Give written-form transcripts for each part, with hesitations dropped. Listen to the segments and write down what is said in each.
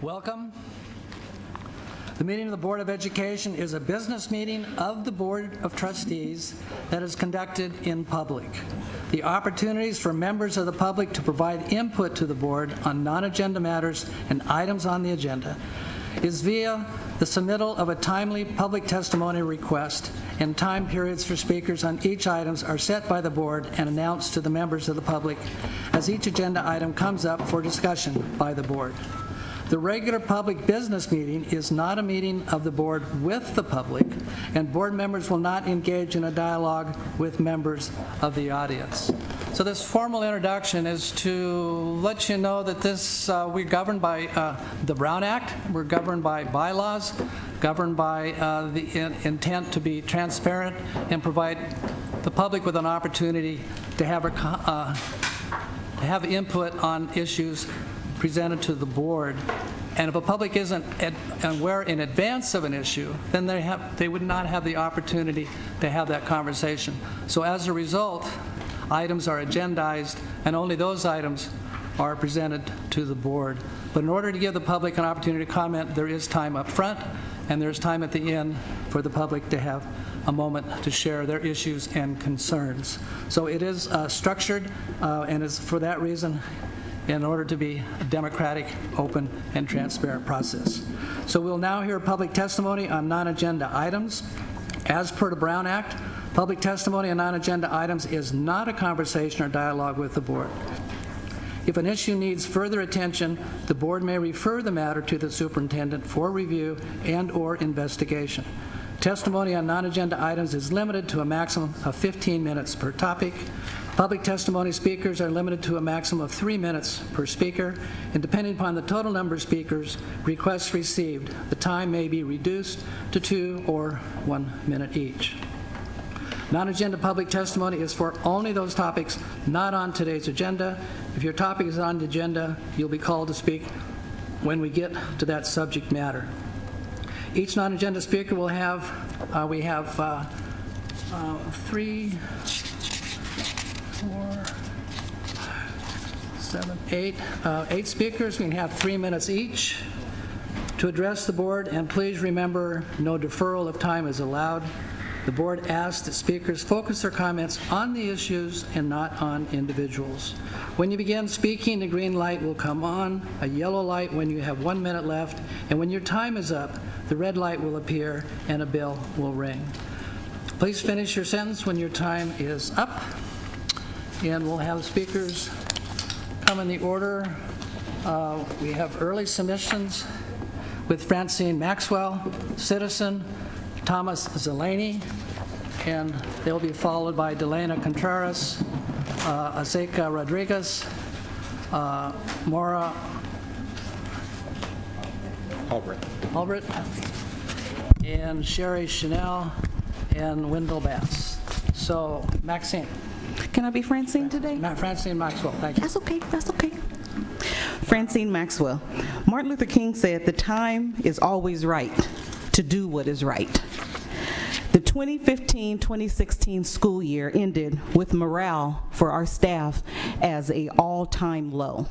Welcome. The meeting of the Board of Education is a business meeting of the Board of Trustees that is conducted in public. The opportunities for members of the public to provide input to the board on non-agenda matters and items on the agenda is via the submittal of a timely public testimony request, and time periods for speakers on each items are set by the board and announced to the members of the public as each agenda item comes up for discussion by the board. The regular public business meeting is not a meeting of the board with the public, and board members will not engage in a dialogue with members of the audience. So this formal introduction is to let you know that we're governed by the Brown Act, we're governed by bylaws, governed by the intent to be transparent and provide the public with an opportunity to have input on issues presented to the board. And if a public isn't aware in advance of an issue, then they would not have the opportunity to have that conversation. So as a result, items are agendized, and only those items are presented to the board. But in order to give the public an opportunity to comment, there is time up front, and there's time at the end for the public to have a moment to share their issues and concerns. So it is structured, and is for that reason, in order to be a democratic, open, and transparent process. So we'll now hear public testimony on non-agenda items. As per the Brown Act, public testimony on non-agenda items is not a conversation or dialogue with the board. If an issue needs further attention, the board may refer the matter to the superintendent for review and/or investigation. Testimony on non-agenda items is limited to a maximum of 15 minutes per topic. Public testimony speakers are limited to a maximum of 3 minutes per speaker, and depending upon the total number of speakers, requests received, the time may be reduced to 2 or 1 minute each. Non-agenda public testimony is for only those topics not on today's agenda. If your topic is on the agenda, you'll be called to speak when we get to that subject matter. Each non-agenda speaker will have, we have 3, 4, 7, 8 speakers. We can have 3 minutes each to address the board, and please remember, no deferral of time is allowed. The board asks that speakers focus their comments on the issues and not on individuals. When you begin speaking, the green light will come on, a yellow light when you have 1 minute left, and when your time is up, the red light will appear and a bell will ring. Please finish your sentence when your time is up, and we'll have speakers come in the order. We have early submissions with Francine Maxwell, citizen, Thomas Zelani, and they'll be followed by Delana Contreras, Azeka Rodriguez, Maura Albrecht, and Sherry Chanel, and Wendell Bass. So, Maxine. Can I be Francine today? Francine Maxwell, thank you. That's okay, that's okay. Francine Maxwell. Martin Luther King said, "The time is always right to do what is right." The 2015-2016 school year ended with morale for our staff as an all-time low.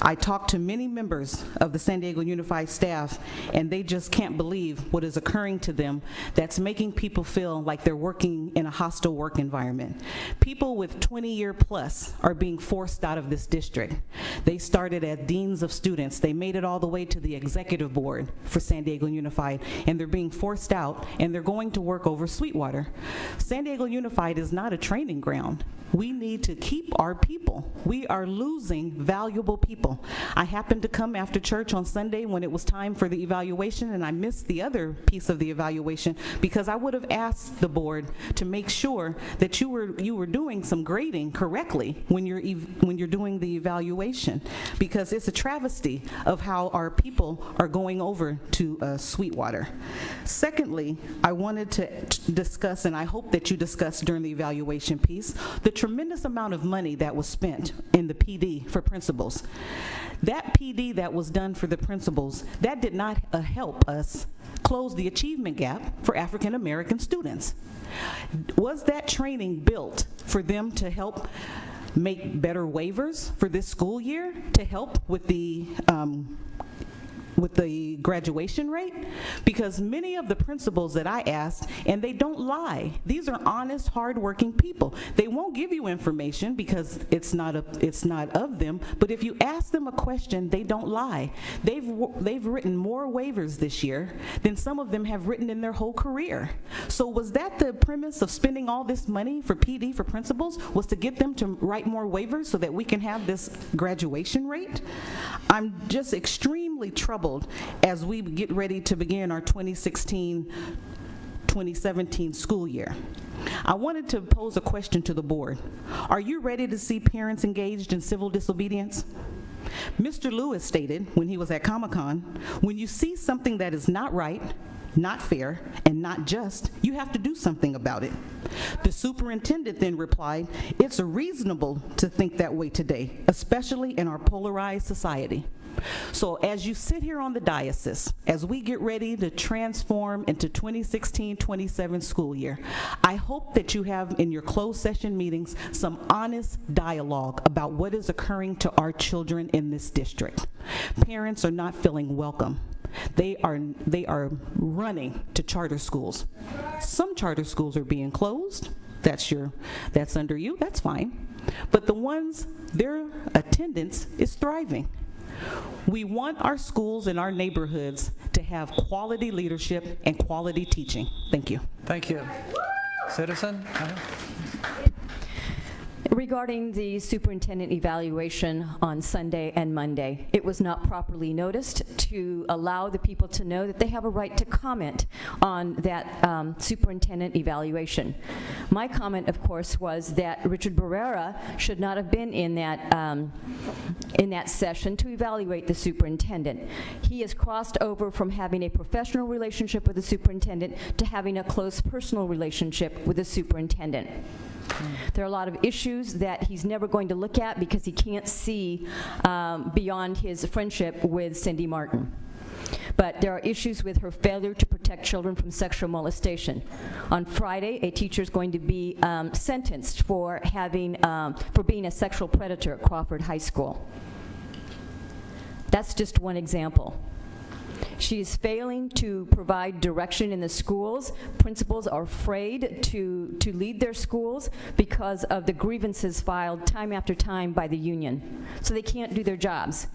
I talked to many members of the San Diego Unified staff, and they just can't believe what is occurring to them that's making people feel like they're working in a hostile work environment. People with 20-year plus are being forced out of this district. They started as deans of students. They made it all the way to the executive board for San Diego Unified, and they're being forced out, and they're going to work over Sweetwater. San Diego Unified is not a training ground. We need to keep our people. We are losing valuable people. I happened to come after church on Sunday when it was time for the evaluation, and I missed the other piece of the evaluation because I would have asked the board to make sure that you were doing some grading correctly when you're doing the evaluation, because it's a travesty of how our people are going over to Sweetwater. Secondly, I wanted to discuss, and I hope that you discussed during the evaluation piece, the tremendous amount of money that was spent in the PD for principals. That PD that was done for the principals, that did not help us close the achievement gap for African American students. Was that training built for them to help make better waivers for this school year, to help with the graduation rate? Because many of the principals that I asked, and they don't lie. These are honest, hardworking people. They won't give you information because it's not of them, but if you ask them a question, they don't lie. They've written more waivers this year than some of them have written in their whole career. So was that the premise of spending all this money for PD, for principals, was to get them to write more waivers so that we can have this graduation rate? I'm just extremely troubled as we get ready to begin our 2016-2017 school year. I wanted to pose a question to the board. Are you ready to see parents engaged in civil disobedience? Mr. Lewis stated when he was at Comic-Con, when you see something that is not right, not fair, and not just, you have to do something about it. The superintendent then replied, it's reasonable to think that way today, especially in our polarized society. So as you sit here on the diocese, as we get ready to transform into 2016-27 school year, I hope that you have in your closed session meetings some honest dialogue about what is occurring to our children in this district. Parents are not feeling welcome. They are running to charter schools. Some charter schools are being closed. That's under you, that's fine. But the ones, their attendance is thriving. We want our schools and our neighborhoods to have quality leadership and quality teaching. Thank you. Thank you. Citizen? Regarding the superintendent evaluation on Sunday and Monday, it was not properly noticed to allow the people to know that they have a right to comment on that superintendent evaluation. My comment, of course, was that Richard Barrera should not have been in that session to evaluate the superintendent. He has crossed over from having a professional relationship with the superintendent to having a close personal relationship with the superintendent. There are a lot of issues that he's never going to look at because he can't see beyond his friendship with Cindy Martin. But there are issues with her failure to protect children from sexual molestation. On Friday, a teacher is going to be sentenced for being a sexual predator at Crawford High School. That's just one example. She is failing to provide direction in the schools. Principals are afraid to lead their schools because of the grievances filed time after time by the union. So they can't do their jobs.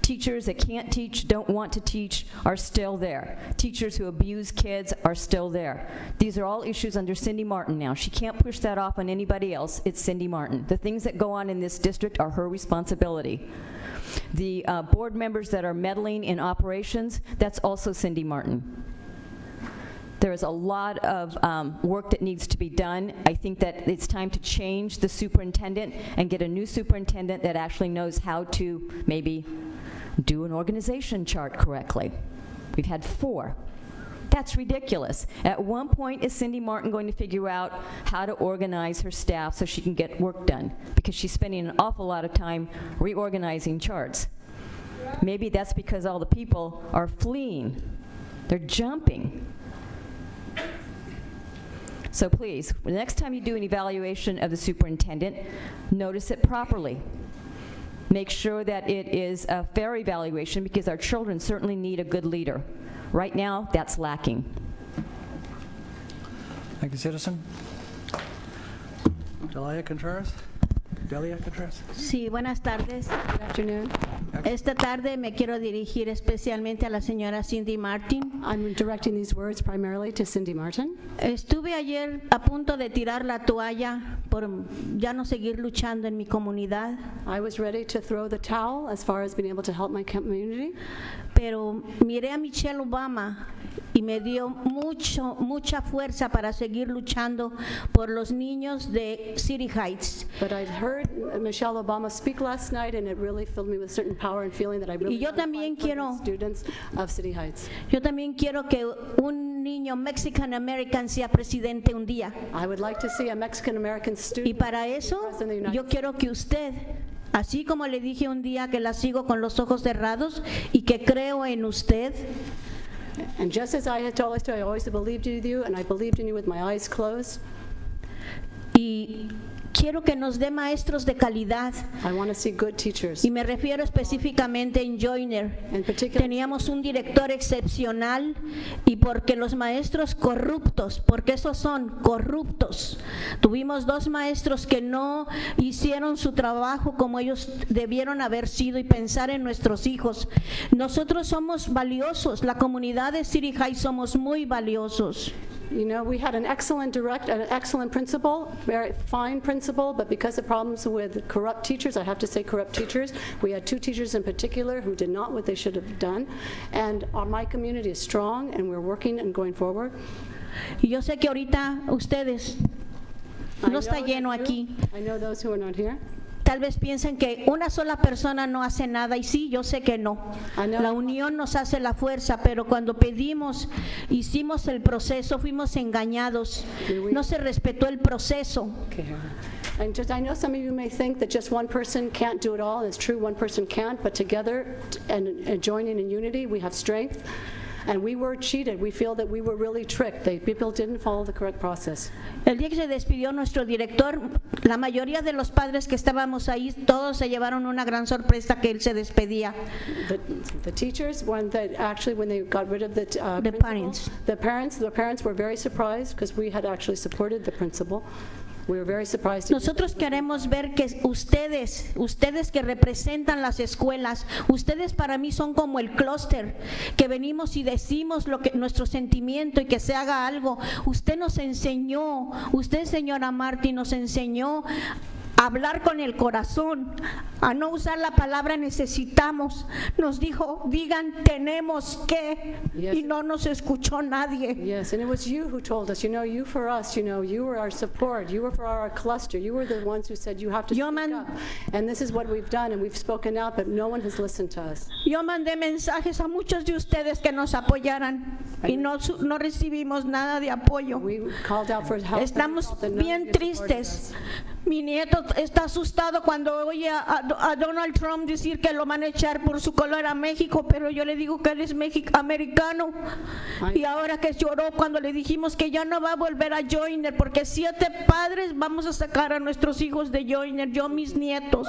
Teachers that can't teach, don't want to teach, are still there. Teachers who abuse kids are still there. These are all issues under Cindy Martin now. She can't push that off on anybody else. It's Cindy Martin. The things that go on in this district are her responsibility. The board members that are meddling in operations, that's also Cindy Martin. There is a lot of work that needs to be done. I think that it's time to change the superintendent and get a new superintendent that actually knows how to maybe do an organization chart correctly. We've had 4. That's ridiculous. At one point, is Cindy Martin going to figure out how to organize her staff so she can get work done? Because she's spending an awful lot of time reorganizing charts. Maybe that's because all the people are fleeing. They're jumping. So please, the next time you do an evaluation of the superintendent, notice it properly. Make sure that it is a fair evaluation because our children certainly need a good leader. Right now, that's lacking. Thank you, citizen. Delia Contreras? Sí, buenas tardes. Good afternoon. Esta tarde me quiero dirigir especialmente a la señora Cindy Martin. I'm directing these words primarily to Cindy Martin. Estuve ayer a punto de tirar la toalla por ya no seguir luchando en mi comunidad, I was ready to throw the towel as far as being able to help my community, pero miré a Michelle Obama y me dio mucha fuerza para seguir luchando por los niños de City Heights. but I heard Michelle Obama speak last night, and it really filled me with certain power and feeling that I really Y yo want to también fight for quiero- the students of City Heights. Yo también quiero que un niño Mexican American sea presidente un día. I would like to see a Mexican-American Y student para eso, president of the United yo quiero que usted, así como le dije un día que la sigo con los ojos cerrados y que creo en usted, And just as I had told you, I always believed in you, and I believed in you with my eyes closed. y quiero que nos dé maestros de calidad. I want to see good teachers. Y me refiero específicamente en Joyner. In particular, Teníamos un director excepcional y porque los maestros corruptos, porque esos son corruptos. Tuvimos 2 maestros que no hicieron su trabajo como ellos debieron haber sido y pensar en nuestros hijos. Nosotros somos valiosos, la comunidad de City High somos muy valiosos. you know, we had an excellent principal, very fine principal, but because of problems with corrupt teachers, I have to say corrupt teachers, we had 2 teachers in particular who did not what they should have done. And my community is strong, and we're working and going forward. Y yo sé que ahorita ustedes, no está lleno aquí. I know those who are not here. Tal vez piensen que una sola persona no hace nada y sí, yo sé que no. La unión nos hace la fuerza, pero cuando pedimos, hicimos el proceso, fuimos engañados. No se respetó el proceso. Okay. And just, I know some of you may think that just one person can't do it all, and it's true, one person can't, but together and joining in unity, we have strength. And we were cheated. We feel that we were really tricked. People didn't follow the correct process. El día que se despidió nuestro director, la mayoría de los padres que estábamos ahí, todos se llevaron una gran sorpresa que él se despedía. The teachers, when they got rid of the parents were very surprised because we had actually supported the principal. We were very surprised. Nosotros queremos ver que ustedes que representan las escuelas, ustedes para mí son como el clúster, que venimos y decimos lo que nuestro sentimiento y que se haga algo. Usted nos enseñó, usted, señora Martín, nos enseñó a hablar con el corazón, a no usar la palabra necesitamos. Nos dijo, digan tenemos que, yes. Y no nos escuchó nadie. Yes, and it was you who told us, you for us, you were our support, you were for our cluster, you were the ones who said you have to speak up. And this is what we've done, and we've spoken out, but no one has listened to us. Yo mandé mensajes a muchos de ustedes que nos apoyaran y no recibimos nada de apoyo. We called out for help. Estamos bien tristes. Mi nieto está asustado cuando oye a Donald Trump decir que lo van a echar por su color a México, pero yo le digo que él es americano. Y ahora que lloró cuando le dijimos que ya no va a volver a Joyner, porque 7 padres vamos a sacar a nuestros hijos de Joyner, yo mis nietos.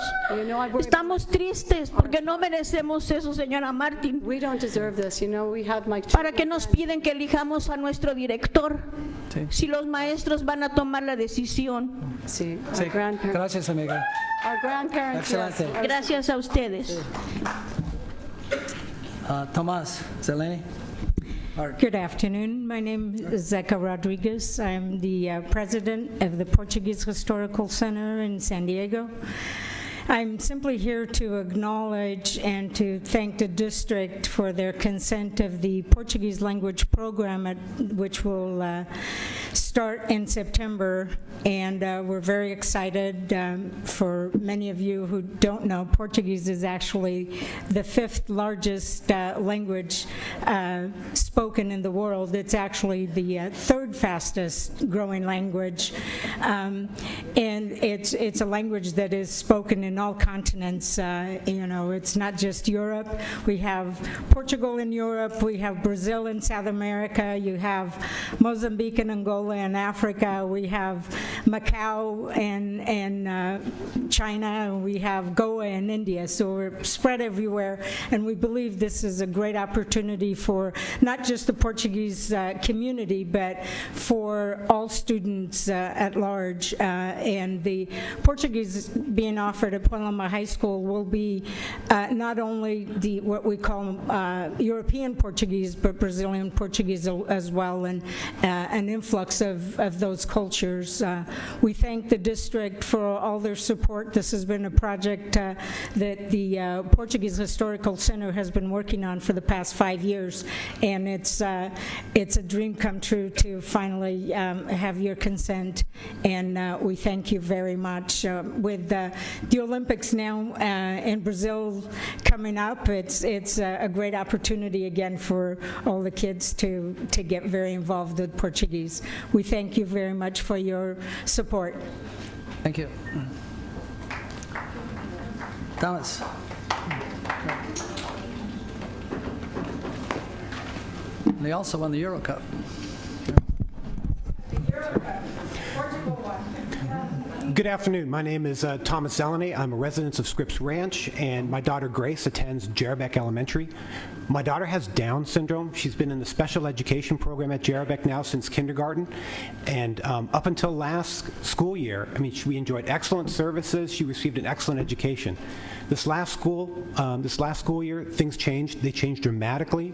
Estamos tristes porque no merecemos eso, señora Martín. We don't deserve this. We had my ¿Para qué nos piden que elijamos a nuestro director? Sí. Si los maestros van a tomar la decisión. Sí. Sí. Gracias, amiga. Our grandparents. Excelente. Yes. Gracias a ustedes. Tomás, Zeleny. Good afternoon. My name is Zeca Rodriguez. I'm the president of the Portuguese Historical Center in San Diego. I'm simply here to acknowledge and to thank the district for their consent of the Portuguese language program, which will start in September, and we're very excited. For many of you who don't know, Portuguese is actually the 5th largest language spoken in the world. It's actually the 3rd fastest growing language, and it's a language that is spoken in all continents. It's not just Europe. We have Portugal in Europe, we have Brazil in South America, you have Mozambique and Angola in Africa, we have Macau and China, and we have Goa in India. So we're spread everywhere, and we believe this is a great opportunity for not just the Portuguese community, but for all students at large. And the Portuguese being offered at Paloma High School will be not only what we call European Portuguese, but Brazilian Portuguese as well, and an influx of those cultures. We thank the district for all their support. This has been a project that the Portuguese Historical Center has been working on for the past 5 years, and it's a dream come true to finally have your consent, and we thank you very much. With the Olympics now in Brazil coming up, it's a great opportunity again for all the kids to get very involved with Portuguese. We thank you very much for your support. Thank you. Thomas. They also won the Euro Cup. The Euro Cup. Portugal won. Good afternoon. My name is Thomas Zeleny. I'm a resident of Scripps Ranch, and my daughter Grace attends Jerebeck Elementary. My daughter has Down syndrome. She's been in the special education program at Jerebeck now since kindergarten, and up until last school year, we enjoyed excellent services. She received an excellent education. This last school year, things changed. They changed dramatically.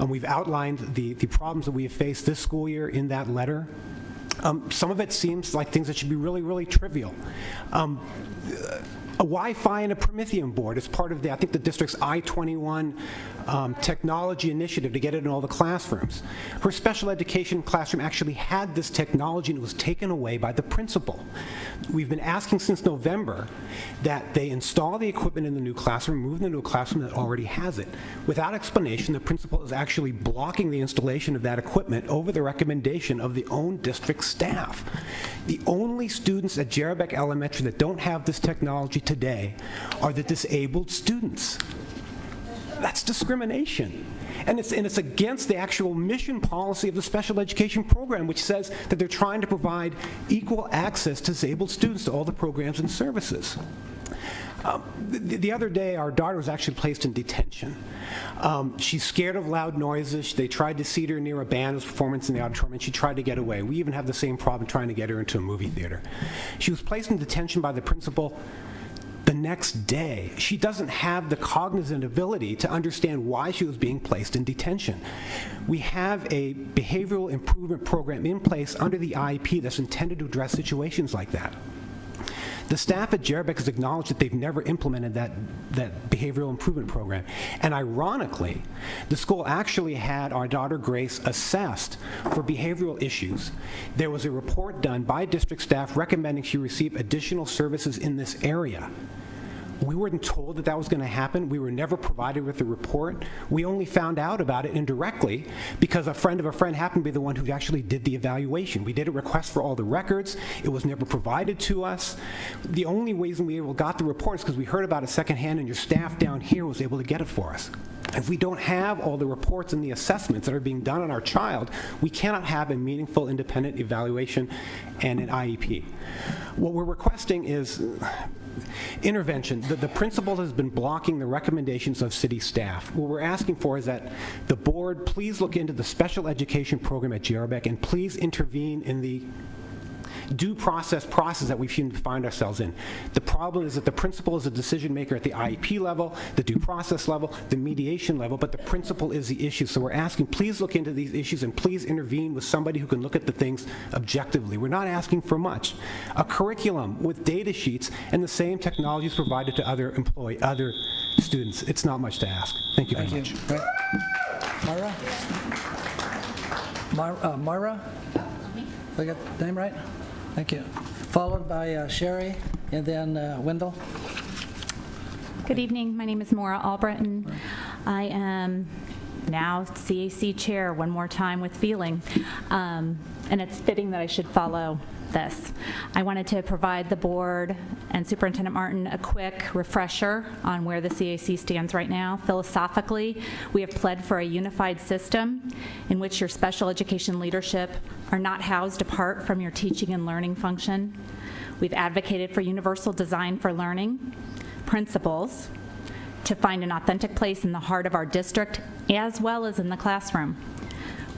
We've outlined the problems that we have faced this school year in that letter. Some of it seems like things that should be really, really trivial. A Wi-Fi and a Promethean board is part of the district's I-21 technology initiative to get it in all the classrooms. Her special education classroom actually had this technology, and it was taken away by the principal. We've been asking since November that they install the equipment in the new classroom, move them to a classroom that already has it. Without explanation, the principal is actually blocking the installation of that equipment over the recommendation of the own district staff. The only students at Jerebeck Elementary that don't have this technology today are the disabled students. That's discrimination. And it's against the actual mission policy of the special education program, which says that they're trying to provide equal access to disabled students to all the programs and services. The other day, our daughter was actually placed in detention. She's scared of loud noises. They tried to seat her near a band performance in the auditorium, and she tried to get away. We even have the same problem trying to get her into a movie theater. She was placed in detention by the principal the next day. She doesn't have the cognizant ability to understand why she was being placed in detention. We have a behavioral improvement program in place under the IEP that's intended to address situations like that. The staff at Jerebeck has acknowledged that they've never implemented that behavioral improvement program. And ironically, the school actually had our daughter Grace assessed for behavioral issues. There was a report done by district staff recommending she receive additional services in this area. We weren't told that that was going to happen. We were never provided with the report. We only found out about it indirectly because a friend of a friend happened to be the one who actually did the evaluation. We did a request for all the records. It was never provided to us. The only reason we got the report is because we heard about it secondhand, and your staff down here was able to get it for us. If we don't have all the reports and the assessments that are being done on our child, we cannot have a meaningful independent evaluation and an IEP. What we're requesting is intervention. The principal has been blocking the recommendations of city staff. What we're asking for is that the board please look into the special education program at Jerebeck and please intervene in the due process that we find ourselves in. The problem is that the principal is a decision maker at the IEP level, the due process level, the mediation level, but the principal is the issue. So we're asking, please look into these issues and please intervene with somebody who can look at the things objectively. We're not asking for much. A curriculum with data sheets and the same technologies provided to other students. It's not much to ask. Thank you very much. Moira? Did I get the name right? Thank you. Followed by Sherry, and then Wendell. Good evening. My name is Maura Albritton. I am now CAC chair one more time with feeling, and it's fitting that I should follow this. I wanted to provide the board and Superintendent Martin a quick refresher on where the CAC stands right now. Philosophically, we have pled for a unified system in which your special education leadership are not housed apart from your teaching and learning function. We've advocated for universal design for learning principles to find an authentic place in the heart of our district as well as in the classroom.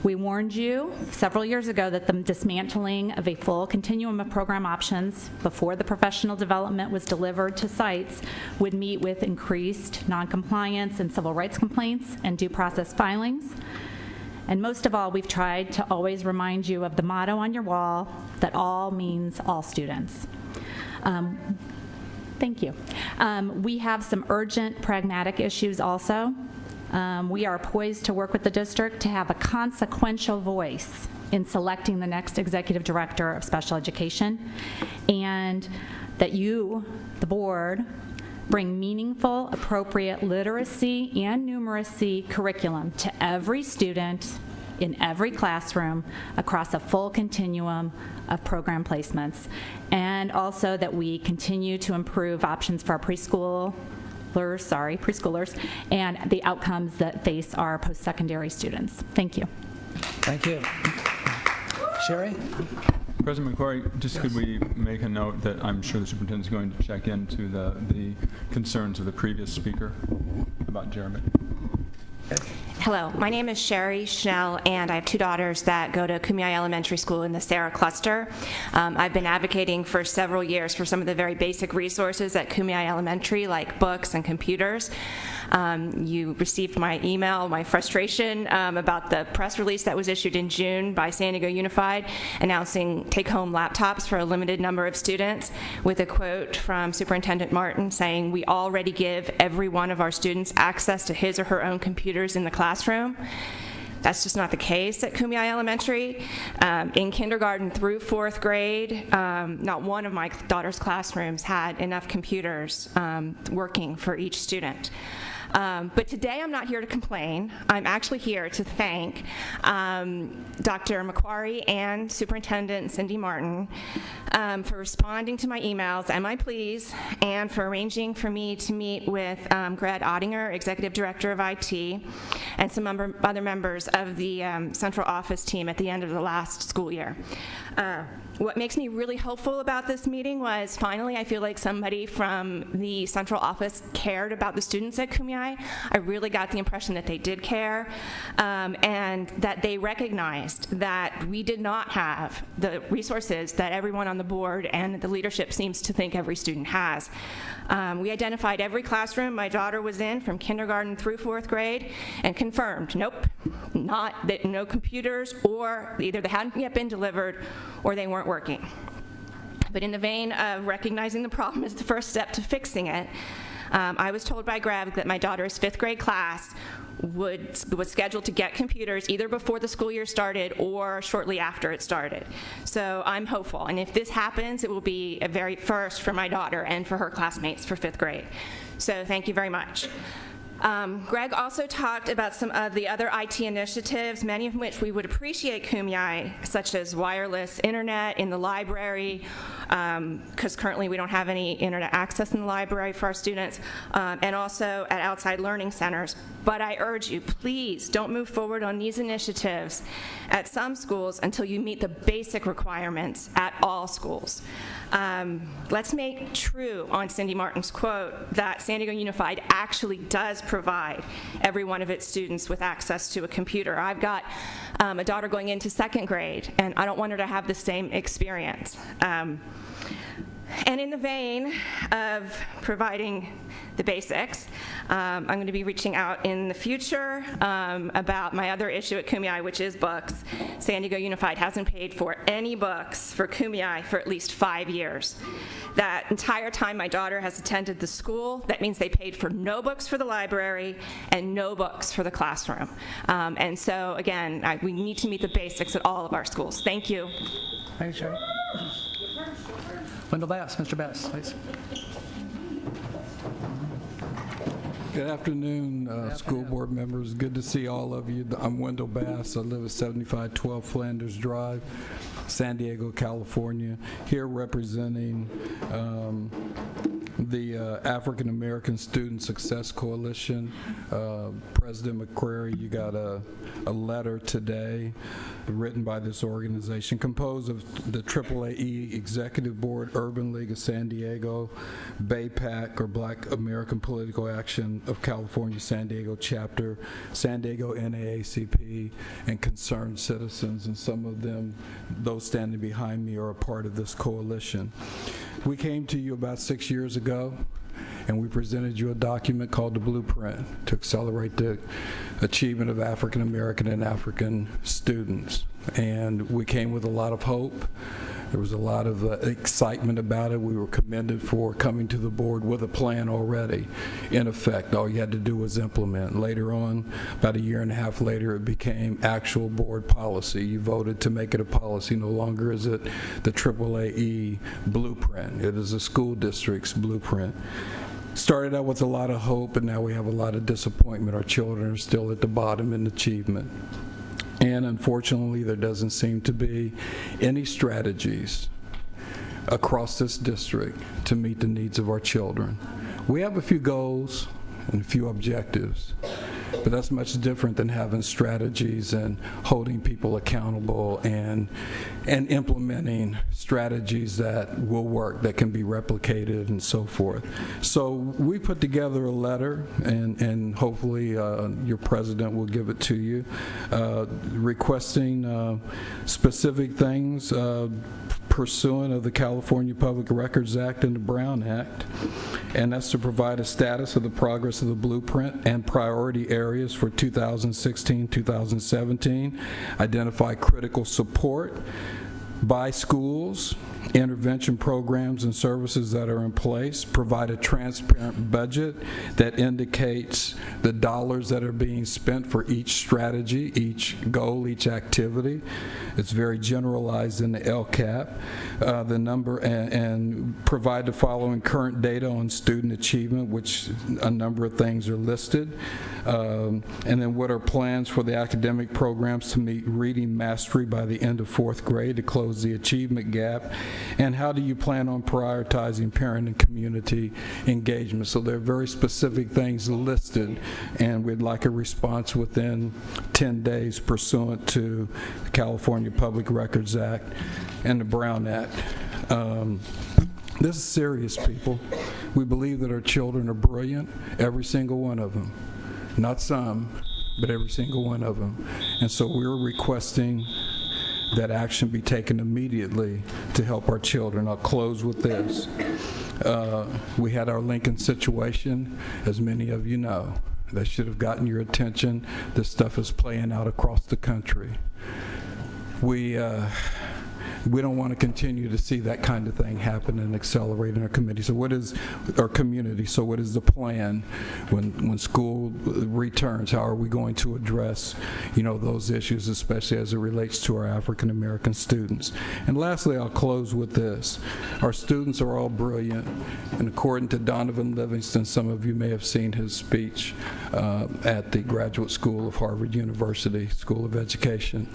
We warned you several years ago that the dismantling of a full continuum of program options before the professional development was delivered to sites would meet with increased noncompliance and civil rights complaints and due process filings. And most of all, we've tried to always remind you of the motto on your wall that all means all students. Thank you. We have some urgent pragmatic issues also. We are poised to work with the district to have a consequential voice in selecting the next executive director of special education, and that you, the board, bring meaningful, appropriate literacy and numeracy curriculum to every student in every classroom across a full continuum of program placements, and also that we continue to improve options for our preschoolers, and the outcomes that face our post-secondary students. Thank you. Thank you. Sherry? President McQuarrie, just could we make a note that I'm sure the superintendent is going to check into the concerns of the previous speaker about Jeremy. Hello, my name is Sherry Schnell, and I have two daughters that go to Kumeyaay Elementary School in the Sarah cluster. I've been advocating for several years for some of the very basic resources at Kumeyaay Elementary, like books and computers. You received my email, my frustration about the press release that was issued in June by San Diego Unified announcing take-home laptops for a limited number of students, with a quote from Superintendent Martin saying, "We already give every one of our students access to his or her own computers in the classroom." That's just not the case at Kumeyaay Elementary. In kindergarten through 4th grade, not one of my daughter's classrooms had enough computers working for each student. But today I'm not here to complain. I'm actually here to thank Dr. McQuarrie and Superintendent Cindy Martin for responding to my emails and my pleas, and for arranging for me to meet with Greg Ottinger, Executive Director of IT, and some other members of the central office team at the end of the last school year. What makes me really hopeful about this meeting was finally I feel like somebody from the central office cared about the students at Kumeyaay. I really got the impression that they did care, and that they recognized that we did not have the resources that everyone on the board and the leadership seems to think every student has. We identified every classroom my daughter was in from kindergarten through 4th grade and confirmed, nope, no computers, or either they hadn't yet been delivered or they weren't working. But in the vein of recognizing the problem as the first step to fixing it, I was told by Greg that my daughter's 5th grade class was scheduled to get computers either before the school year started or shortly after it started. So I'm hopeful, and if this happens, it will be a very first for my daughter and for her classmates for 5th grade. So thank you very much. Greg also talked about some of the other IT initiatives, many of which we would appreciate Kumeyaay, such as wireless internet in the library, because currently we don't have any internet access in the library for our students, and also at outside learning centers. But I urge you, please don't move forward on these initiatives at some schools until you meet the basic requirements at all schools. Let's make true on Cindy Martin's quote that San Diego Unified actually does provide every one of its students with access to a computer. I've got a daughter going into 2nd grade, and I don't want her to have the same experience. And in the vein of providing the basics, I'm going to be reaching out in the future about my other issue at Kumeyaay, which is books. San Diego Unified hasn't paid for any books for Kumeyaay for at least 5 years. That entire time my daughter has attended the school, that means they paid for no books for the library and no books for the classroom. And so, again, we need to meet the basics at all of our schools. Thank you. Thanks, Sherry. Wendell Bass, Mr. Bass, please. Good afternoon, school board members. Good to see all of you. I'm Wendell Bass. I live at 7512 Flanders Drive, San Diego, California. Here representing the African American Student Success Coalition. President McQuarrie, you got a letter today written by this organization composed of the AAAE Executive Board, Urban League of San Diego, BAPAC, or Black American Political Action of California, San Diego chapter, San Diego NAACP, and concerned citizens, and some of them, those standing behind me, are a part of this coalition. We came to you about 6 years ago, and we presented you a document called the Blueprint to accelerate the achievement of African American and African students. And we came with a lot of hope. There was a lot of excitement about it. We were commended for coming to the board with a plan already. In effect, all you had to do was implement. Later on, about a year and a half later, it became actual board policy. You voted to make it a policy. No longer is it the AAAE blueprint. It is a school district's blueprint. Started out with a lot of hope, and now we have a lot of disappointment. Our children are still at the bottom in achievement. And unfortunately, there doesn't seem to be any strategies across this district to meet the needs of our children. We have a few goals and a few objectives, but that's much different than having strategies and holding people accountable and implementing strategies that will work, that can be replicated and so forth. So we put together a letter, and hopefully your president will give it to you, requesting specific things pursuant of the California Public Records Act and the Brown Act, and that's to provide a status of the progress of the blueprint and priority areas for 2016-2017, identify critical support by schools, intervention programs and services that are in place, provide a transparent budget that indicates the dollars that are being spent for each strategy, each goal, each activity. It's very generalized in the LCAP. The number and provide the following current data on student achievement, which a number of things are listed. And then what are plans for the academic programs to meet reading mastery by the end of 4th grade to close the achievement gap, and how do you plan on prioritizing parent and community engagement? So there are very specific things listed, and we'd like a response within 10 days pursuant to the California Public Records Act and the Brown Act. This is serious, people. We believe that our children are brilliant, every single one of them. Not some, but every single one of them. And so we're requesting that action be taken immediately to help our children. I'll close with this. We had our Lincoln situation, as many of you know. That should have gotten your attention. This stuff is playing out across the country. We don't want to continue to see that kind of thing happen and accelerate in our community. So what is our community? So what is the plan when school returns? How are we going to address, those issues, especially as it relates to our African American students? And lastly, I'll close with this. Our students are all brilliant, and according to Donovan Livingston, some of you may have seen his speech at the Graduate School of Harvard University School of Education.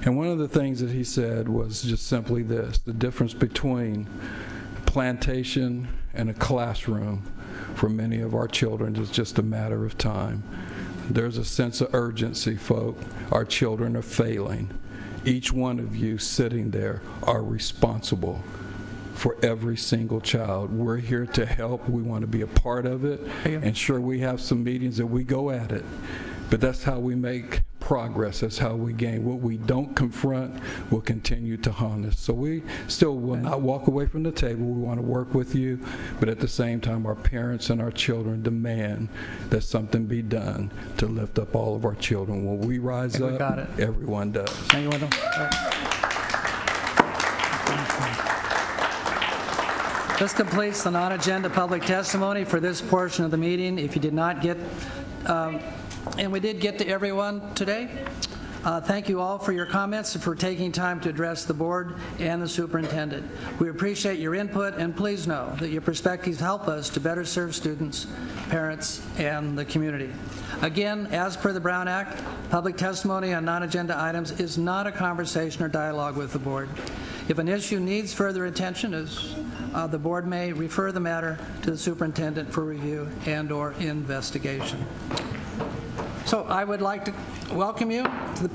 And one of the things that he said was just simply this: the difference between plantation and a classroom for many of our children is just a matter of time. There's a sense of urgency, folk. Our children are failing. Each one of you sitting there are responsible for every single child. We're here to help. We want to be a part of it. And sure, we have some meetings that we go at it, but that's how we make progress. That's how we gain. What we don't confront will continue to haunt us. So we still will not walk away from the table. We want to work with you, but at the same time, our parents and our children demand that something be done to lift up all of our children. When we rise up, everyone does. Thank you, Wendell. This completes the non-agenda public testimony for this portion of the meeting. If you did not get and we did get to everyone today. Thank you all for your comments and for taking time to address the board and the superintendent. We appreciate your input, and please know that your perspectives help us to better serve students, parents, and the community. Again, as per the Brown Act, public testimony on non-agenda items is not a conversation or dialogue with the board. If an issue needs further attention, the board may refer the matter to the superintendent for review and/or investigation. So I would like to welcome you to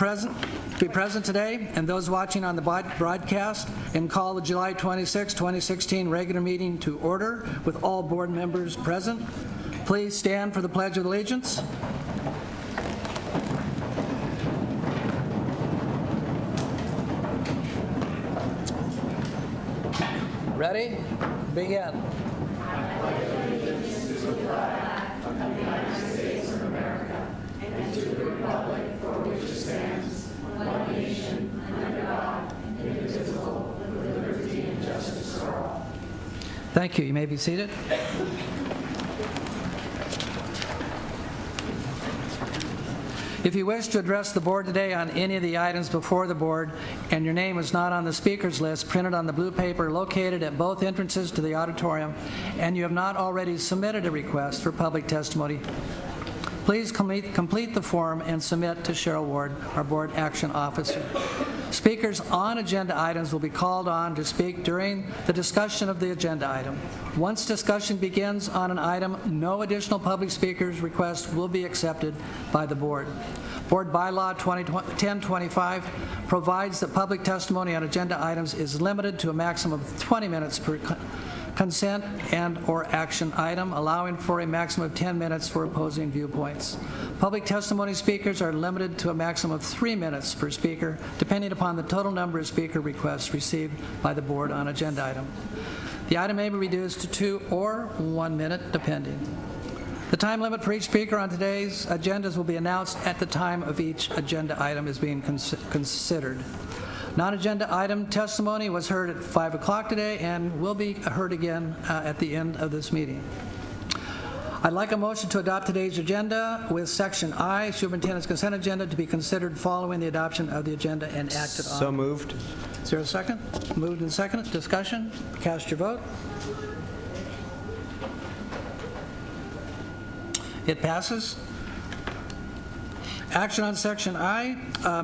be present today, and those watching on the broadcast, and call the July 26, 2016 regular meeting to order with all board members present. Please stand for the Pledge of Allegiance. Ready? Begin. Thank you. You may be seated. If you wish to address the board today on any of the items before the board and your name is not on the speakers list printed on the blue paper located at both entrances to the auditorium, and you have not already submitted a request for public testimony, please complete the form and submit to Cheryl Ward, our board action officer. Speakers on agenda items will be called on to speak during the discussion of the agenda item. Once discussion begins on an item, no additional public speakers' requests will be accepted by the board. Board Bylaw 1025 provides that public testimony on agenda items is limited to a maximum of 20 minutes per consent and/or action item, allowing for a maximum of 10 minutes for opposing viewpoints. Public testimony speakers are limited to a maximum of 3 minutes per speaker, depending upon the total number of speaker requests received by the board on agenda item. The item may be reduced to 2 or 1 minute, depending. The time limit for each speaker on today's agendas will be announced at the time of each agenda item is being considered. Non-agenda item testimony was heard at 5 o'clock today and will be heard again at the end of this meeting. I'd like a motion to adopt today's agenda with Section I, Superintendent's Consent Agenda, to be considered following the adoption of the agenda and acted on. So moved. Is there a second? Moved and seconded. Discussion? Cast your vote. It passes. Action on Section I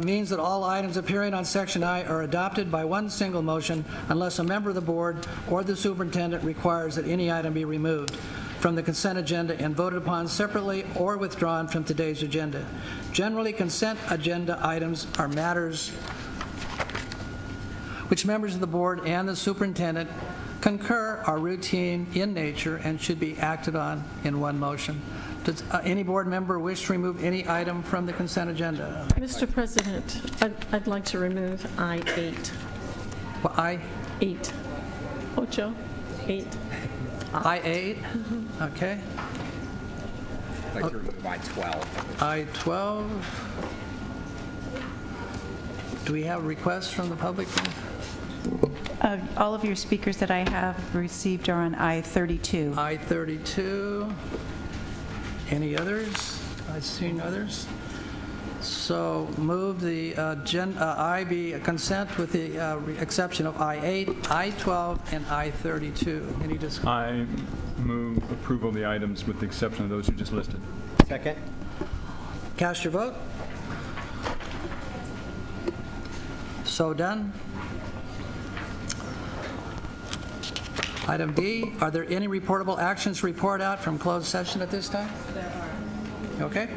means that all items appearing on Section I are adopted by one single motion unless a member of the board or the superintendent requires that any item be removed from the consent agenda and voted upon separately or withdrawn from today's agenda. Generally, consent agenda items are matters which members of the board and the superintendent concur are routine in nature and should be acted on in one motion. Does any board member wish to remove any item from the consent agenda? Mr. President, I'd like to remove I-8. Well, I-8. Ocho, 8. I-8? Okay. I'd like to remove I-12. I-12. Do we have requests from the public? All of your speakers that I have received are on I-32. I-32. Any others? I've seen others. So move the I be a consent with the exception of I-8, I-12, and I-32. Any discussion? I move approval of the items with the exception of those you just listed. Second. Cast your vote. So done. Item D, are there any reportable actions to report out from closed session at this time? There are. Okay.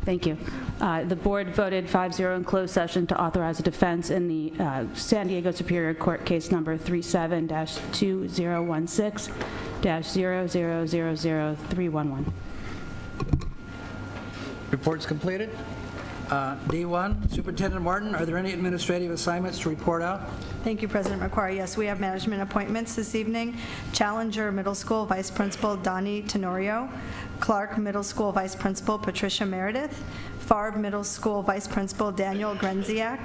Thank you. The board voted 5-0 in closed session to authorize a defense in the San Diego Superior Court case number 37-2016-00000311. Reports completed. D1, Superintendent Martin, are there any administrative assignments to report out? Thank you, President McQuarrie. Yes, we have management appointments this evening. Challenger Middle School Vice Principal Donnie Tenorio, Clark Middle School Vice Principal Patricia Meredith, Favre Middle School Vice Principal Daniel Grenziak,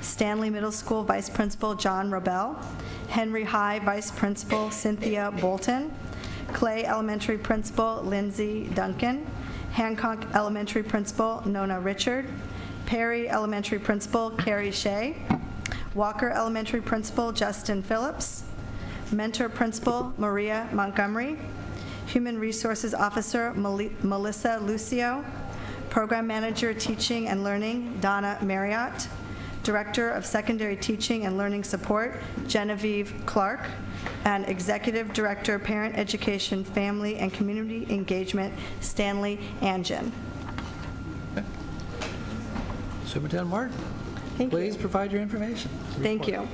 Stanley Middle School Vice Principal John Robel, Henry High Vice Principal Cynthia Bolton, Clay Elementary Principal Lindsay Duncan, Hancock Elementary Principal Nona Richard, Perry Elementary Principal Carrie Shea, Walker Elementary Principal Justin Phillips, Mentor Principal Maria Montgomery, Human Resources Officer Melissa Lucio, Program Manager Teaching and Learning Donna Marriott, Director of Secondary Teaching and Learning Support Genevieve Clark, and Executive Director, Parent Education, Family, and Community Engagement, Stanley Angen. Okay. Superintendent Martin, please provide your information. Thank you.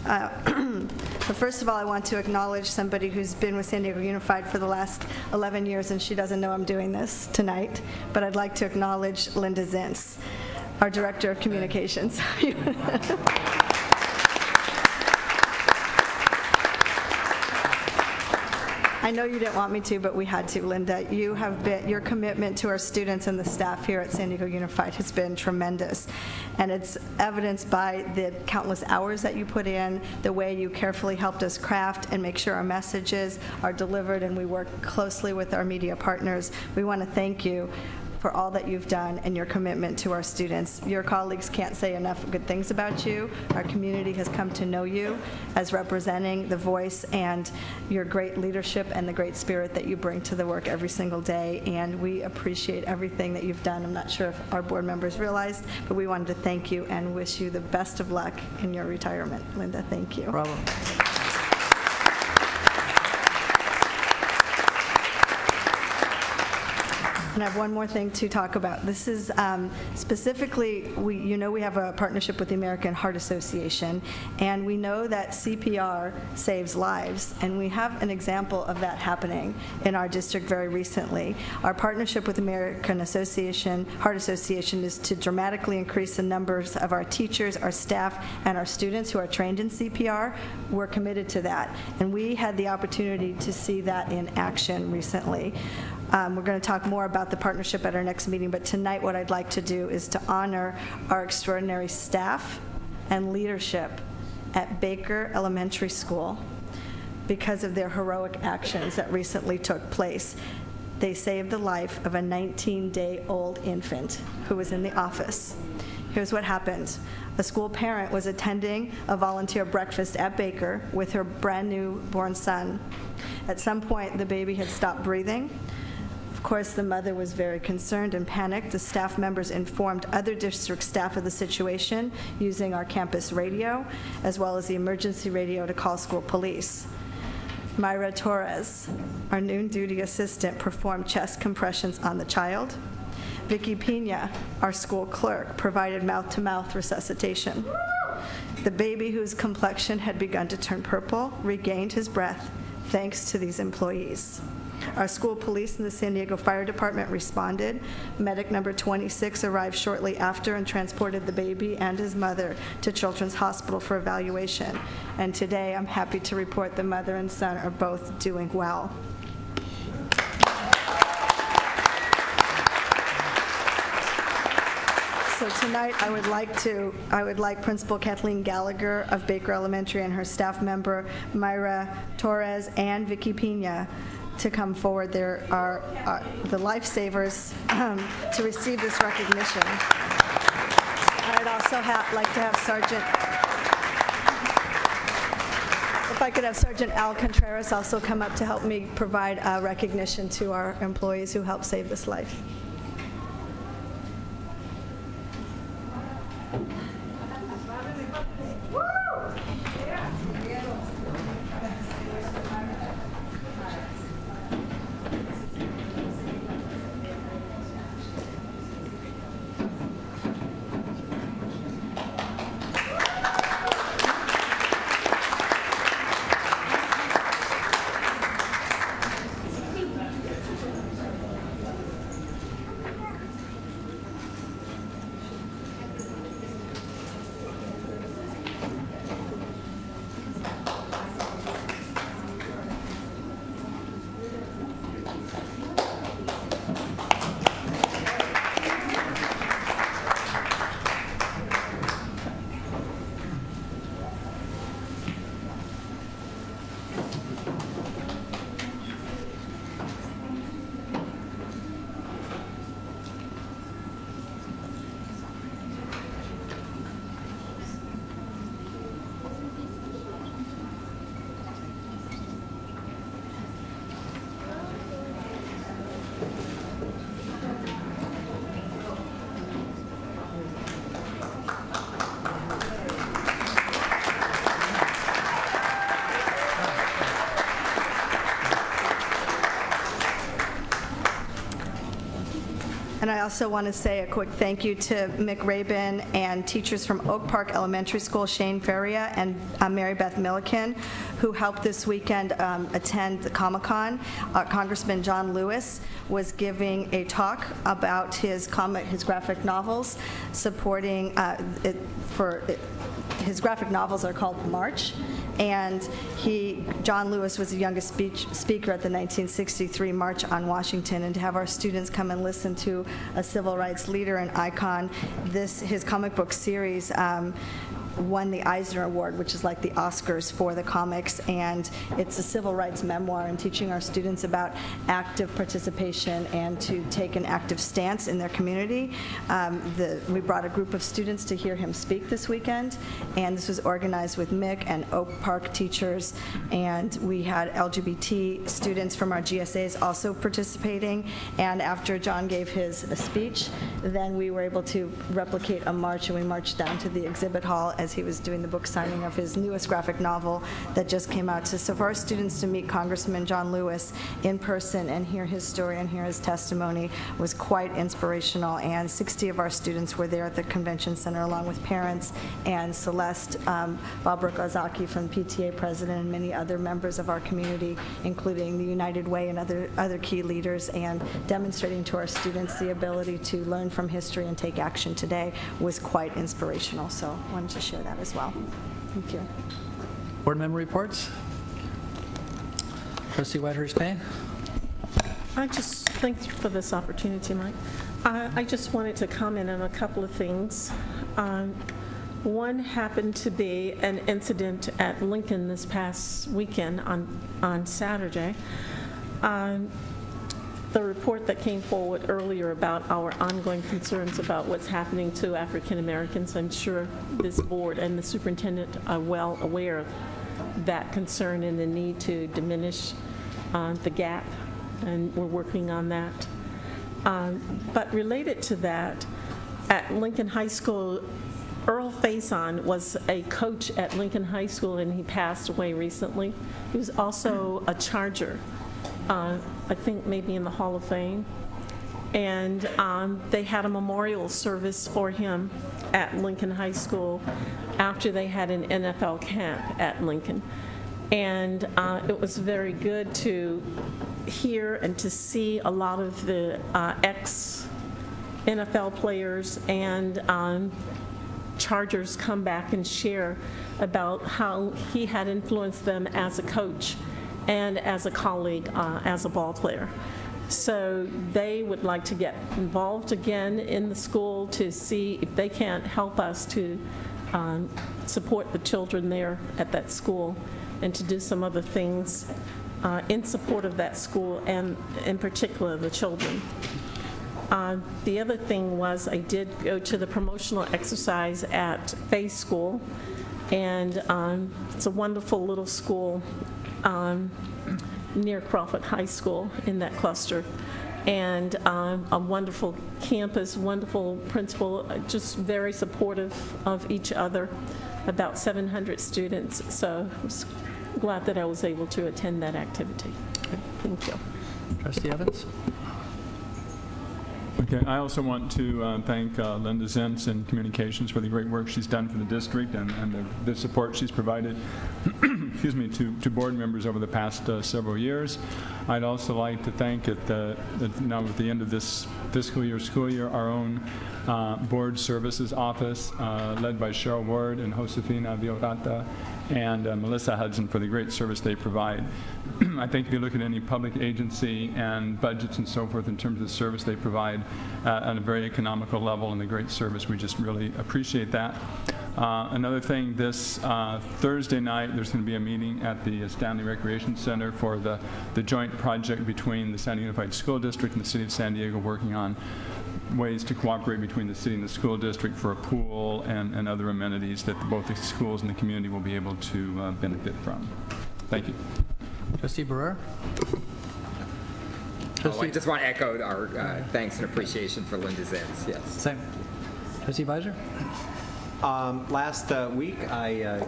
But first of all, I want to acknowledge somebody who's been with San Diego Unified for the last 11 years, and she doesn't know I'm doing this tonight, but I'd like to acknowledge Linda Zintz, our Director of Communications. I know you didn't want me to, but we had to, Linda. Your commitment to our students and the staff here at San Diego Unified has been tremendous. And it's evidenced by the countless hours that you put in, the way you carefully helped us craft and make sure our messages are delivered, and we work closely with our media partners. We want to thank you for all that you've done and your commitment to our students. Your colleagues can't say enough good things about you. Our community has come to know you as representing the voice and your great leadership and the great spirit that you bring to the work every single day, and we appreciate everything that you've done. I'm not sure if our board members realized, but we wanted to thank you and wish you the best of luck in your retirement. Linda, thank you. Bravo. And I have one more thing to talk about. This is specifically, we have a partnership with the American Heart Association, and we know that CPR saves lives, and we have an example of that happening in our district very recently. Our partnership with the American Heart Association is to dramatically increase the numbers of our teachers, our staff, and our students who are trained in CPR. We're committed to that, and we had the opportunity to see that in action recently. We're going to talk more about the partnership at our next meeting, but tonight what I'd like to do is to honor our extraordinary staff and leadership at Baker Elementary School because of their heroic actions that recently took place. They saved the life of a 19-day-old infant who was in the office. Here's what happened. A school parent was attending a volunteer breakfast at Baker with her brand new born son. At some point, the baby had stopped breathing. Of course, the mother was very concerned and panicked. The staff members informed other district staff of the situation using our campus radio, as well as the emergency radio to call school police. Myra Torres, our noon duty assistant, performed chest compressions on the child. Vicky Pena, our school clerk, provided mouth-to-mouth resuscitation. The baby, whose complexion had begun to turn purple, regained his breath thanks to these employees. Our school police and the San Diego Fire Department responded. Medic number 26 arrived shortly after and transported the baby and his mother to Children's Hospital for evaluation. And today, I'm happy to report the mother and son are both doing well. So tonight, I would like Principal Kathleen Gallagher of Baker Elementary and her staff member Myra Torres and Vicky Pena to come forward. There are the lifesavers to receive this recognition. I'd also like to have if I could have Sergeant Al Contreras also come up to help me provide recognition to our employees who helped save this life. And I also want to say a quick thank you to Mick Rabin and teachers from Oak Park Elementary School, Shane Feria and Mary Beth Milliken, who helped this weekend attend the Comic-Con. Congressman John Lewis was giving a talk about his graphic novels, supporting his graphic novels are called March, and John Lewis was the youngest speaker at the 1963 March on Washington, and to have our students come and listen to a civil rights leader and icon, his comic book series won the Eisner Award, which is like the Oscars for the comics, and it's a civil rights memoir and teaching our students about active participation and to take an active stance in their community. We brought a group of students to hear him speak this weekend, and this was organized with Mick and Oak Park teachers, and we had LGBT students from our GSAs also participating, and after John gave his speech, then we were able to replicate a march, and we marched down to the exhibit hall as he was doing the book signing of his newest graphic novel that just came out. So for our students to meet Congressman John Lewis in person and hear his story and hear his testimony was quite inspirational, and 60 of our students were there at the convention center along with parents and Celeste, Bob Rokazaki from PTA president, and many other members of our community, including the United Way and other key leaders, and demonstrating to our students the ability to learn from history and take action today was quite inspirational. So I wanted to share that as well. Thank you. Board member reports. Trustee Whitehurst-Payne. I just thank you for this opportunity, Mike. I just wanted to comment on a couple of things. One happened to be an incident at Lincoln this past weekend on Saturday. The report that came forward earlier about our ongoing concerns about what's happening to African Americans, I'm sure this board and the superintendent are well aware of that concern and the need to diminish the gap, and we're working on that. But related to that, at Lincoln High School, Earl Faison was a coach at Lincoln High School, and he passed away recently. He was also a Charger, I think maybe in the Hall of Fame. And they had a memorial service for him at Lincoln High School after they had an NFL camp at Lincoln. And it was very good to hear and to see a lot of the ex-NFL players and Chargers come back and share about how he had influenced them as a coach and as a colleague, as a ball player. So they would like to get involved again in the school to see if they can't help us to support the children there at that school and to do some other things in support of that school and in particular the children. The other thing was I did go to the promotional exercise at Faith School, and it's a wonderful little school near Crawford High School in that cluster, and a wonderful campus, wonderful principal, just very supportive of each other, about 700 students, so I was glad that I was able to attend that activity. Thank you. Trustee Evans. Okay, I also want to thank Linda Zentz in Communications for the great work she's done for the district and the support she's provided excuse me, to board members over the past several years. I'd also like to thank now at the end of this school year, our own board services office led by Cheryl Ward and Josefina Viorata and Melissa Hudson for the great service they provide. I think if you look at any public agency and budgets and so forth in terms of the service they provide at a very economical level and the great service, we just really appreciate that. Another thing, this Thursday night there's going to be a meeting at the Stanley Recreation Center for the joint project between the San Diego Unified School District and the City of San Diego, working on ways to cooperate between the city and the school district for a pool and other amenities that both the schools and the community will be able to benefit from. Thank you. Trustee Barrera. I just want to echo our thanks and appreciation for Linda Zentz. Yes. Same. Trustee Beiser. Last week, I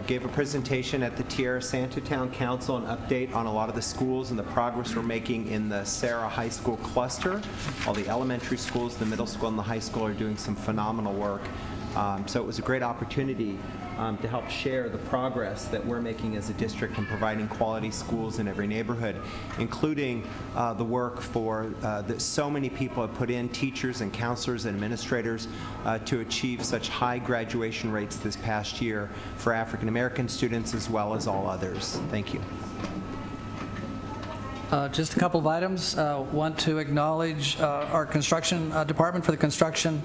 gave a presentation at the Tierra Santa Town Council, an update on a lot of the schools and the progress we're making in the Sarah High School cluster. All the elementary schools, the middle school, and the high school are doing some phenomenal work. So it was a great opportunity to help share the progress that we're making as a district in providing quality schools in every neighborhood, including the work that so many people have put in, teachers and counselors and administrators, to achieve such high graduation rates this past year for African American students as well as all others. Thank you. Just a couple of items. Want to acknowledge our construction department for the construction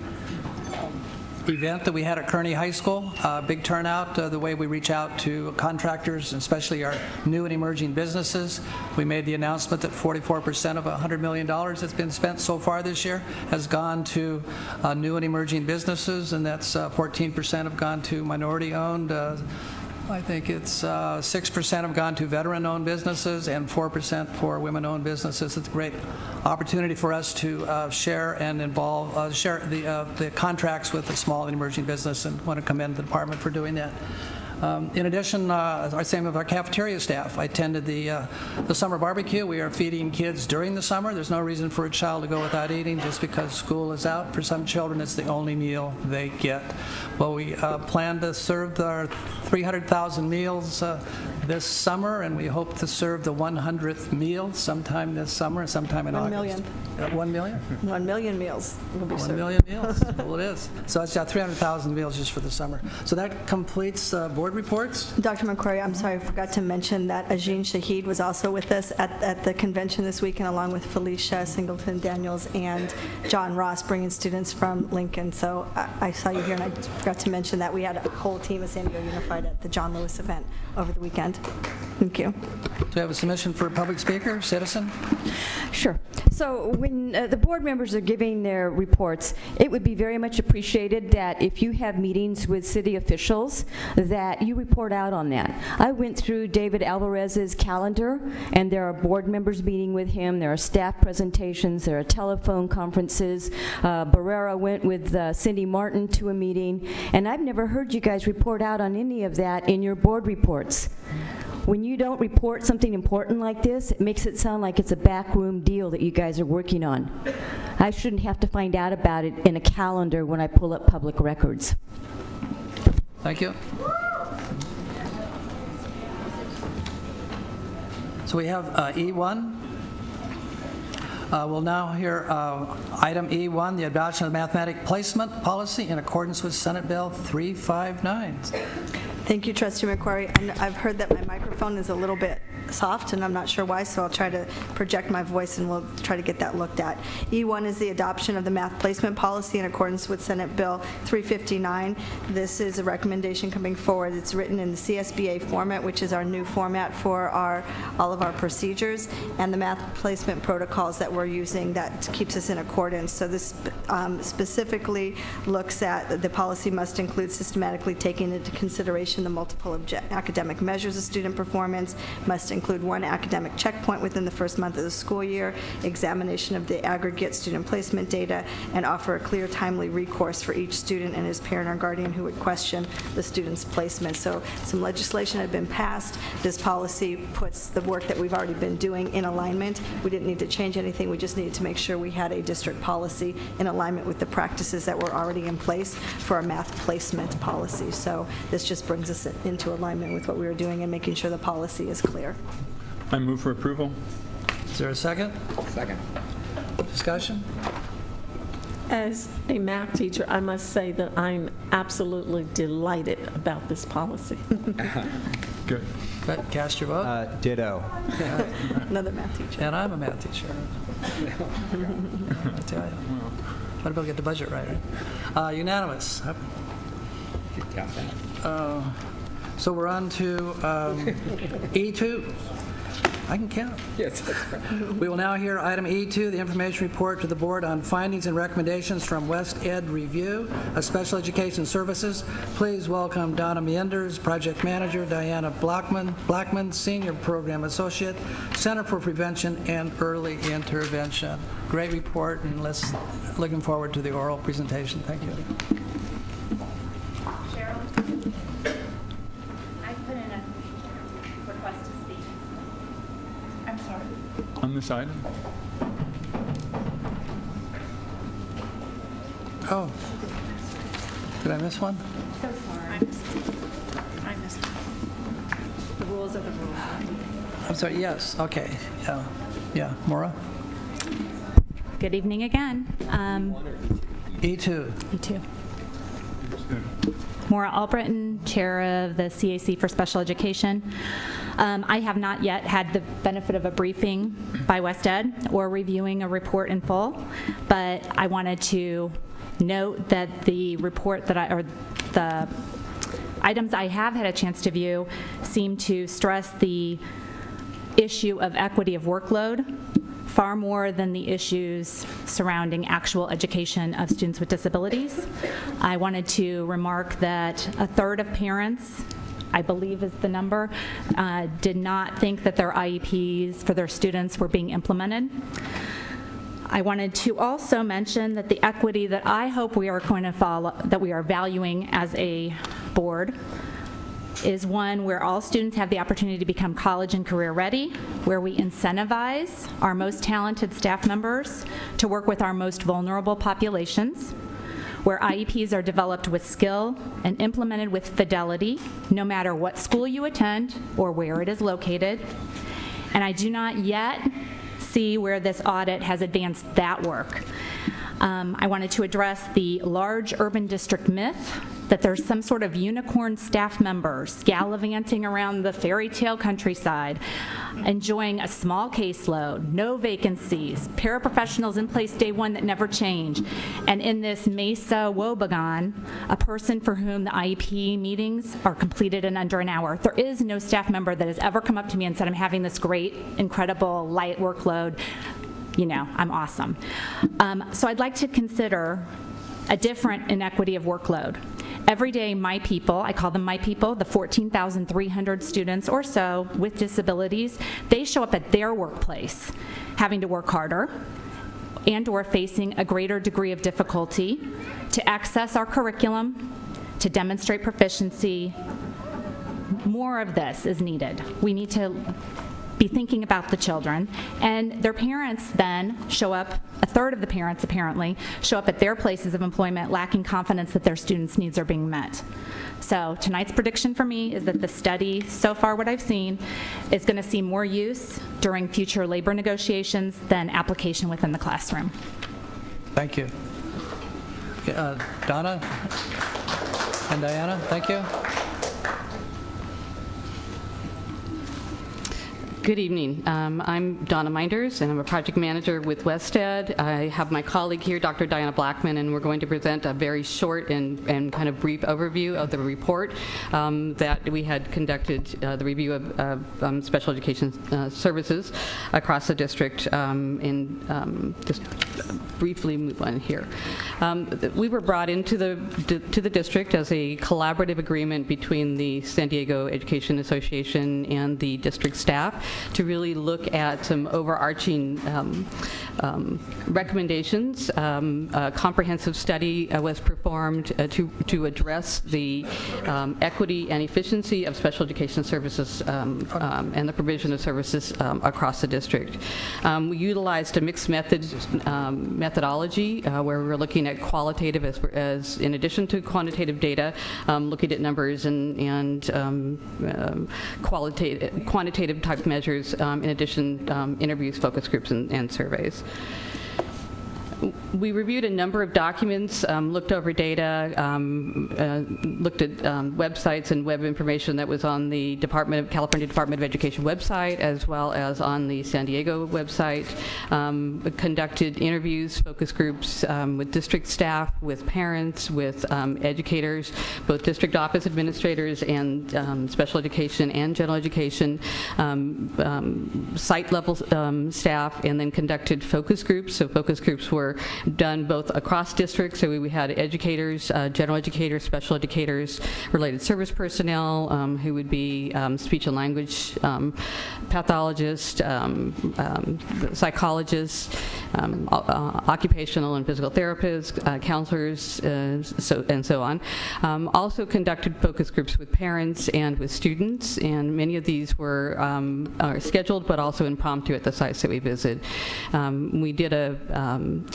event that we had at Kearney High School. Big turnout, the way we reach out to contractors, especially our new and emerging businesses. We made the announcement that 44% of $100 million that's been spent so far this year has gone to new and emerging businesses, and that's 14% have gone to minority-owned. I think it's 6% have gone to veteran-owned businesses and 4% for women-owned businesses. It's a great opportunity for us to share and involve, share the contracts with the small and emerging business, and want to commend the department for doing that. In addition, same with our cafeteria staff. I attended the summer barbecue. We are feeding kids during the summer. There's no reason for a child to go without eating just because school is out. For some children, it's the only meal they get. Well, we plan to serve our 300,000 meals this summer, and we hope to serve the 100th meal sometime this summer, sometime in August. 1 million. 1 million? 1 million meals will be served. 1 million meals. Well, it is. So it's got 300,000 meals just for the summer. So that completes board reports. Dr. McQuarrie, I'm sorry, I forgot to mention that Ajeen Shahid was also with us at the convention this weekend, along with Felicia Singleton Daniels and John Ross, bringing students from Lincoln. So I saw you here, and I forgot to mention that we had a whole team of San Diego Unified at the John Lewis event over the weekend. Thank you. Do we have a submission for a public speaker, citizen? Sure. So when the board members are giving their reports, it would be very much appreciated that if you have meetings with city officials, that you report out on that. I went through David Alvarez's calendar, and there are board members meeting with him, there are staff presentations, there are telephone conferences. Barrera went with Cindy Martin to a meeting, and I've never heard you guys report out on any of that in your board reports. When you don't report something important like this, it makes it sound like it's a backroom deal that you guys are working on. I shouldn't have to find out about it in a calendar when I pull up public records. Thank you. So we have E1. We'll now hear item E1, the adoption of mathematic placement policy in accordance with Senate Bill 359. Thank you, Trustee McQuarrie. And I've heard that my microphone is a little bit soft, and I'm not sure why, so I'll try to project my voice, and we'll try to get that looked at. E1 is the adoption of the math placement policy in accordance with Senate Bill 359. This is a recommendation coming forward. It's written in the CSBA format, which is our new format for all of our procedures, and the math placement protocols that we're using that keeps us in accordance. So this specifically looks at the policy must include systematically taking into consideration the multiple academic measures of student performance, must include one academic checkpoint within the first month of the school year, examination of the aggregate student placement data, and offer a clear, timely recourse for each student and his parent or guardian who would question the student's placement. So some legislation had been passed. This policy puts the work that we've already been doing in alignment. We didn't need to change anything. We just needed to make sure we had a district policy in alignment with the practices that were already in place for our math placement policy. So this just brings us into alignment with what we were doing and making sure the policy is clear. I move for approval. Is there a second? Second. Discussion? As a math teacher, I must say that I'm absolutely delighted about this policy. Good. But cast your vote. Ditto. Another math teacher. And I'm a math teacher. I tell you. What about get the budget right? Unanimous. You can count that. So we're on to E2. I can count. Yes, that's right. We will now hear item E2, the information report to the board on findings and recommendations from West Ed Review of Special Education Services. Please welcome Donna Meenders, Project Manager, Diana Blackman, Senior Program Associate, Center for Prevention and Early Intervention. Great report, and looking forward to the oral presentation. Thank you. On this item? Oh, did I miss one? So sorry. I missed it. The rules are the rules. I'm sorry, yes, okay. Yeah, Maura? Good evening again. E2. E2. Maura Albritton, Chair of the CAC for Special Education. I have not yet had the benefit of a briefing by West Ed or reviewing a report in full, but I wanted to note that the report that or the items I have had a chance to view seem to stress the issue of equity of workload far more than the issues surrounding actual education of students with disabilities. I wanted to remark that a third of parents, I believe is the number, did not think that their IEPs for their students were being implemented. I wanted to also mention that the equity that I hope we are going to follow, that we are valuing as a board, is one where all students have the opportunity to become college and career ready, where we incentivize our most talented staff members to work with our most vulnerable populations, where IEPs are developed with skill and implemented with fidelity, no matter what school you attend or where it is located. And I do not yet see where this audit has advanced that work. I wanted to address the large urban district myth that there's some sort of unicorn staff members gallivanting around the fairy tale countryside, enjoying a small caseload, no vacancies, paraprofessionals in place day one that never change, and in this Mesa Wobegon, a person for whom the IEP meetings are completed in under an hour. There is no staff member that has ever come up to me and said, I'm having this great, incredible, light workload. You know, I'm awesome. So I'd like to consider a different inequity of workload. Every day, my people, I call them my people, the 14,300 students or so with disabilities, they show up at their workplace having to work harder and or facing a greater degree of difficulty to access our curriculum, to demonstrate proficiency. More of this is needed. We need to be thinking about the children, and their parents then show up, a third of the parents apparently, show up at their places of employment lacking confidence that their students' needs are being met. So tonight's prediction for me is that the study, so far what I've seen, is going to see more use during future labor negotiations than application within the classroom. Thank you. Donna and Diana, thank you. Good evening. I'm Donna Minders, and I'm a project manager with Wested. I have my colleague here, Dr. Diana Blackman, and we're going to present a very short and kind of brief overview of the report that we had conducted, the review of special education services across the district, and just briefly move on here. We were brought into the district as a collaborative agreement between the San Diego Education Association and the district staff to really look at some overarching recommendations. A comprehensive study was performed to address the equity and efficiency of special education services and the provision of services across the district. We utilized a mixed methodology where we were looking at qualitative as in addition to quantitative data, looking at numbers and quantitative type measures, in addition interviews, focus groups, and surveys. We reviewed a number of documents, looked over data, looked at websites and web information that was on the California Department of Education website, as well as on the San Diego website. Conducted interviews, focus groups with district staff, with parents, with educators, both district office administrators and special education and general education, site level staff, and then conducted focus groups. So focus groups were done both across districts, so we had educators, general educators, special educators, related service personnel who would be speech and language pathologists, psychologists, occupational and physical therapists, counselors, and so on. Also conducted focus groups with parents and with students, and many of these are scheduled but also impromptu at the sites that we visit. We did a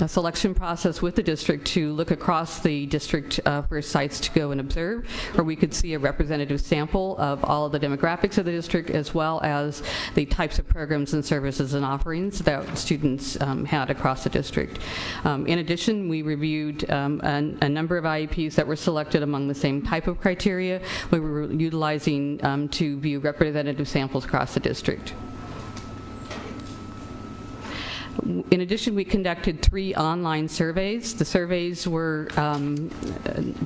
selection process with the district to look across the district for sites to go and observe, where we could see a representative sample of all of the demographics of the district, as well as the types of programs and services and offerings that students had across the district. In addition, we reviewed a number of IEPs that were selected among the same type of criteria we were utilizing to view representative samples across the district. In addition, we conducted 3 online surveys. The surveys were,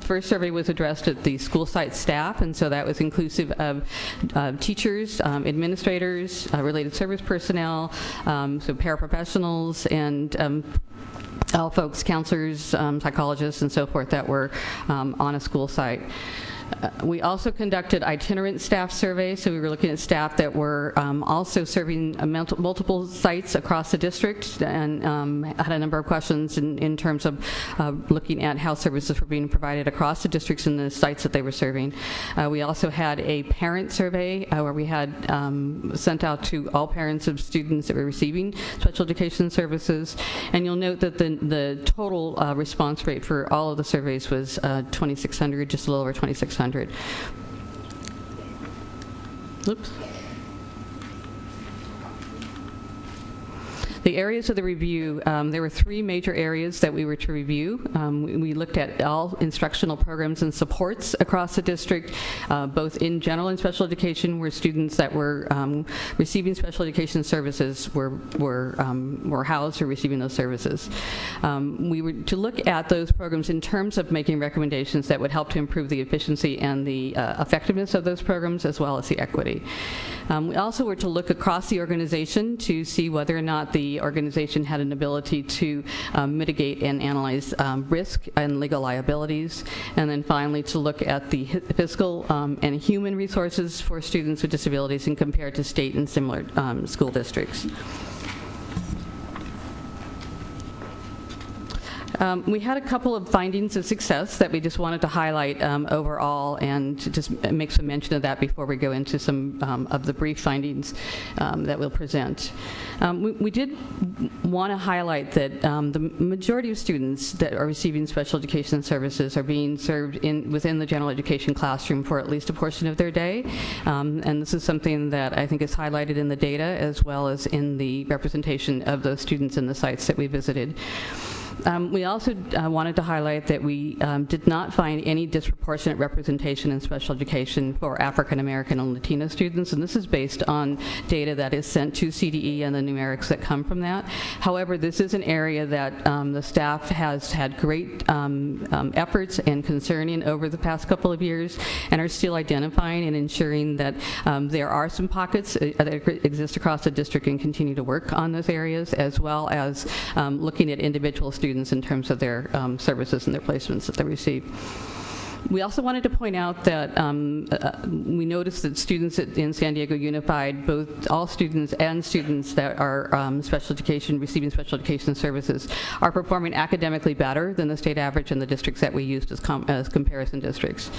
first survey was addressed at the school site staff, and so that was inclusive of teachers, administrators, related service personnel, so paraprofessionals, and all folks, counselors, psychologists, and so forth that were on a school site. We also conducted itinerant staff surveys, so we were looking at staff that were also serving multiple sites across the district, and had a number of questions in terms of looking at how services were being provided across the districts and the sites that they were serving. We also had a parent survey where we had sent out to all parents of students that were receiving special education services, and you'll note that the total response rate for all of the surveys was 2,600, just a little over 2,600. Oops. The areas of the review, there were 3 major areas that we were to review. We looked at all instructional programs and supports across the district, both in general and special education, where students that were receiving special education services were housed or receiving those services. We were to look at those programs in terms of making recommendations that would help to improve the efficiency and the effectiveness of those programs, as well as the equity. We also were to look across the organization to see whether or not the organization had an ability to mitigate and analyze risk and legal liabilities, and then finally to look at the fiscal and human resources for students with disabilities and compare to state and similar school districts. We had a couple of findings of success that we just wanted to highlight overall, and to just make some mention of that before we go into some of the brief findings that we'll present. We did want to highlight that the majority of students that are receiving special education services are being served within the general education classroom for at least a portion of their day, and this is something that I think is highlighted in the data as well as in the representation of those students in the sites that we visited. We also wanted to highlight that we did not find any disproportionate representation in special education for African American and Latino students, and this is based on data that is sent to CDE and the numerics that come from that. However, this is an area that the staff has had great efforts and concern in over the past couple of years, and are still identifying and ensuring that there are some pockets that exist across the district, and continue to work on those areas, as well as looking at individual students in terms of their services and their placements that they receive. We also wanted to point out that we noticed that students in San Diego Unified, both all students and students that are receiving special education services, are performing academically better than the state average in the districts that we used as comparison districts.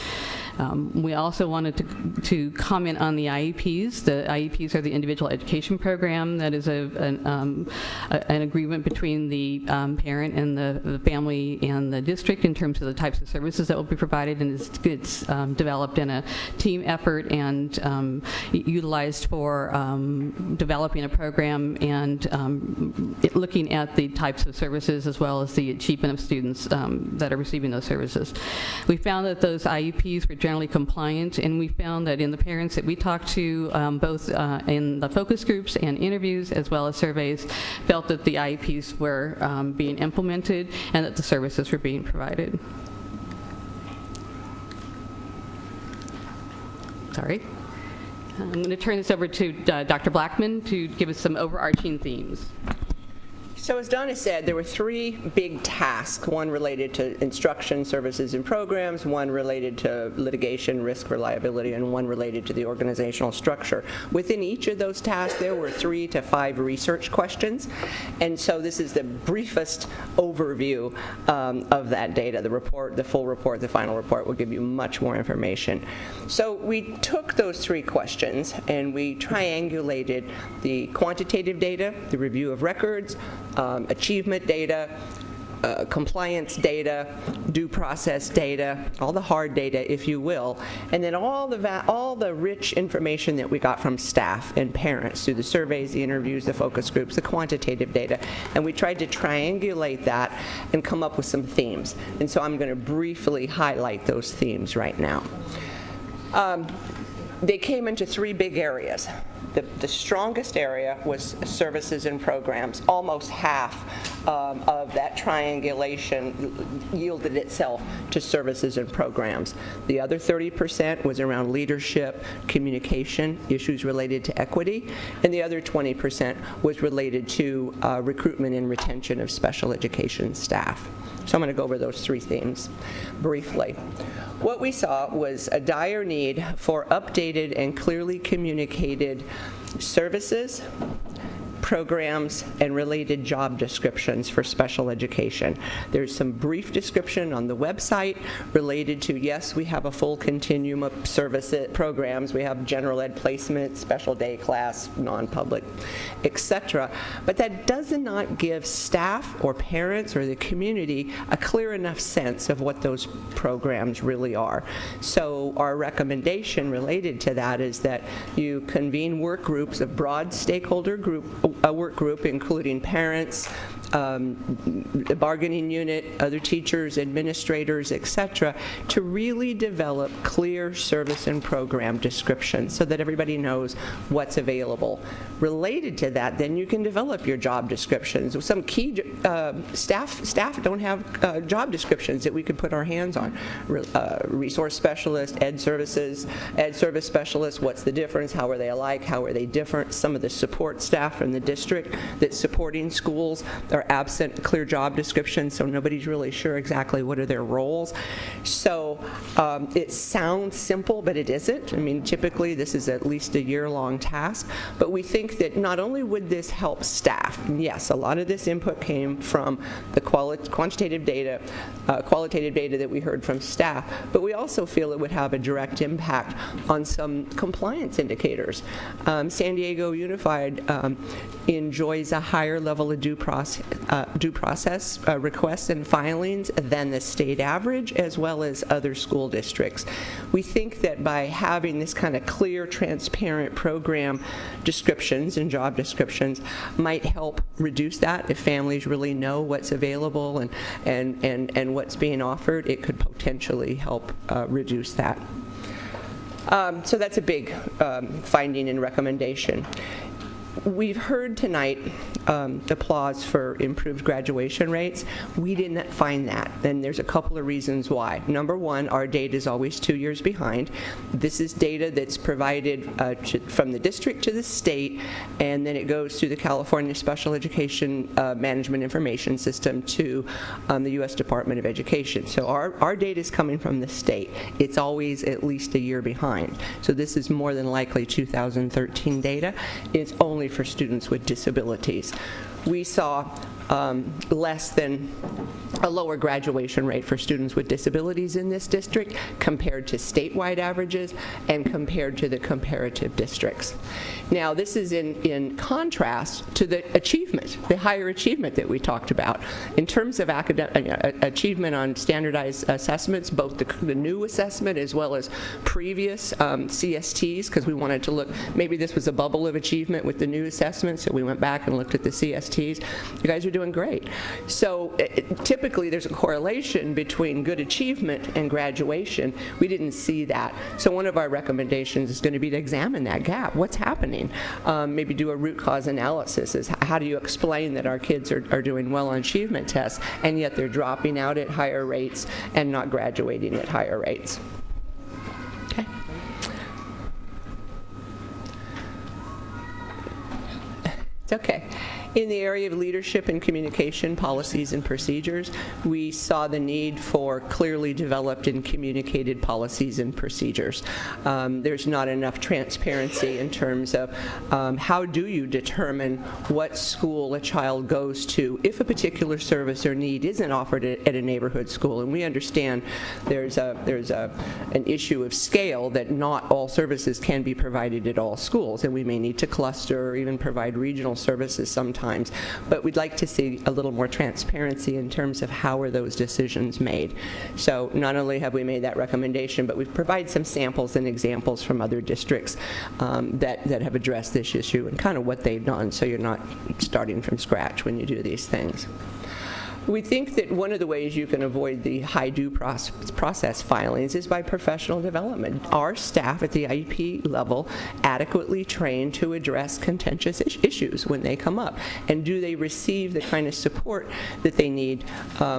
We also wanted to comment on the IEPs. The IEPs are the individual education program. That is an agreement between the parent and the family and the district in terms of the types of services that will be provided, and it's developed in a team effort and utilized for developing a program and looking at the types of services as well as the achievement of students that are receiving those services. We found that those IEPs were generally compliant, and we found that in the parents that we talked to, both in the focus groups and interviews as well as surveys, felt that the IEPs were being implemented and that the services were being provided. Sorry. I'm going to turn this over to Dr. Blackman to give us some overarching themes. So as Donna said, there were 3 big tasks, one related to instruction, services, and programs, one related to litigation, risk, reliability, and one related to the organizational structure. Within each of those tasks, there were 3 to 5 research questions, and so this is the briefest overview of that data. The report, the full report, the final report will give you much more information. So we took those 3 questions and we triangulated the quantitative data, the review of records, achievement data, compliance data, due process data, all the hard data, if you will, and then all the rich information that we got from staff and parents through the surveys, the interviews, the focus groups, the quantitative data, and we tried to triangulate that and come up with some themes. And so I'm going to briefly highlight those themes right now. They came into three big areas. The strongest area was services and programs. Almost half of that triangulation yielded itself to services and programs. The other 30% was around leadership, communication, issues related to equity, and the other 20% was related to recruitment and retention of special education staff. So I'm going to go over those three themes briefly. What we saw was a dire need for updated and clearly communicated services, programs, and related job descriptions for special education. There's some brief description on the website related to, yes, we have a full continuum of services programs. We have general ed placement, special day class, non-public, etc. But that does not give staff or parents or the community a clear enough sense of what those programs really are. So our recommendation related to that is that you convene work groups, a broad stakeholder group, a work group including parents, the bargaining unit, other teachers, administrators, etc., to really develop clear service and program descriptions so that everybody knows what's available. Related to that, then you can develop your job descriptions. Some key staff don't have job descriptions that we could put our hands on. Resource specialist, ed service specialist, what's the difference? How are they alike? How are they different? Some of the support staff from the district that's supporting schools are absent clear job descriptions, so nobody's really sure exactly what are their roles. So it sounds simple, but it isn't. I mean, typically this is at least a year-long task, but we think that not only would this help staff, and yes, a lot of this input came from the qualitative data that we heard from staff, but we also feel it would have a direct impact on some compliance indicators. San Diego Unified enjoys a higher level of due process requests and filings than the state average, as well as other school districts. We think that by having this kind of clear, transparent program descriptions and job descriptions might help reduce that. If families really know what's available and what's being offered, it could potentially help reduce that. So that's a big finding and recommendation. We've heard tonight applause for improved graduation rates. We didn't find that, and there's a couple of reasons why. Number one, our data is always 2 years behind. This is data that's provided from the district to the state, and then it goes through the California Special Education Management Information System to the U.S. Department of Education. So our data is coming from the state. It's always at least a year behind. So this is more than likely 2013 data. It's only for students with disabilities. We saw less than a lower graduation rate for students with disabilities in this district compared to statewide averages and compared to the comparative districts. Now, this is in contrast to the achievement, the higher achievement that we talked about. In terms of academic achievement on standardized assessments, both the new assessment as well as previous CSTs, because we wanted to look, maybe this was a bubble of achievement with the new assessment, so we went back and looked at the CSTs. You guys are doing great. So typically there's a correlation between good achievement and graduation. We didn't see that. So one of our recommendations is going to be to examine that gap. What's happening? Maybe do a root cause analysis. Is how do you explain that our kids are doing well on achievement tests and yet they're dropping out at higher rates and not graduating at higher rates? Okay. It's okay. In the area of leadership and communication policies and procedures, we saw the need for clearly developed and communicated policies and procedures. There's not enough transparency in terms of how do you determine what school a child goes to if a particular service or need isn't offered at a neighborhood school. And we understand there's an issue of scale that not all services can be provided at all schools, and we may need to cluster or even provide regional services sometimes. But we'd like to see a little more transparency in terms of how are those decisions made. So not only have we made that recommendation, but we've provided some samples and examples from other districts that have addressed this issue and kind of what they've done, so you're not starting from scratch when you do these things. We think that one of the ways you can avoid the high due process filings is by professional development. Are staff at the IEP level adequately trained to address contentious issues when they come up? And do they receive the kind of support that they need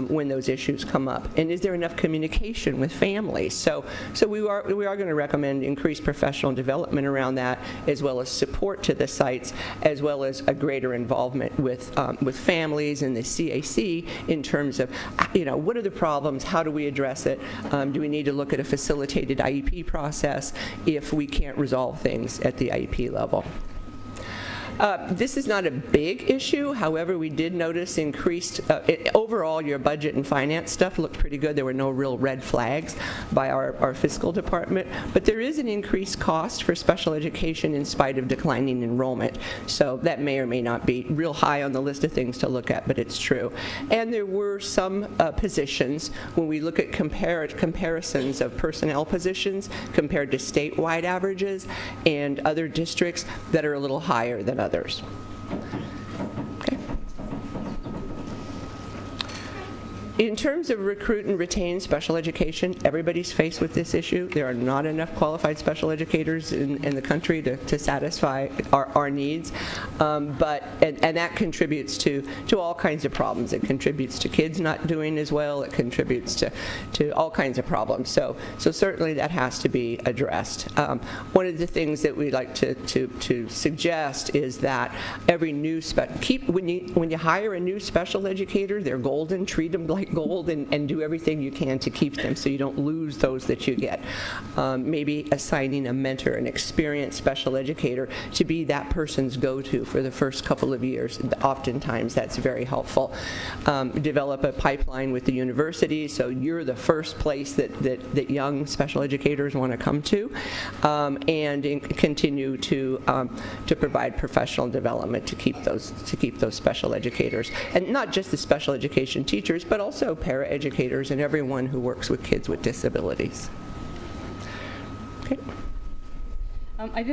when those issues come up? And is there enough communication with families? So we are going to recommend increased professional development around that, as well as support to the sites, as well as a greater involvement with families and the CAC in terms of, what are the problems? How do we address it? Do we need to look at a facilitated IEP process if we can't resolve things at the IEP level? This is not a big issue. However, we did notice increased, overall your budget and finance stuff looked pretty good. There were no real red flags by our fiscal department. But there is an increased cost for special education in spite of declining enrollment. So that may or may not be real high on the list of things to look at, but it's true. And there were some positions, when we look at comparisons of personnel positions compared to statewide averages and other districts, that are a little higher than others. Okay. In terms of recruit and retain special education, everybody's faced with this issue. There are not enough qualified special educators in the country to satisfy our needs, and that contributes to all kinds of problems. It contributes to kids not doing as well. It contributes to all kinds of problems. So certainly that has to be addressed. One of the things that we like to suggest is that every new when you hire a new special educator, they're golden. Treat them like gold and do everything you can to keep them so you don't lose those that you get. Maybe assigning a mentor, an experienced special educator, to be that person's go-to for the first couple of years. Oftentimes that's very helpful. Develop a pipeline with the university so you're the first place that young special educators want to come to, and continue to provide professional development to keep those special educators, and not just the special education teachers, but also paraeducators and everyone who works with kids with disabilities. Okay. I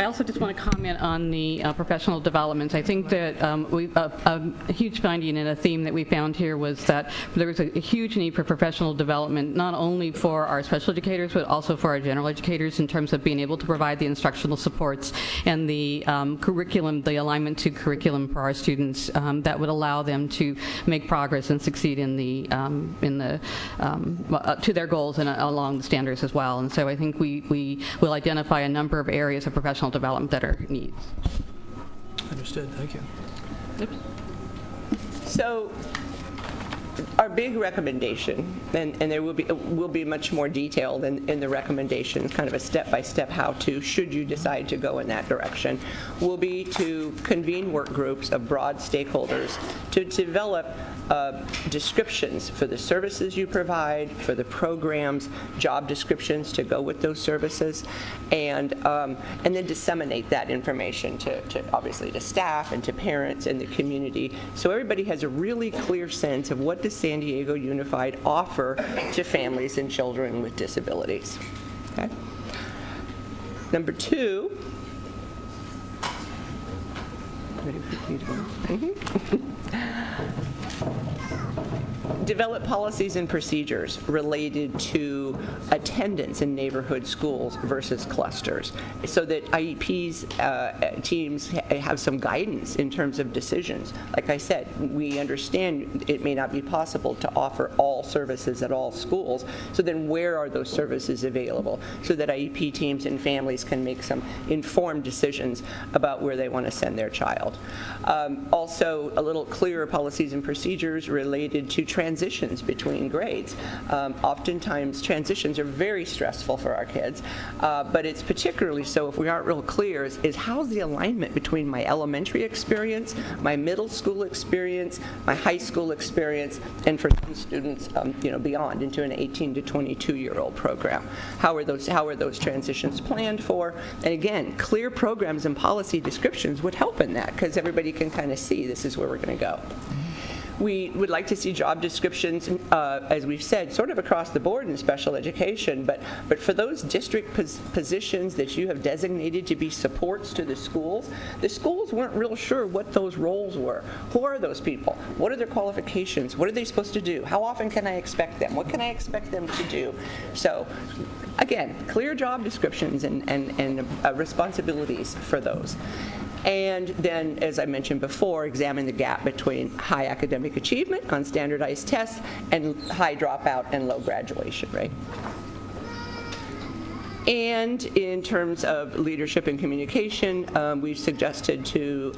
also just want to comment on the professional development. I think that a huge finding and a theme that we found here was that there was a huge need for professional development, not only for our special educators, but also for our general educators in terms of being able to provide the instructional supports and the curriculum, the alignment to curriculum for our students that would allow them to make progress and succeed to their goals and along the standards as well. And so I think we will identify a number of areas of professional development that are needs. Understood. Thank you. Oops. So our big recommendation, and there will be much more detailed in the recommendation, kind of a step-by-step how-to, should you decide to go in that direction, will be to convene work groups of broad stakeholders to develop descriptions for the services you provide, for the programs, job descriptions to go with those services, and then disseminate that information to obviously to staff and to parents and the community, so everybody has a really clear sense of what does San Diego Unified offer to families and children with disabilities. Okay. Number 2. Ready for me to go? Develop policies and procedures related to attendance in neighborhood schools versus clusters, so that IEP's teams have some guidance in terms of decisions. Like I said, we understand it may not be possible to offer all services at all schools, so then where are those services available, so that IEP teams and families can make some informed decisions about where they want to send their child. Also, a little clearer policies and procedures related to transitions between grades. Oftentimes transitions are very stressful for our kids, but it's particularly so if we aren't real clear is how's the alignment between my elementary experience, my middle school experience, my high school experience, and for some students beyond into an 18 to 22-year-old program. How are those transitions planned for? And again, clear programs and policy descriptions would help in that, because everybody can kind of see this is where we're going to go. We would like to see job descriptions, as we've said, sort of across the board in special education, but for those district positions that you have designated to be supports to the schools weren't real sure what those roles were. Who are those people? What are their qualifications? What are they supposed to do? How often can I expect them? What can I expect them to do? So, again, clear job descriptions and responsibilities for those. And then, as I mentioned before, examine the gap between high academic achievement on standardized tests and high dropout and low graduation rate. And in terms of leadership and communication, we've suggested to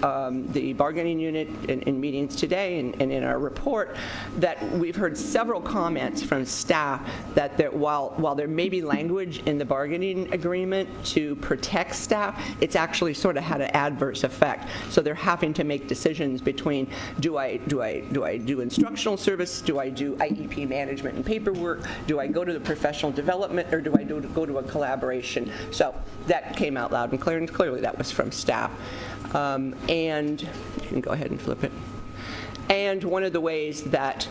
the bargaining unit in meetings today and in our report that we've heard several comments from staff that while there may be language in the bargaining agreement to protect staff, it's actually sort of had an adverse effect. So they're having to make decisions between do I do instructional service, do I do IEP management and paperwork, do I go to the professional development, or do I go to a collaboration? So that came out loud and clear, and clearly that was from staff. And you can go ahead and flip it. And one of the ways that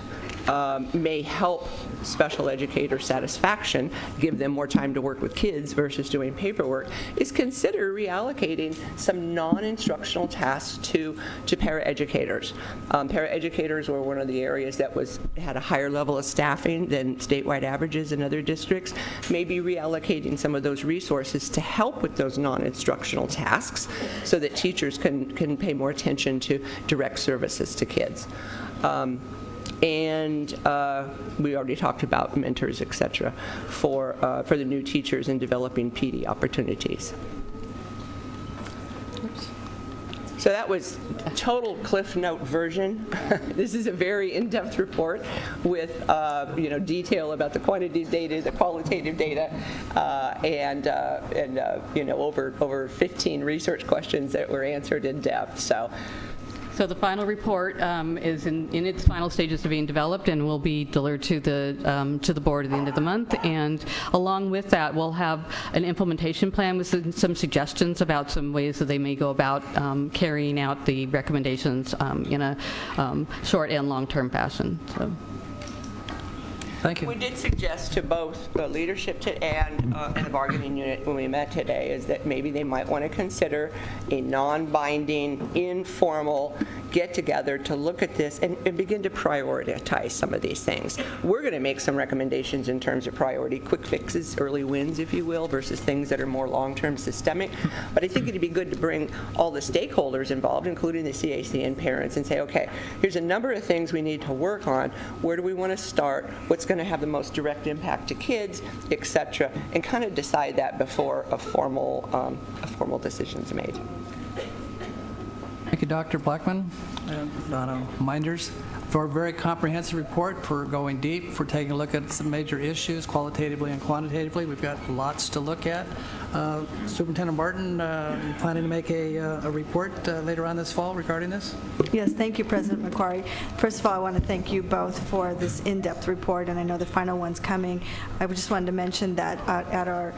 may help special educator satisfaction, give them more time to work with kids versus doing paperwork, is consider reallocating some non-instructional tasks to paraeducators. Paraeducators were one of the areas that had a higher level of staffing than statewide averages in other districts. Maybe reallocating some of those resources to help with those non-instructional tasks so that teachers can pay more attention to direct services to kids. And we already talked about mentors, et cetera, for the new teachers in developing PD opportunities. Oops. So that was a total Cliff Note version. This is a very in-depth report with detail about the quantitative data, the qualitative data, and over 15 research questions that were answered in depth. So the final report is in its final stages of being developed and will be delivered to the board at the end of the month. And along with that, we'll have an implementation plan with some suggestions about some ways that they may go about carrying out the recommendations in a short and long-term fashion. So. Thank you. We did suggest to both the leadership and the bargaining unit when we met today is that maybe they might want to consider a non-binding, informal get-together to look at this and begin to prioritize some of these things. We're going to make some recommendations in terms of priority, quick fixes, early wins, if you will, versus things that are more long-term systemic. But I think it'd be good to bring all the stakeholders involved, including the CAC and parents, and say, okay, here's a number of things we need to work on. Where do we want to start? What's going to have the most direct impact to kids, et cetera, and kind of decide that before a formal decision's made. Thank you, Dr. Blackman and Donna Minders, for a very comprehensive report, for going deep, for taking a look at some major issues qualitatively and quantitatively. We've got lots to look at. Superintendent Martin, you planning to make a report later on this fall regarding this? Yes, thank you, President McQuarrie. First of all, I want to thank you both for this in-depth report, and I know the final one's coming. I just wanted to mention that at our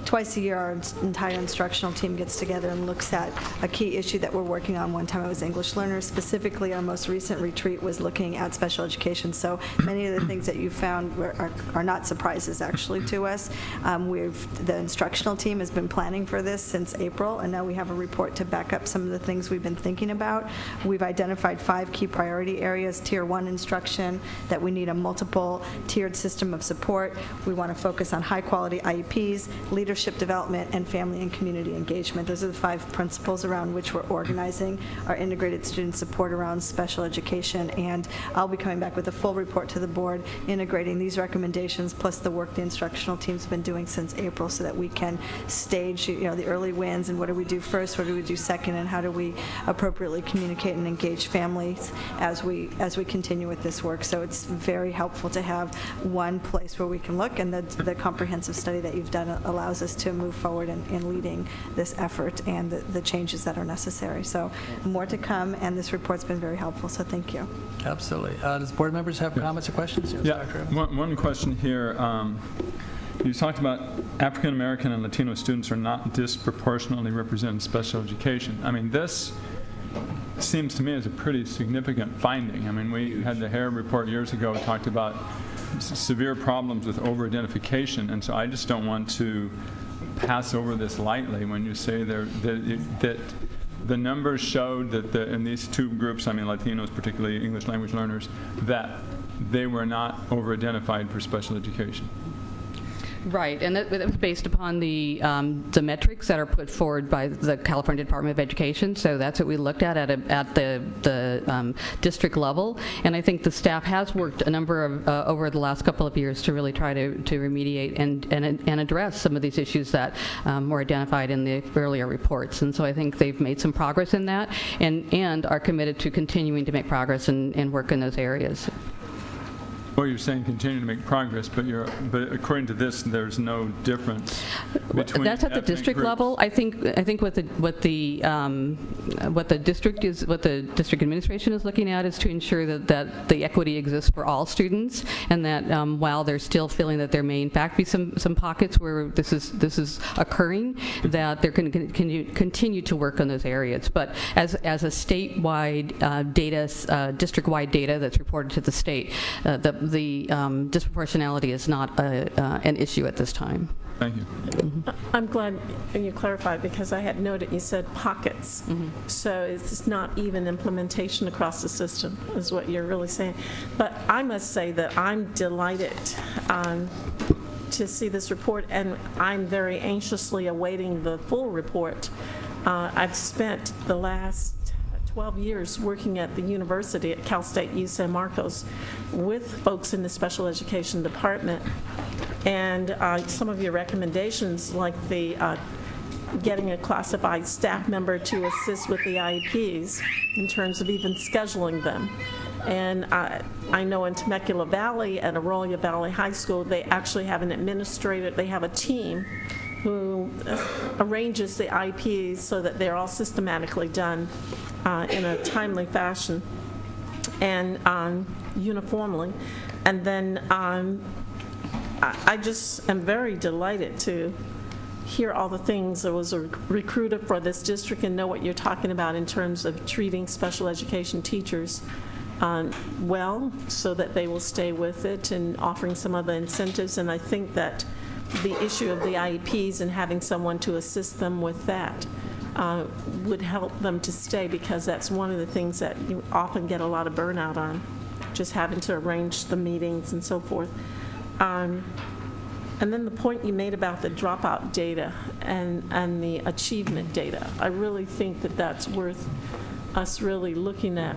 twice a year, our entire instructional team gets together and looks at a key issue that we're working on. One time it was English learners. Specifically, our most recent retreat was looking at special education. So many of the things that you found are not surprises, actually, to us. The instructional team has been planning for this since April, and now we have a report to back up some of the things we've been thinking about. We've identified 5 key priority areas: Tier 1 instruction, that we need a multiple tiered system of support. We want to focus on high-quality IEPs, leadership development, and family and community engagement. Those are the 5 principles around which we're organizing our integrated student support around special education, and I'll be coming back with a full report to the board integrating these recommendations plus the work the instructional team's been doing since April, so that we can stage the early wins and what do we do first, what do we do second, and how do we appropriately communicate and engage families as we continue with this work. So it's very helpful to have one place where we can look, and the comprehensive study that you've done allows us to move forward in leading this effort and the changes that are necessary. So more to come, and this report's been very helpful, so thank you. Absolutely. Does board members have comments or questions? Yes, yeah, one question here. You talked about African American and Latino students are not disproportionately represented in special education. I mean, this seems to me as a pretty significant finding. I mean, we had the Hare report years ago, talked about severe problems with over-identification, and so I just don't want to pass over this lightly when you say that the numbers showed that in these two groups, I mean Latinos, particularly English language learners, that they were not over-identified for special education. Right, and that was based upon the metrics that are put forward by the California Department of Education. So that's what we looked at the district level. And I think the staff has worked a number of over the last couple of years to really try to remediate and address some of these issues that were identified in the earlier reports. And so I think they've made some progress in that, and are committed to continuing to make progress and work in those areas. Well, you're saying continue to make progress, but according to this, there's no difference between. That's at the district groups. level. I think what the district administration is looking at is to ensure that the equity exists for all students, and that while they're still feeling that there may in fact be some pockets where this is occurring, that they're going to continue to work on those areas. But as a statewide data, district-wide data that's reported to the state, the disproportionality is not an issue at this time. Thank you. I'm glad you clarified, because I had noted you said pockets. So it's not even implementation across the system is what you're really saying. But I must say that I'm delighted to see this report, and I'm very anxiously awaiting the full report. I've spent the last 12 years working at the university at Cal State U San Marcos with folks in the special education department, and some of your recommendations, like the getting a classified staff member to assist with the IEPs in terms of even scheduling them. And I know in Temecula Valley at Arroyo Valley High School, they actually have an administrator, they have a team who arranges the IEPs so that they're all systematically done in a timely fashion and uniformly. And then I just am very delighted to hear all the things. I was a recruiter for this district and know what you're talking about in terms of treating special education teachers well, so that they will stay with it, and offering some other incentives. And I think that the issue of the IEPs and having someone to assist them with that would help them to stay, because that's one of the things that you often get a lot of burnout on, just having to arrange the meetings and so forth. And then the point you made about the dropout data and the achievement data, I really think that that's worth us really looking at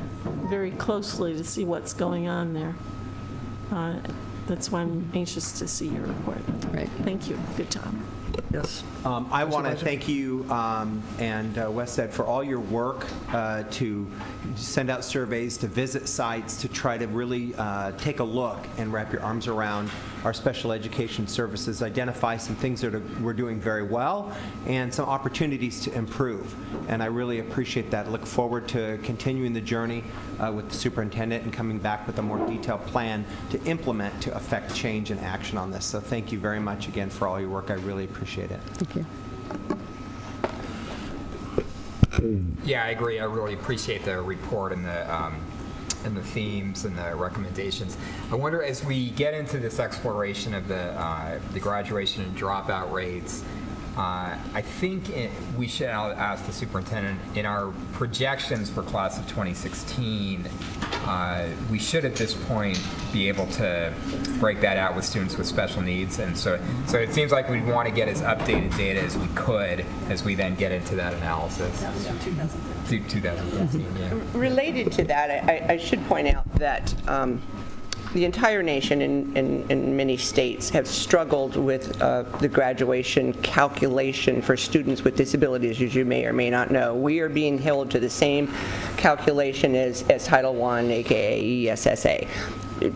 very closely to see what's going on there. That's why I'm anxious to see your report. Right. Thank you. Good job. Yes. I want to thank you and Wested for all your work to send out surveys, to visit sites, to try to really take a look and wrap your arms around our special education services, identify some things that we're doing very well and some opportunities to improve. And I really appreciate that. Look forward to continuing the journey with the superintendent and coming back with a more detailed plan to implement to affect change and action on this. So thank you very much again for all your work. I really appreciate it. Thank you. Yeah, I agree. I really appreciate the report and the themes and the recommendations. I wonder, as we get into this exploration of the graduation and dropout rates, I think we should ask the superintendent, in our projections for class of 2016, we should at this point be able to break that out with students with special needs. And so it seems like we'd want to get as updated data as we could as we then get into that analysis. 2015, yeah. Related to that, I should point out that the entire nation and many states have struggled with the graduation calculation for students with disabilities, as you may or may not know. We are being held to the same calculation as Title I, aka ESSA.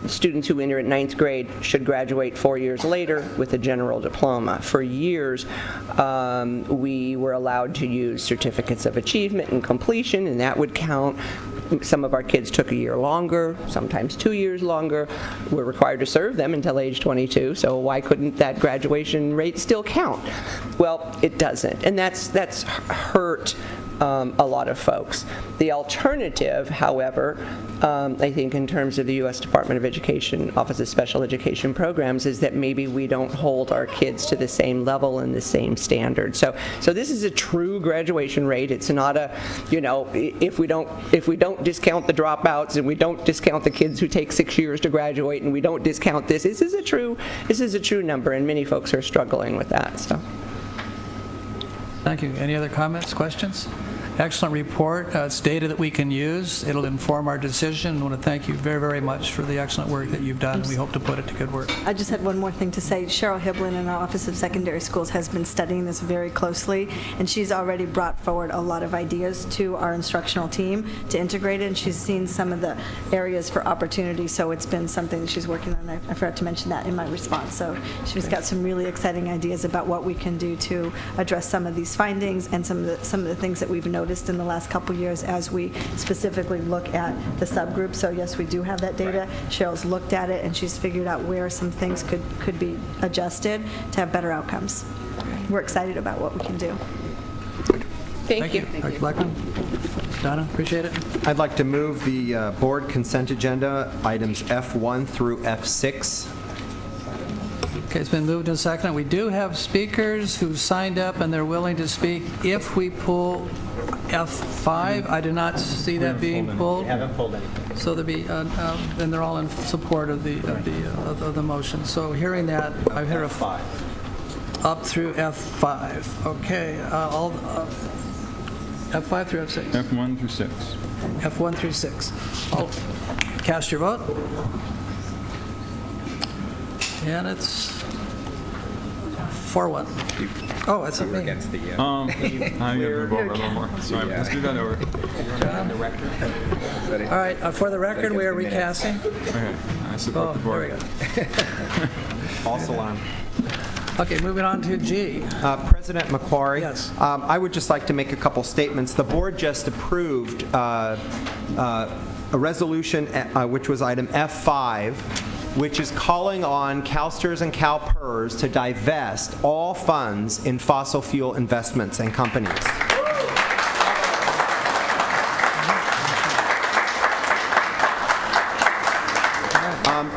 Students who enter at 9th grade should graduate 4 years later with a general diploma. For years, we were allowed to use certificates of achievement and completion, and that would count. Some of our kids took a year longer, sometimes 2 years longer. We're required to serve them until age 22, so why couldn't that graduation rate still count? Well, it doesn't, and that's hurt a lot of folks. The alternative, however, I think in terms of the U.S. Department of Education Office of Special Education Programs, is that maybe we don't hold our kids to the same level and the same standard. So this is a true graduation rate. It's not a, you know, if we don't discount the dropouts and we don't discount the kids who take 6 years to graduate and we don't discount this is a true number, and many folks are struggling with that. So. Thank you. Any other comments, questions? Excellent report. It's data that we can use. It'll inform our decision. I want to thank you very, very much for the excellent work that you've done. We hope to put it to good work. I just had one more thing to say. Cheryl Hiblin in our Office of Secondary Schools has been studying this very closely, and she's already brought forward a lot of ideas to our instructional team to integrate it, and she's seen some of the areas for opportunity, so it's been something that she's working on. I forgot to mention that in my response. So she's got some really exciting ideas about what we can do to address some of these findings and some of the things that we've noticed in the last couple years as we specifically look at the subgroup. So yes, we do have that data. Cheryl's looked at it and she's figured out where some things could be adjusted to have better outcomes. We're excited about what we can do. Thank you. Dr. Blackman? Donna, appreciate it. I'd like to move the board consent agenda items F1 through F6. Okay, it's been moved and seconded. We do have speakers who signed up and they're willing to speak. If we pull F5, I do not see that being pulled. We haven't pulled anything. So there'll be, and they're all in support of the motion. So hearing that, I hear F5 up through F5. Okay, all F5 through F6. F1 through 6. F1 through 6. I'll cast your vote. And it's 4-1. Oh, it's me. Against the, I got to move over a little more. Sorry, let's do that over. All right, for the record, we are recasting. Okay, I support the board. There we go. False alarm. Okay, moving on to G. President McQuarrie. Yes. I would just like to make a couple statements. The board just approved a resolution, which was item F5, which is calling on CalSTRS and CalPERS to divest all funds in fossil fuel investments and companies.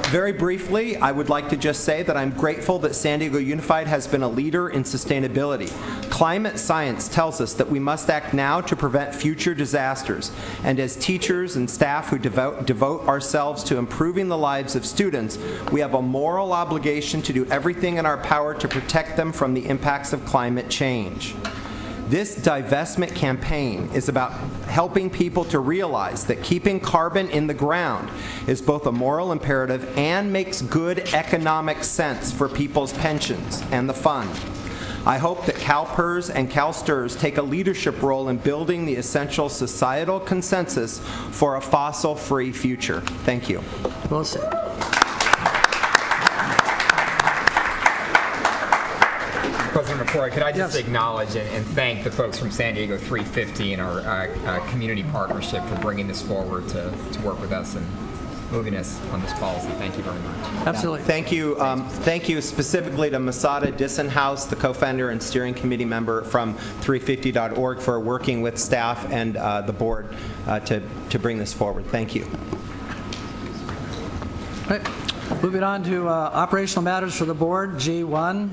Very briefly, I would like to just say that I'm grateful that San Diego Unified has been a leader in sustainability. Climate science tells us that we must act now to prevent future disasters. And as teachers and staff who devote ourselves to improving the lives of students, we have a moral obligation to do everything in our power to protect them from the impacts of climate change. This divestment campaign is about helping people to realize that keeping carbon in the ground is both a moral imperative and makes good economic sense for people's pensions and the fund. I hope that CalPERS and CalSTRS take a leadership role in building the essential societal consensus for a fossil-free future. Thank you. Well said. President McQuarrie, could I just acknowledge and thank the folks from San Diego 350 and our community partnership for bringing this forward to work with us and moving us on this policy. Thank you very much. Absolutely. Thank you. Thank you specifically to Masada Dissenhouse, the co-founder and steering committee member from 350.org, for working with staff and the board to bring this forward. Thank you. Right. Moving on to operational matters for the board, G1.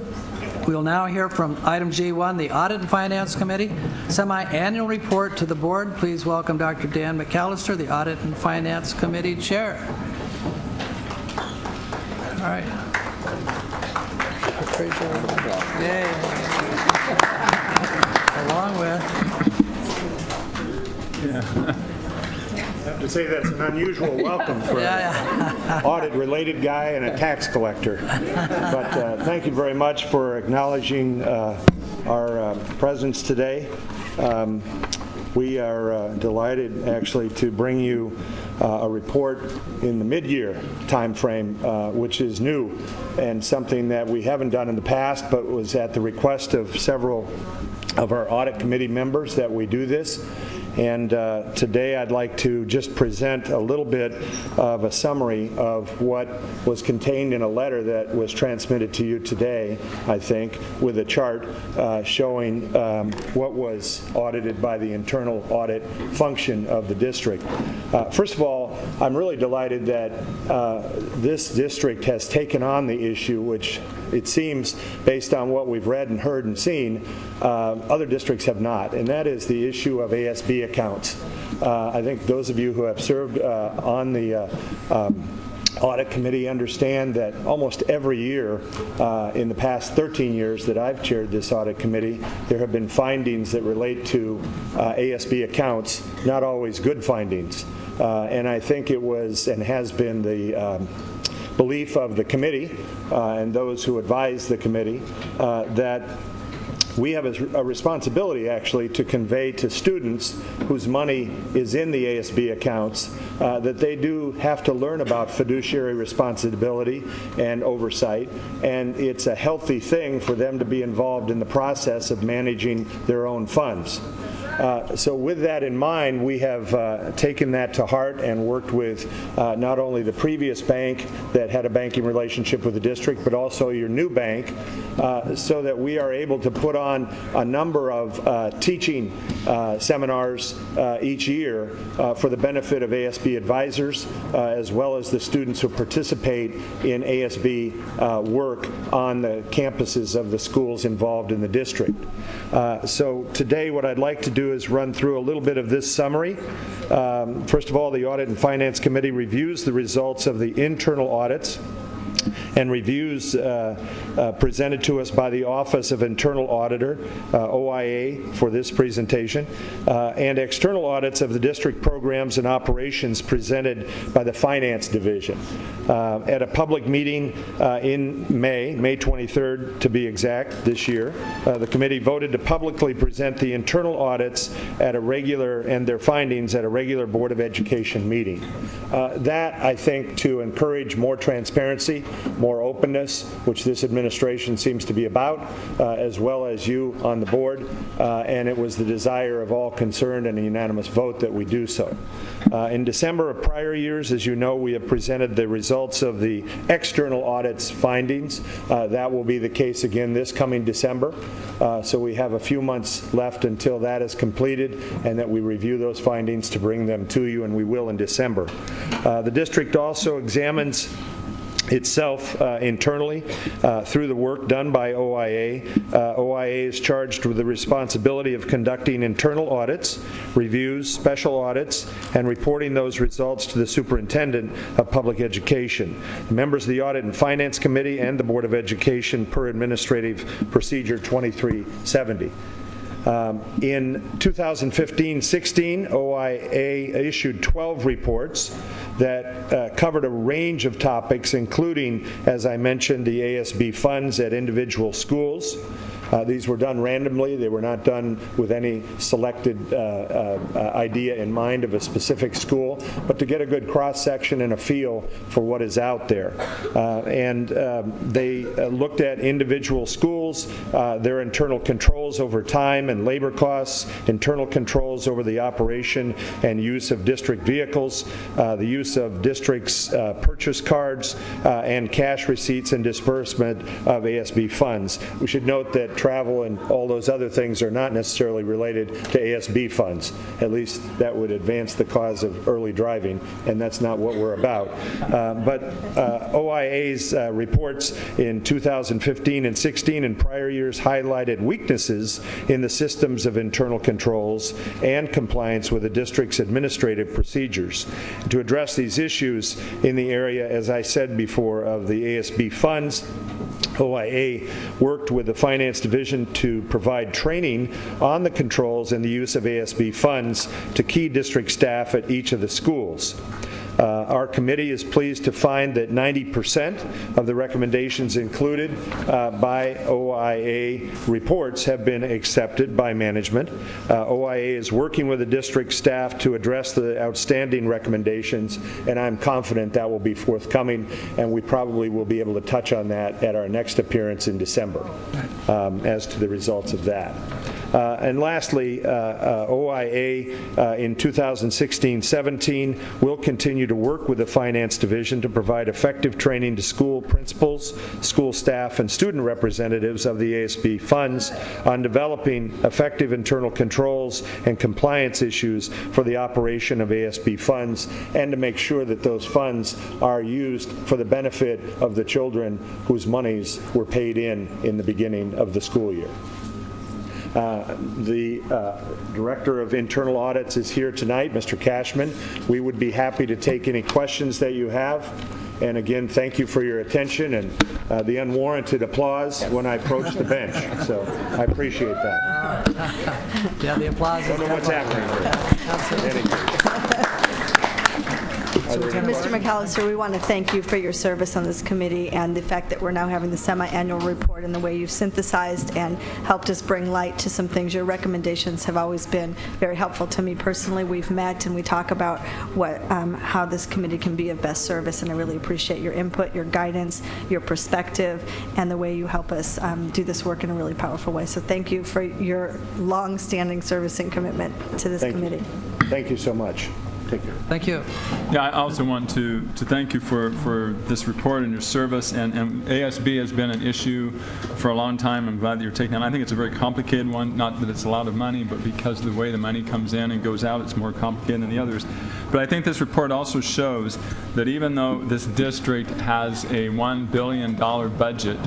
We will now hear from item G1, the Audit and Finance Committee semi-annual report to the board. Please welcome Dr. Dan McAllister, the Audit and Finance Committee Chair. All right. Yay. Along with... Yeah. I have to say that's an unusual welcome for an audit-related guy and a tax collector. But thank you very much for acknowledging our presence today. We are delighted, actually, to bring you a report in the mid-year time frame, which is new and something that we haven't done in the past, but was at the request of several of our audit committee members that we do this. And today I'd like to just present a little bit of a summary of what was contained in a letter that was transmitted to you today, I think, with a chart showing what was audited by the internal audit function of the district. First of all, I'm really delighted that this district has taken on the issue, which it seems, based on what we've read and heard and seen, other districts have not, and that is the issue of ASB accounts. I think those of you who have served on the Audit Committee understand that almost every year in the past 13 years that I've chaired this Audit Committee, there have been findings that relate to ASB accounts, not always good findings. And I think it was and has been the belief of the committee and those who advise the committee that we have a responsibility, actually, to convey to students whose money is in the ASB accounts that they do have to learn about fiduciary responsibility and oversight, and it's a healthy thing for them to be involved in the process of managing their own funds. So with that in mind, we have taken that to heart and worked with not only the previous bank that had a banking relationship with the district, but also your new bank, so that we are able to put on a number of teaching seminars each year for the benefit of ASB advisors, as well as the students who participate in ASB work on the campuses of the schools involved in the district. So today what I'd like to do is run through a little bit of this summary. First of all, the Audit and Finance Committee reviews the results of the internal audits and reviews presented to us by the Office of Internal Auditor, OIA, for this presentation, and external audits of the district programs and operations presented by the Finance Division. At a public meeting in May 23rd to be exact, this year, the committee voted to publicly present the internal audits at a regular, and their findings at a regular Board of Education meeting. That, I think, to encourage more transparency, more openness, which this administration seems to be about, as well as you on the board, and it was the desire of all concerned and a unanimous vote that we do so. In December of prior years, as you know, we have presented the results of the external audit's findings. That will be the case again this coming December, so we have a few months left until that is completed and that we review those findings to bring them to you, and we will in December. The district also examines itself internally through the work done by OIA. OIA is charged with the responsibility of conducting internal audits, reviews, special audits, and reporting those results to the Superintendent of Public Education. The members of the Audit and Finance Committee and the Board of Education per Administrative Procedure 2370. In 2015-16, OIA issued 12 reports that covered a range of topics, including, as I mentioned, the ASB funds at individual schools. These were done randomly. They were not done with any selected idea in mind of a specific school, but to get a good cross-section and a feel for what is out there. They looked at individual schools, their internal controls over time and labor costs, internal controls over the operation and use of district vehicles, the use of districts' purchase cards, and cash receipts and disbursement of ASB funds. We should note that travel and all those other things are not necessarily related to ASB funds. At least that would advance the cause of early driving, and that's not what we're about. But OIA's reports in 2015 and 16 and prior years highlighted weaknesses in the systems of internal controls and compliance with the district's administrative procedures. To address these issues in the area, as I said before, of the ASB funds, OIA worked with the Finance Division to provide training on the controls and the use of ASB funds to key district staff at each of the schools. Our committee is pleased to find that 90% of the recommendations included by OIA reports have been accepted by management. OIA is working with the district staff to address the outstanding recommendations, and I'm confident that will be forthcoming, and we probably will be able to touch on that at our next appearance in December as to the results of that. And lastly, OIA in 2016-17 will continue to work with the Finance Division to provide effective training to school principals, school staff, and student representatives of the ASB funds on developing effective internal controls and compliance issues for the operation of ASB funds, and to make sure that those funds are used for the benefit of the children whose monies were paid in the beginning of the school year. The Director of Internal Audits is here tonight, Mr. Cashman. We would be happy to take any questions that you have. And again, thank you for your attention and the unwarranted applause when I approached the bench. So I appreciate that. Yeah, the applause. I don't know what's happening here. Mr. McAllister, we want to thank you for your service on this committee and the fact that we're now having the semi-annual report and the way you've synthesized and helped us bring light to some things. Your recommendations have always been very helpful to me personally. We've met and we talk about how this committee can be of best service, and I really appreciate your input, your guidance, your perspective, and the way you help us do this work in a really powerful way. So thank you for your long-standing service and commitment to this committee. Thank you so much. Take care. Thank you. Yeah, I also want to thank you for this report and your service. And ASB has been an issue for a long time. I'm glad that you're taking it. I think it's a very complicated one, not that it's a lot of money, but because of the way the money comes in and goes out, it's more complicated than the others. But I think this report also shows that even though this district has a $1 billion budget,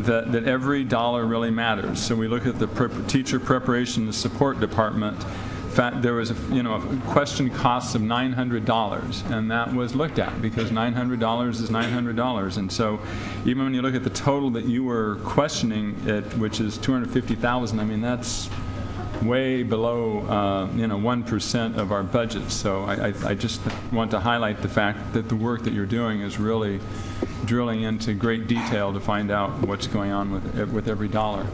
that every dollar really matters. So we look at the teacher preparation and support department. There was a question costs of $900, and that was looked at because $900 is $900. And so even when you look at the total that you were questioning it, which is $250,000, I mean, that's way below 1% of our budget. So I just want to highlight the fact that the work that you're doing is really drilling into great detail to find out what's going on with every dollar.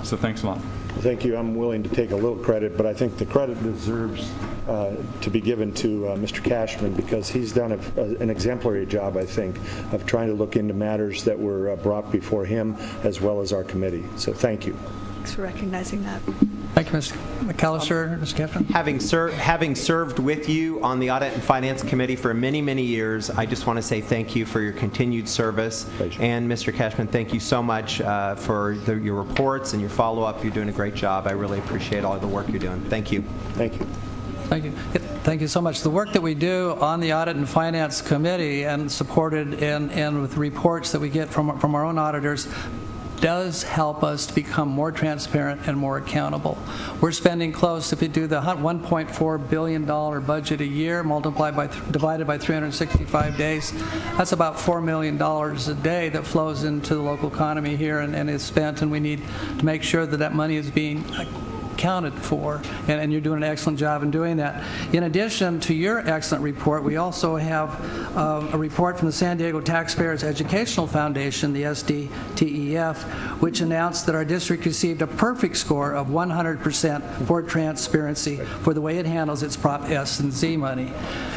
So thanks a lot. Thank you. I'm willing to take a little credit, but I think the credit deserves to be given to Mr. Cashman, because he's done an exemplary job, I think, of trying to look into matters that were brought before him as well as our committee. So thank you. Thanks for recognizing that. Thank you, Mr. McAllister. Mr. Cashman? Having served with you on the Audit and Finance Committee for many, many years, I just want to say thank you for your continued service. Pleasure. And Mr. Cashman, thank you so much for your reports and your follow-up. You're doing a great job. I really appreciate all of the work you're doing. Thank you. Thank you. Thank you. Thank you so much. The work that we do on the Audit and Finance Committee, and supported and with reports that we get from our own auditors, does help us to become more transparent and more accountable. We're spending close, if you do the $1.4 billion budget a year, divided by 365 days, that's about $4 million a day that flows into the local economy here and is spent, and we need to make sure that that money is being accounted for, and you're doing an excellent job in doing that. In addition to your excellent report, we also have a report from the San Diego Taxpayers Educational Foundation, the SDTEF, which announced that our district received a perfect score of 100% for transparency for the way it handles its Prop S and Z money.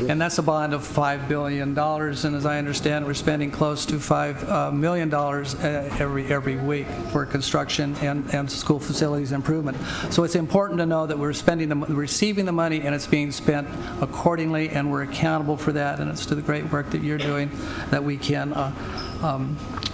And that's a bond of $5 billion, and as I understand it, we're spending close to $5 million every week for construction and school facilities improvement. So it's important to know that we're receiving the money and it's being spent accordingly, and we're accountable for that, and it's to the great work that you're doing that we can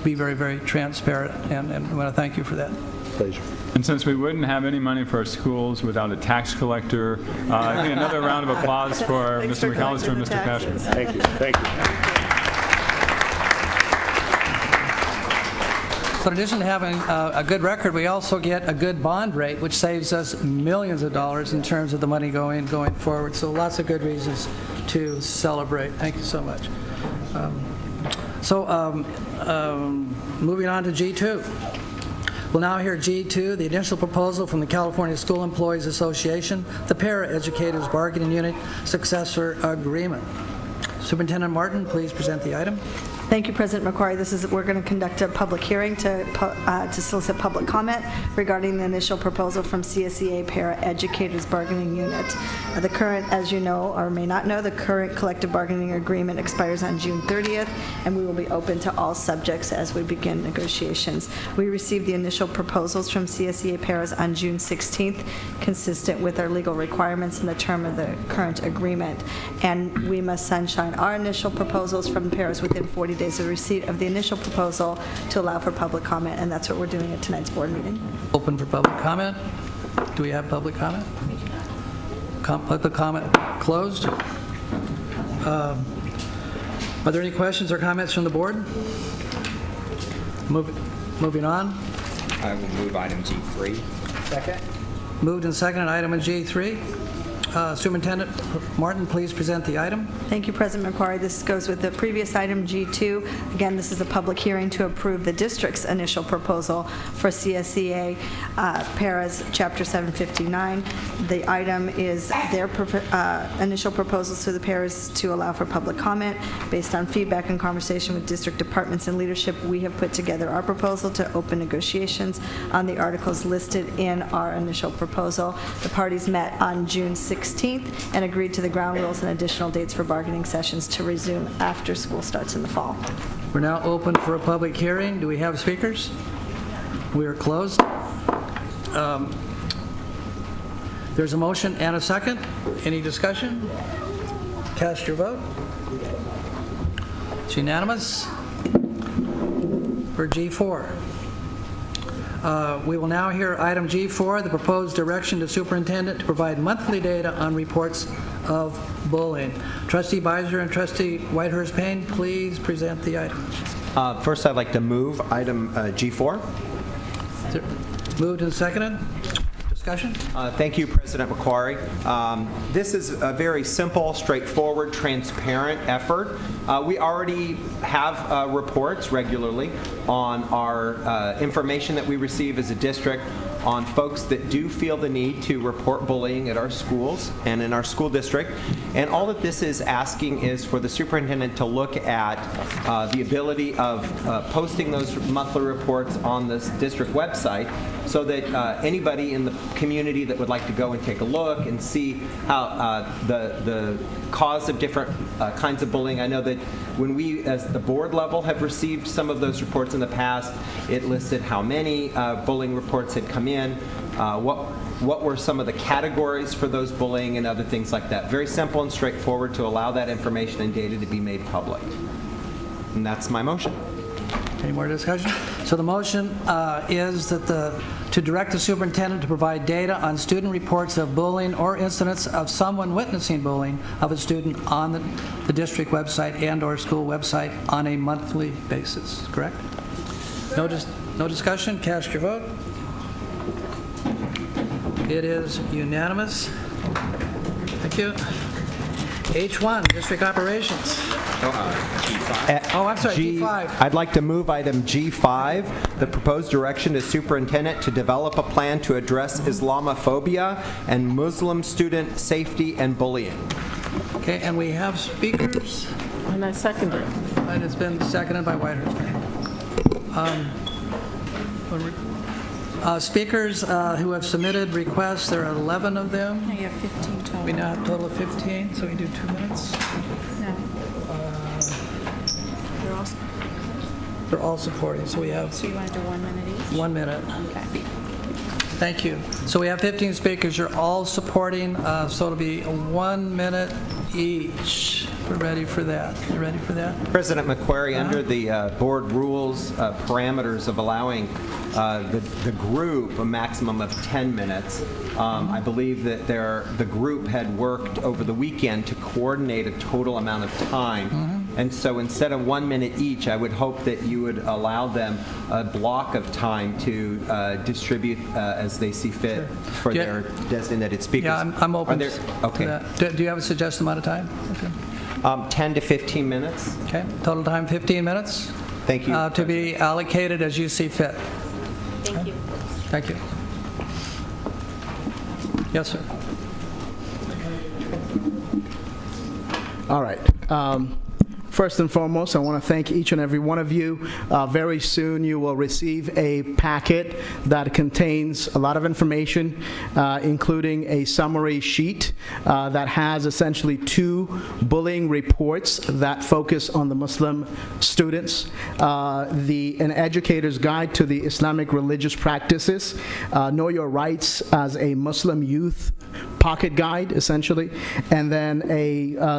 be very, very transparent, and I want to thank you for that. Pleasure. And since we wouldn't have any money for our schools without a tax collector, I think another round of applause for Mr. McAllister and Mr. Cashman. Thank you. Thank you. So in addition to having a good record, we also get a good bond rate, which saves us millions of dollars in terms of the money going forward. So lots of good reasons to celebrate. Thank you so much. Moving on to G2. We'll now hear G2, the initial proposal from the California School Employees Association, the Para-Educators Bargaining Unit Successor Agreement. Superintendent Martin, please present the item. Thank you, President McQuarrie. We're going to conduct a public hearing to solicit public comment regarding the initial proposal from CSEA Para Educators Bargaining Unit. The current, as you know or may not know, the current collective bargaining agreement expires on June 30th, and we will be open to all subjects as we begin negotiations. We received the initial proposals from CSEA Paras on June 16th, consistent with our legal requirements and the term of the current agreement. And we must sunshine our initial proposals from Paras within 40 days of receipt of the initial proposal to allow for public comment, and that's what we're doing at tonight's board meeting. Open for public comment. Do we have public comment? Public comment closed. Are there any questions or comments from the board? Moving on. I will move item G3. Second. Moved and seconded item G3. Superintendent Martin, please present the item. Thank you, President McQuarrie. This goes with the previous item, G2. Again, this is a public hearing to approve the district's initial proposal for CSEA Paras Chapter 759. The item is their initial proposals to the Paras to allow for public comment. Based on feedback and conversation with district departments and leadership, we have put together our proposal to open negotiations on the articles listed in our initial proposal. The parties met on June 16th and agreed to the ground rules and additional dates for bargaining sessions to resume after school starts in the fall. We're now open for a public hearing. Do we have speakers? We are closed. There's a motion and a second. Any discussion? Cast your vote. It's unanimous for G4. We will now hear item G4, the proposed direction to superintendent to provide monthly data on reports of bullying. Trustee Beiser and Trustee Whitehurst-Payne, please present the item. First, I'd like to move item G4. Moved and seconded. Discussion? Thank you, President McQuarrie. This is a very simple, straightforward, transparent effort. We already have reports regularly on our information that we receive as a district on folks that do feel the need to report bullying at our schools and in our school district. And all that this is asking is for the superintendent to look at the ability of posting those monthly reports on this district website so that anybody in the community that would like to go and take a look and see how the cause of different kinds of bullying. I know that when we, as the board level, have received some of those reports in the past, it listed how many bullying reports had come in, what were some of the categories for those bullying and other things like that. Very simple and straightforward to allow that information and data to be made public. And that's my motion. Any more discussion? So the motion is that to direct the superintendent to provide data on student reports of bullying or incidents of someone witnessing bullying of a student on the district website and/or school website on a monthly basis. Correct? No discussion. Cast your vote. It is unanimous. Thank you. H1, district operations. I'm sorry, G5. I'd like to move item G5, the proposed direction to superintendent to develop a plan to address Islamophobia and Muslim student safety and bullying. Okay, and we have speakers. And I second it. And it's been seconded by Whitehurst. Speakers who have submitted requests, there are 11 of them. No, you have 15 total. We now have a total of 15, so we do 2 minutes. No. They're all supporting, so we have... So you want to do 1 minute each? 1 minute. Okay. Thank you. So we have 15 speakers. You're all supporting, so it'll be 1 minute each. We're ready for that. You ready for that? President McQuarrie, under the board rules parameters of allowing the group a maximum of 10 minutes, I believe that the group had worked over the weekend to coordinate a total amount of time. And so instead of 1 minute each, I would hope that you would allow them a block of time to distribute as they see fit for their designated speakers. Yeah, I'm open to okay. that. Do you have a suggested amount of time? Okay. 10 to 15 minutes. Okay. Total time 15 minutes. Thank you. To be allocated as you see fit. Thank you. Thank you. Yes, sir. All right. First and foremost, I want to thank each and every one of you. Very soon you will receive a packet that contains a lot of information, including a summary sheet that has essentially 2 bullying reports that focus on the Muslim students, an educator's guide to the Islamic religious practices, Know Your Rights as a Muslim youth pocket guide, essentially, and then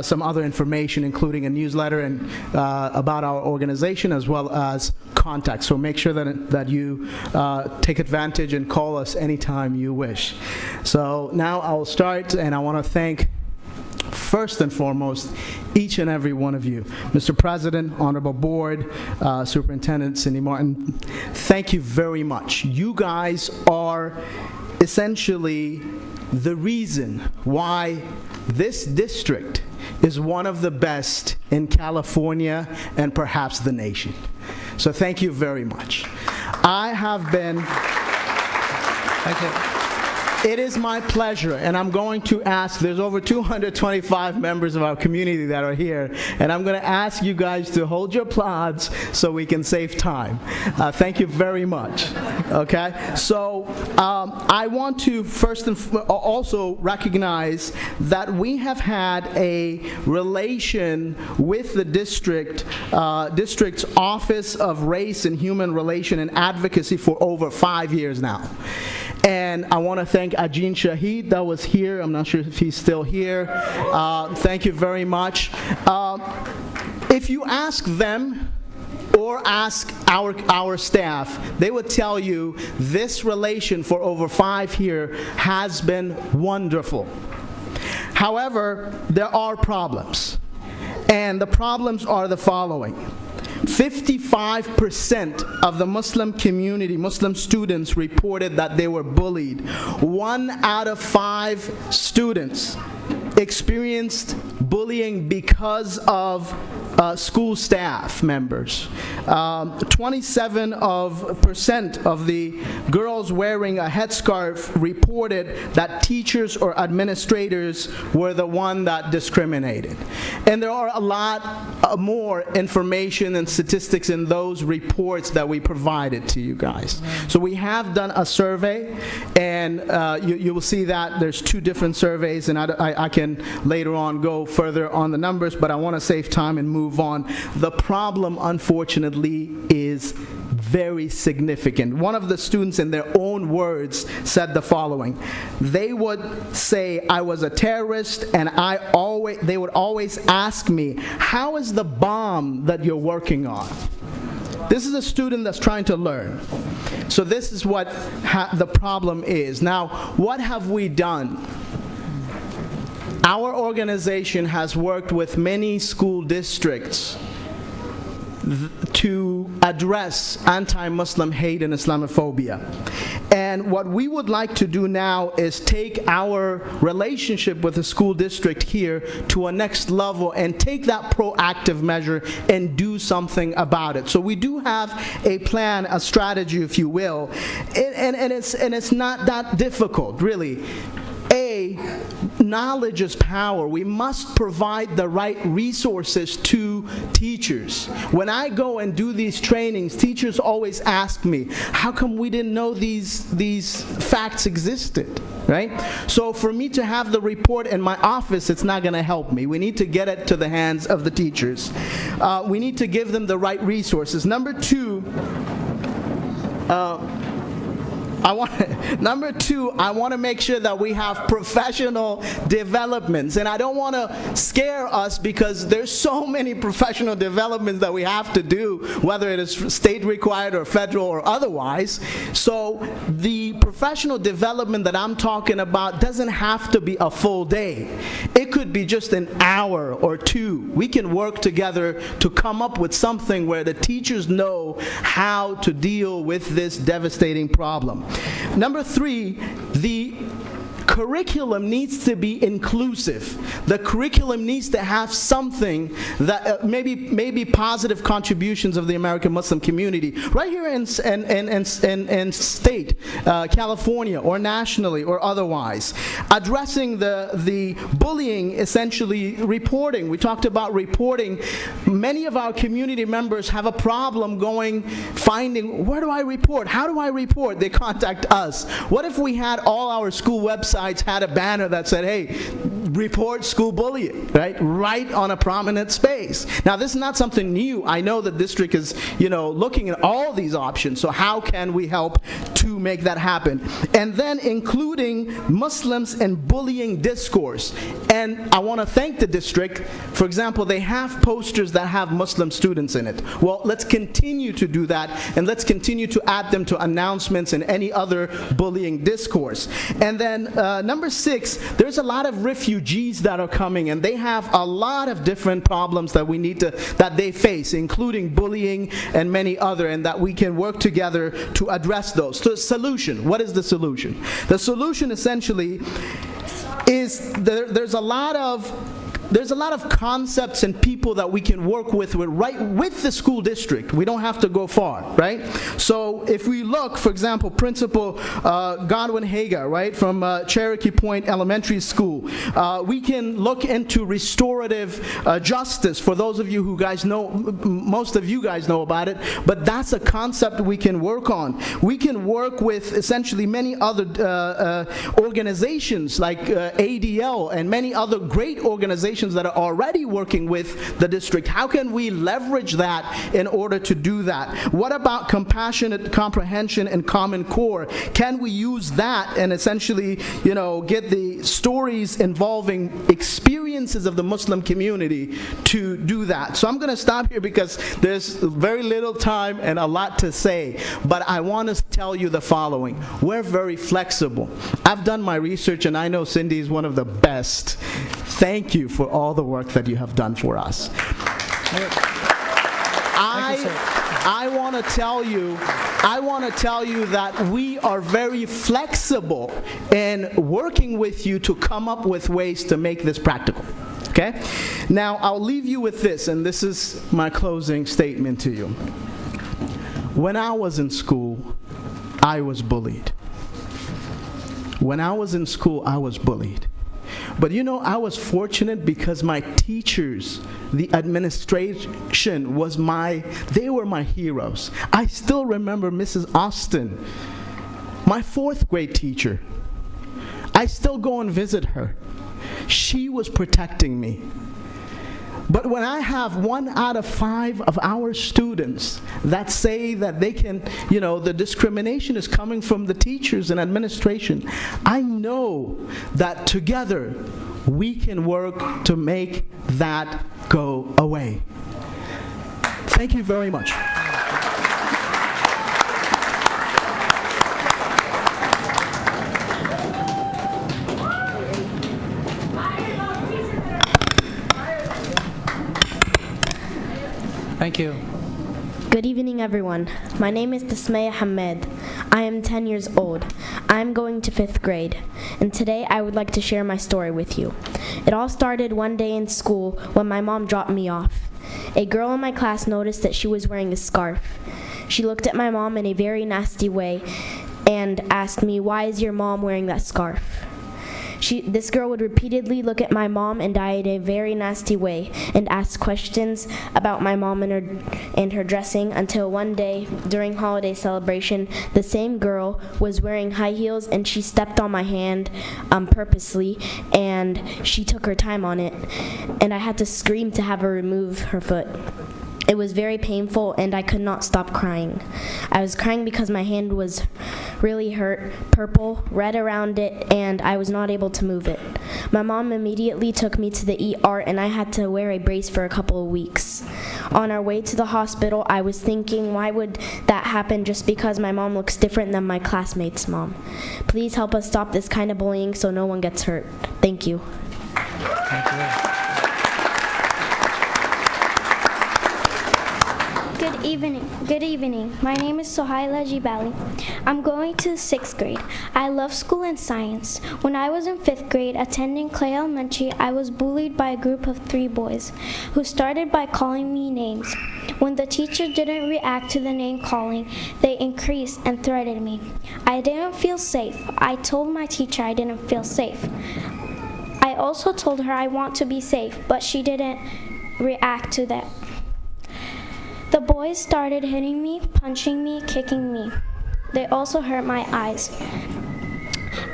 some other information, including a newsletter and about our organization, as well as contacts. So make sure that you take advantage and call us anytime you wish. So now I'll start, and I want to thank, first and foremost, each and every one of you. Mr. President, Honorable Board, Superintendent Cindy Martin, thank you very much. You guys are essentially the reason why this district is one of the best in California and perhaps the nation. So thank you very much. I have been... Thank you. It is my pleasure, and I'm going to ask, there's over 225 members of our community that are here, and I'm going to ask you guys to hold your applause so we can save time. Thank you very much. Okay? So I want to first and also recognize that we have had a relation with the district's Office of Race and Human Relation and Advocacy for over 5 years now. And I want to thank Ajin Shahid that was here. I'm not sure if he's still here. Thank you very much. If you ask them or ask our staff, they would tell you this relation for over 5 years has been wonderful. However, there are problems. And the problems are the following. 55% of the Muslim community, Muslim students, reported that they were bullied. 1 out of 5 students experienced bullying because of school staff members. 27% of the girls wearing a headscarf reported that teachers or administrators were the one that discriminated. And there are a lot more information and statistics in those reports that we provided to you guys. So we have done a survey, and you will see that there's 2 different surveys, and I can later on go further on the numbers, but I want to save time and move on. The problem, unfortunately, is very significant. One of the students, in their own words, said the following. They would say, I was a terrorist, and they would always ask me, how is the bomb that you're working on? This is a student that's trying to learn. So this is what the problem is. Now, what have we done? Our organization has worked with many school districts to address anti-Muslim hate and Islamophobia. And what we would like to do now is take our relationship with the school district here to a next level and take that proactive measure and do something about it. So we do have a plan, a strategy, if you will, and it's not that difficult, really. Knowledge is power. We must provide the right resources to teachers. When I go and do these trainings, teachers always ask me, how come we didn't know these facts existed, right? So for me to have the report in my office, it's not going to help me. We need to get it to the hands of the teachers. We need to give them the right resources. Number 2, I want to make sure that we have professional developments. And I don't want to scare us because there's so many professional developments that we have to do, whether it is state required or federal or otherwise. So the professional development that I'm talking about doesn't have to be a full day. It could be just an hour or 2. We can work together to come up with something where the teachers know how to deal with this devastating problem. Number 3, the curriculum needs to be inclusive. The curriculum needs to have something that maybe positive contributions of the American Muslim community right here in state, California, or nationally or otherwise. Addressing the bullying, essentially reporting. We talked about reporting. Many of our community members have a problem finding, where do I report? How do I report? They contact us. What if we had all our school websites had a banner that said, hey, report school bullying, right on a prominent space. Now, this is not something new. I know the district is, looking at all these options. So how can we help to make that happen? And then including Muslims and bullying discourse. And I want to thank the district. For example, they have posters that have Muslim students in it. Well, let's continue to do that, and let's continue to add them to announcements and any other bullying discourse. And then number 6, there's a lot of refugees that are coming, and they have a lot of different problems that they face, including bullying and many other, and that we can work together to address those. So, solution. What is the solution? The solution essentially is there's a lot of concepts and people that we can work with right with the school district. We don't have to go far, right? So if we look, for example, Principal Godwin Haga, right, from Cherokee Point Elementary School, we can look into restorative justice. For those of you who guys know, most of you guys know about it, but that's a concept we can work on. We can work with essentially many other organizations like ADL and many other great organizations that are already working with the district. How can we leverage that in order to do that? What about compassionate comprehension and Common Core? Can we use that and essentially, get the stories involving experiences of the Muslim community to do that? So I'm going to stop here because there's very little time and a lot to say, but I want to tell you the following. We're very flexible. I've done my research, and I know Cindy is one of the best. Thank you for all the work that you have done for us. I want to tell you that we are very flexible in working with you to come up with ways to make this practical. Okay? Now, I'll leave you with this, and this is my closing statement to you. When I was in school, I was bullied. When I was in school, I was bullied. But I was fortunate because my teachers, the administration, they were my heroes. I still remember Mrs. Austin, my 4th grade teacher. I still go and visit her. She was protecting me. But when I have 1 out of 5 of our students that say that they can, the discrimination is coming from the teachers and administration, I know that together we can work to make that go away. Thank you very much. Thank you. Good evening, everyone. My name is Tasmaya Hamed. I am 10 years old. I am going to 5th grade, and today I would like to share my story with you. It all started one day in school when my mom dropped me off. A girl in my class noticed that she was wearing a scarf. She looked at my mom in a very nasty way and asked me, "Why is your mom wearing that scarf?" This girl would repeatedly look at my mom and I in a very nasty way and ask questions about my mom and her dressing, until one day during holiday celebration, the same girl was wearing high heels and she stepped on my hand purposely, and she took her time on it, and I had to scream to have her remove her foot. It was very painful and I could not stop crying. I was crying because my hand was really hurt, purple, red around it, and I was not able to move it. My mom immediately took me to the ER and I had to wear a brace for a couple of weeks. On our way to the hospital, I was thinking, why would that happen just because my mom looks different than my classmates' mom? Please help us stop this kind of bullying so no one gets hurt. Thank you. Thank you. Good Good evening. My name is Sohaila Jibali. I'm going to 6th grade. I love school and science. When I was in 5th grade attending Clay Elementary, I was bullied by a group of 3 boys who started by calling me names. When the teacher didn't react to the name calling, they increased and threatened me. I didn't feel safe. I told my teacher I didn't feel safe. I also told her I want to be safe, but she didn't react to that. The boys started hitting me, punching me, kicking me. They also hurt my eyes.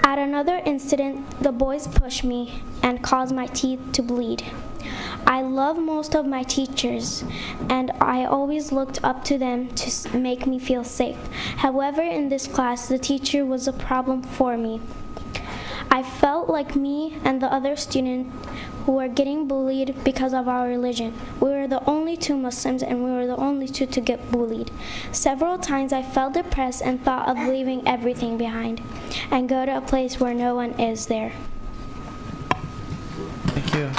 At another incident, the boys pushed me and caused my teeth to bleed. I love most of my teachers, and I always looked up to them to make me feel safe. However, in this class, the teacher was a problem for me. I felt like me and the other students who were getting bullied because of our religion. We were the only 2 Muslims, and we were the only 2 to get bullied. Several times I felt depressed and thought of leaving everything behind and go to a place where no one is there. Thank you.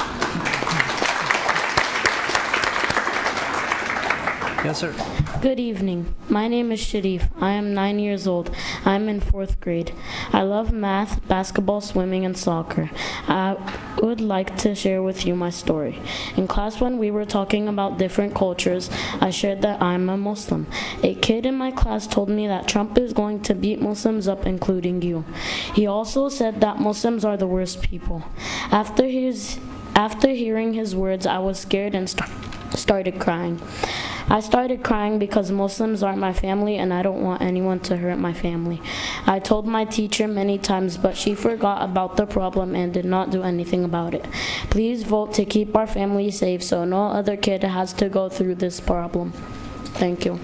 Yes, sir. Good evening. My name is Sharif. I am 9 years old. I'm in 4th grade. I love math, basketball, swimming, and soccer. I would like to share with you my story. In class, when we were talking about different cultures, I shared that I'm a Muslim. A kid in my class told me that Trump is going to beat Muslims up, including you. He also said that Muslims are the worst people. After hearing his words, I was scared and started crying. I started crying because Muslims aren't my family and I don't want anyone to hurt my family. I told my teacher many times, but she forgot about the problem and did not do anything about it. Please vote to keep our family safe so no other kid has to go through this problem. Thank you.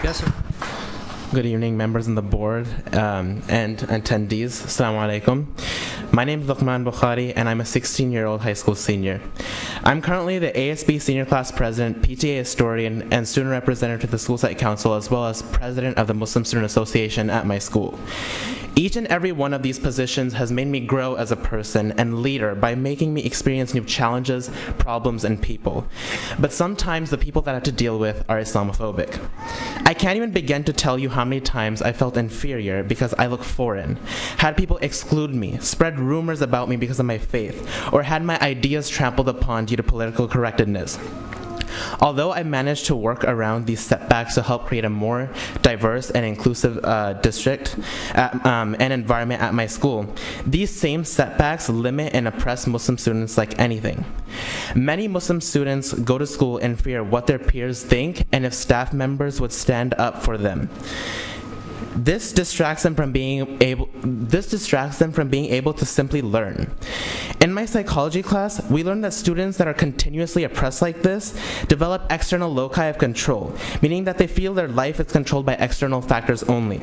Yes, sir. Good evening, members of the board and attendees. Assalamu alaikum. My name is Luqman Bukhari, and I'm a 16-year-old high school senior. I'm currently the ASB Senior Class President, PTA Historian, and Student Representative to the School Site Council, as well as President of the Muslim Student Association at my school. Each and every one of these positions has made me grow as a person and leader by making me experience new challenges, problems, and people. But sometimes the people that I have to deal with are Islamophobic. I can't even begin to tell you how many times I felt inferior because I look foreign, had people exclude me, spread rumors about me because of my faith, or had my ideas trampled upon due to political correctness. Although I managed to work around these setbacks to help create a more diverse and inclusive district and environment at my school, these same setbacks limit and oppress Muslim students like anything. Many Muslim students go to school in fear of what their peers think and if staff members would stand up for them. This distracts them from being able to simply learn. In my psychology class, we learned that students that are continuously oppressed like this develop external loci of control, meaning that they feel their life is controlled by external factors only.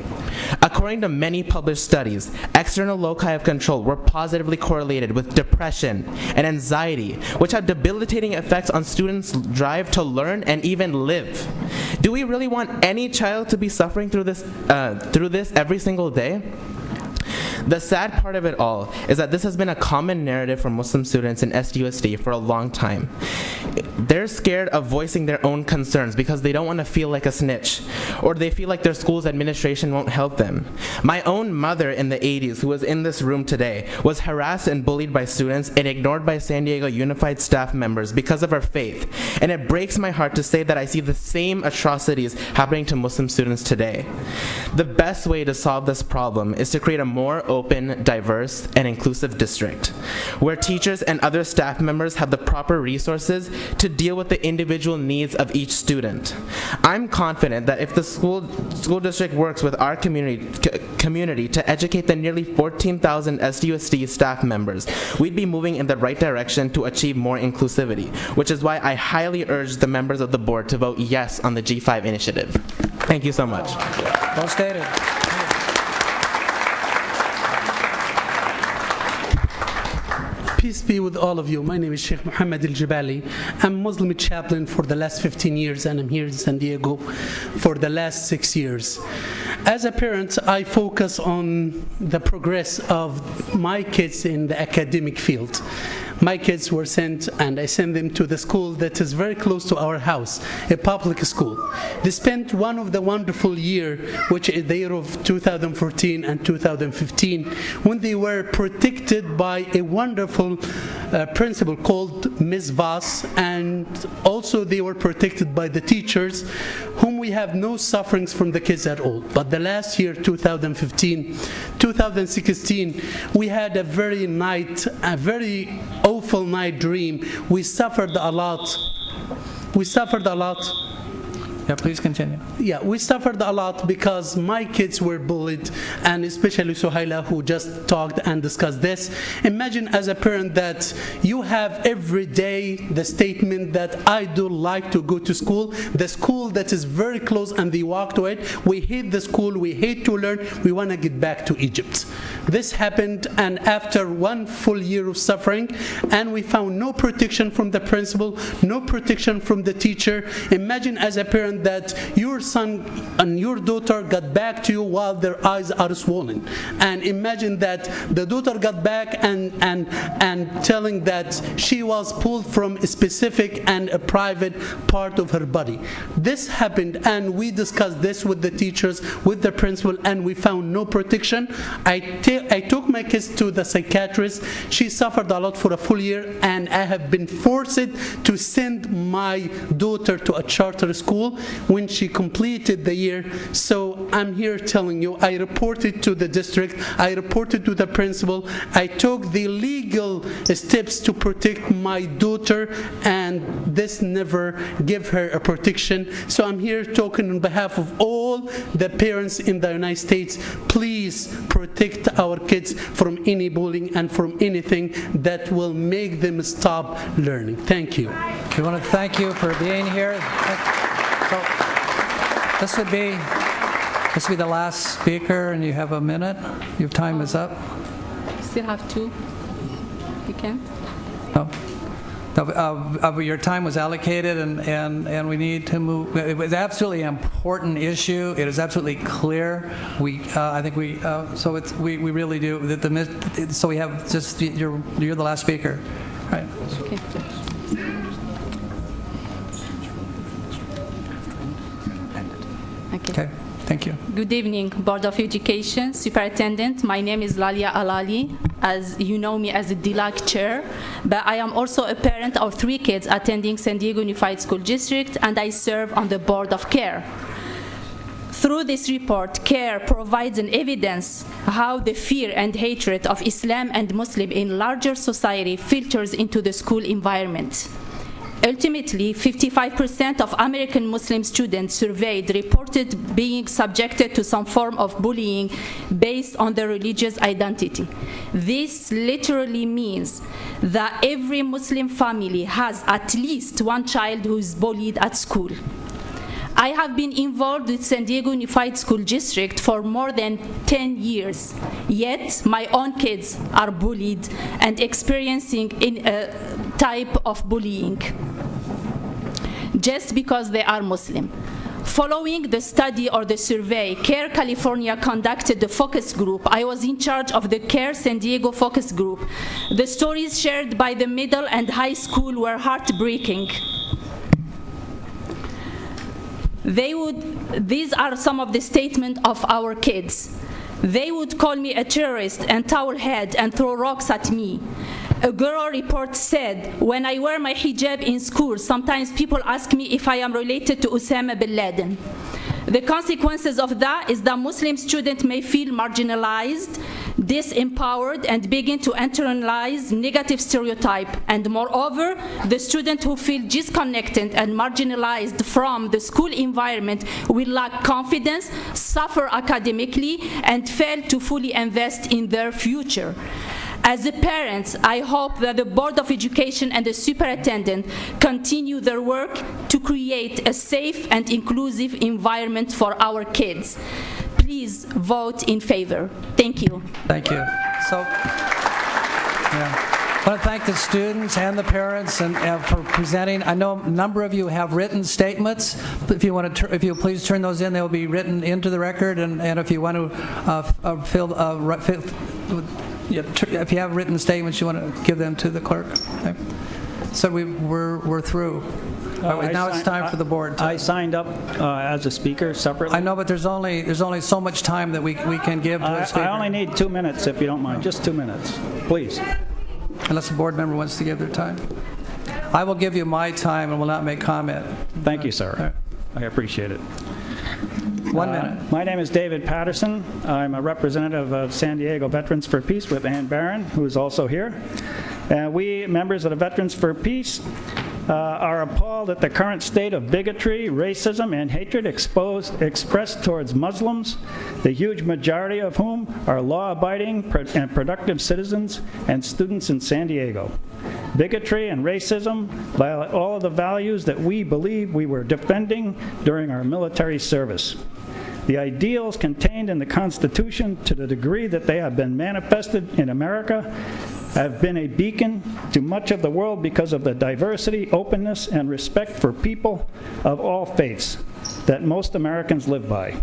According to many published studies, external loci of control were positively correlated with depression and anxiety, which have debilitating effects on students' drive to learn and even live. Do we really want any child to be suffering through this every single day? The sad part of it all is that this has been a common narrative for Muslim students in SUSD for a long time. They're scared of voicing their own concerns because they don't want to feel like a snitch, or they feel like their school's administration won't help them. My own mother in the 80s, who was in this room today, was harassed and bullied by students and ignored by San Diego Unified staff members because of her faith. And it breaks my heart to say that I see the same atrocities happening to Muslim students today. The best way to solve this problem is to create a more open, diverse, and inclusive district, where teachers and other staff members have the proper resources to deal with the individual needs of each student. I'm confident that if the school district works with our community to educate the nearly 14,000 SUSD staff members, we'd be moving in the right direction to achieve more inclusivity, which is why I highly urge the members of the board to vote yes on the G5 initiative. Thank you so much. Well stated. Peace be with all of you. My name is Sheikh Muhammad Al-Jibali. I'm Muslim chaplain for the last 15 years, and I'm here in San Diego for the last 6 years. As a parent, I focus on the progress of my kids in the academic field. my kids were sent, and I sent them to the school that is very close to our house, a public school. They spent one of the wonderful year, which is the year of 2014 and 2015, when they were protected by a wonderful principal called Ms. Voss, and also they were protected by the teachers, whom we have no sufferings from the kids at all. But the last year, 2015, 2016, we had a very awful night dream. We suffered a lot. Yeah, please continue. Yeah, we suffered a lot because my kids were bullied, and especially Suhaila, who just talked and discussed this. Imagine as a parent that you have every day the statement that I do like to go to school, the school that is very close, and they walk to it. We hate the school, we hate to learn, we want to get back to Egypt. This happened, and after one full year of suffering, and we found no protection from the principal, no protection from the teacher. Imagine as a parent that your son and your daughter got back to you while their eyes are swollen, and imagine that the daughter got back and telling that she was pulled from a specific and a private part of her body. This happened, and we discussed this with the teachers, with the principal, and we found no protection. I took my kids to the psychiatrist. She suffered a lot for a full year, and I have been forced to send my daughter to a charter school when she completed the year. So I'm here telling you, I reported to the district, I reported to the principal, I took the legal steps to protect my daughter, and this never gave her a protection. So I'm here talking on behalf of all the parents in the United States. Please protect our kids from any bullying and from anything that will make them stop learning. Thank you. We want to thank you for being here. So, this would be the last speaker, and you have a minute. Your time is up. Still have two. You can? No. Your time was allocated, and we need to move. It was absolutely an important issue. It is absolutely clear. I think we really do. So we have just you're the last speaker, right? Okay. Okay, thank you. Good evening, Board of Education, Superintendent. My name is Lalia Alali. As you know me as the DLAC chair, but I am also a parent of 3 kids attending San Diego Unified School District, and I serve on the Board of CARE. Through this report, CARE provides an evidence how the fear and hatred of Islam and Muslim in larger society filters into the school environment. Ultimately, 55% of American Muslim students surveyed reported being subjected to some form of bullying based on their religious identity. This literally means that every Muslim family has at least one child who is bullied at school. I have been involved with San Diego Unified School District for more than 10 years, yet my own kids are bullied and experiencing a type of bullying just because they are Muslim. Following the study or the survey, CARE California conducted the focus group. I was in charge of the CARE San Diego focus group. The stories shared by the middle and high school were heartbreaking. These are some of the statements of our kids. They would call me a terrorist and towel head and throw rocks at me. A girl report said, when I wear my hijab in school, sometimes people ask me if I am related to Osama bin Laden. The consequences of that is that Muslim students may feel marginalized, disempowered, and begin to internalize negative stereotype. And moreover, the students who feel disconnected and marginalized from the school environment will lack confidence, suffer academically, and fail to fully invest in their future. As a parent, I hope that the Board of Education and the Superintendent continue their work to create a safe and inclusive environment for our kids. Please vote in favor. Thank you. Thank you. So, I want to thank the students and the parents and for presenting. I know a number of you have written statements. If you want to, if you please turn those in, they'll be written into the record. And if you want to If you have written statements, you want to give them to the clerk? Okay. So we're through. Now it's time for the board. I signed up as a speaker separately. I know, but there's only so much time that we can give to a speaker. I only need 2 minutes, if you don't mind. Just 2 minutes, please. Unless a board member wants to give their time. I will give you my time and will not make comment. Thank you, sir. I appreciate it. 1 minute. My name is David Patterson. I'm a representative of San Diego Veterans for Peace with Ann Barron, who is also here. We, members of the Veterans for Peace, are appalled at the current state of bigotry, racism, and hatred expressed towards Muslims, the huge majority of whom are law-abiding and productive citizens and students in San Diego. Bigotry and racism violate all of the values that we believe we were defending during our military service. The ideals contained in the Constitution, to the degree that they have been manifested in America, have been a beacon to much of the world because of the diversity, openness, and respect for people of all faiths that most Americans live by.